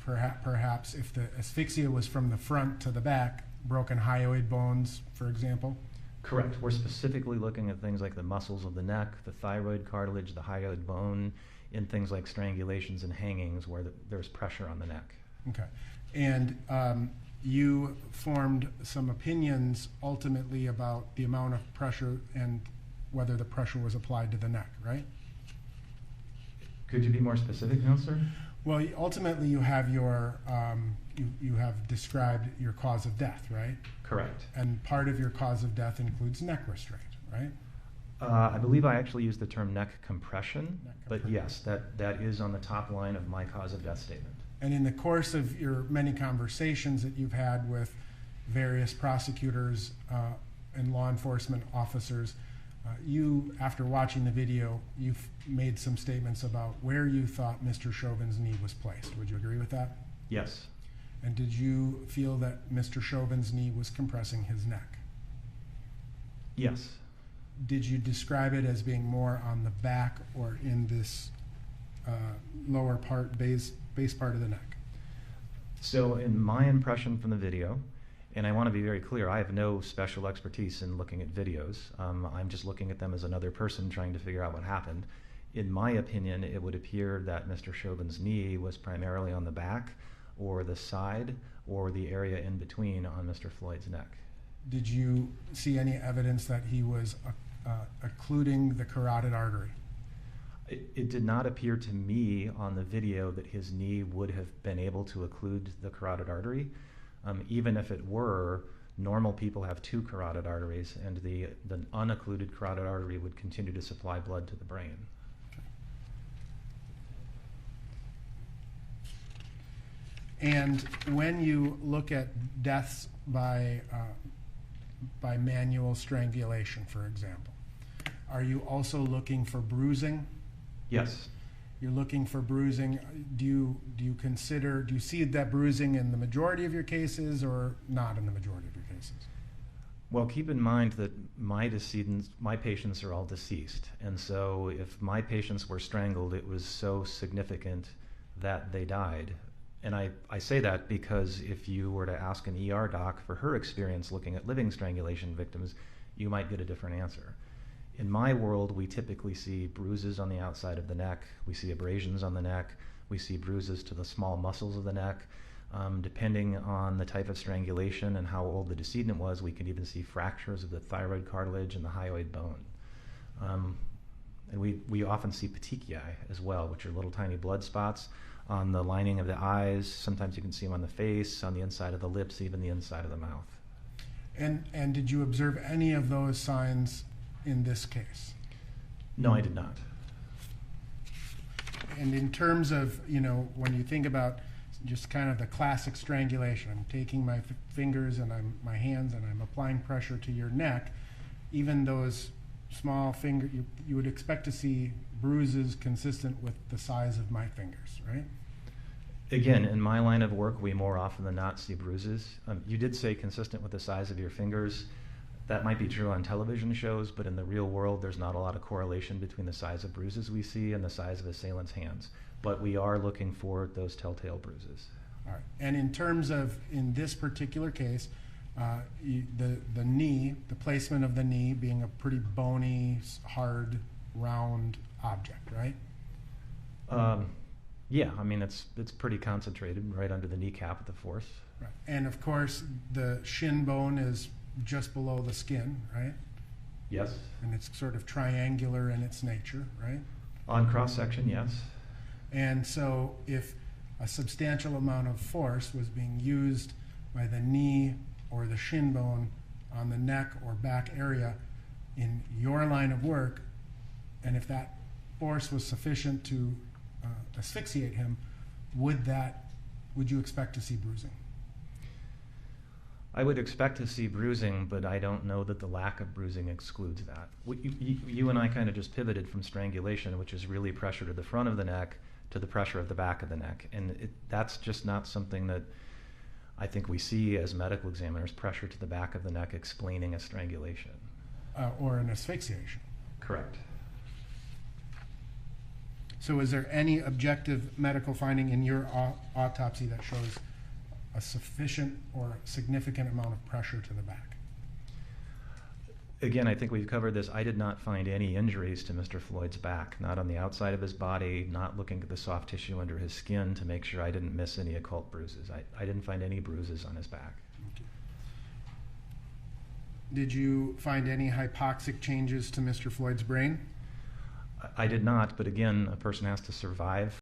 perhaps if the asphyxia was from the front to the back, broken hyoid bones, for example? Correct. We're specifically looking at things like the muscles of the neck, the thyroid cartilage, the hyoid bone, in things like strangulations and hangings where there's pressure on the neck. Okay. And you formed some opinions ultimately about the amount of pressure and whether the pressure was applied to the neck, right? Could you be more specific, Counselor? Well, ultimately you have your, you have described your cause of death, right? Correct. And part of your cause of death includes neck restraint, right? I believe I actually used the term neck compression, but yes, that is on the top line of my cause of death statement. And in the course of your many conversations that you've had with various prosecutors and law enforcement officers, you, after watching the video, you've made some statements about where you thought Mr. Chauvin's knee was placed. Would you agree with that? Yes. And did you feel that Mr. Chauvin's knee was compressing his neck? Yes. Did you describe it as being more on the back or in this lower part, base part of the neck? So in my impression from the video, and I want to be very clear, I have no special expertise in looking at videos. I'm just looking at them as another person trying to figure out what happened. In my opinion, it would appear that Mr. Chauvin's knee was primarily on the back or the side or the area in between on Mr. Floyd's neck. Did you see any evidence that he was occluding the carotid artery? It did not appear to me on the video that his knee would have been able to occlude the carotid artery. Even if it were, normal people have two carotid arteries, and the unoccluded carotid artery would continue to supply blood to the brain. Okay. And when you look at deaths by manual strangulation, for example, are you also looking for bruising? Yes. You're looking for bruising. Do you see that bruising in the majority of your cases or not in the majority of your cases? Well, keep in mind that my patients are all deceased. And so if my patients were strangled, it was so significant that they died. And I say that because if you were to ask an ER doc for her experience looking at living strangulation victims, you might get a different answer. In my world, we typically see bruises on the outside of the neck, we see abrasions on the neck, we see bruises to the small muscles of the neck. Depending on the type of strangulation and how old the decedent was, we can even see fractures of the thyroid cartilage and the hyoid bone. And we often see petechiae as well, which are little tiny blood spots on the lining of the eyes. Sometimes you can see them on the face, on the inside of the lips, even the inside of the mouth. And did you observe any of those signs in this case? No, I did not. And in terms of, you know, when you think about just kind of the classic strangulation, I'm taking my fingers and my hands and I'm applying pressure to your neck, even those small finger, you would expect to see bruises consistent with the size of my fingers, right? Again, in my line of work, we more often than not see bruises. You did say consistent with the size of your fingers. That might be true on television shows, but in the real world, there's not a lot of correlation between the size of bruises we see and the size of assailants' hands. But we are looking for those telltale bruises. All right. And in terms of, in this particular case, the knee, the placement of the knee being a pretty bony, hard, round object, right? Yeah, I mean, it's pretty concentrated right under the kneecap at the fourth. Right. And of course, the shin bone is just below the skin, right? Yes. And it's sort of triangular in its nature, right? On cross-section, yes. And so if a substantial amount of force was being used by the knee or the shin bone on the neck or back area in your line of work, and if that force was sufficient to asphyxiate him, would you expect to see bruising? I would expect to see bruising, but I don't know that the lack of bruising excludes that. You and I kind of just pivoted from strangulation, which is really pressure to the front of the neck, to the pressure of the back of the neck. And that's just not something that I think we see as medical examiners, pressure to the back of the neck explaining a strangulation. Or an asphyxiation. Correct. So is there any objective medical finding in your autopsy that shows a sufficient or significant amount of pressure to the back? Again, I think we've covered this. I did not find any injuries to Mr. Floyd's back, not on the outside of his body, not looking at the soft tissue under his skin to make sure I didn't miss any occult bruises. I didn't find any bruises on his back. Okay. Did you find any hypoxic changes to Mr. Floyd's brain? I did not, but again, a person has to survive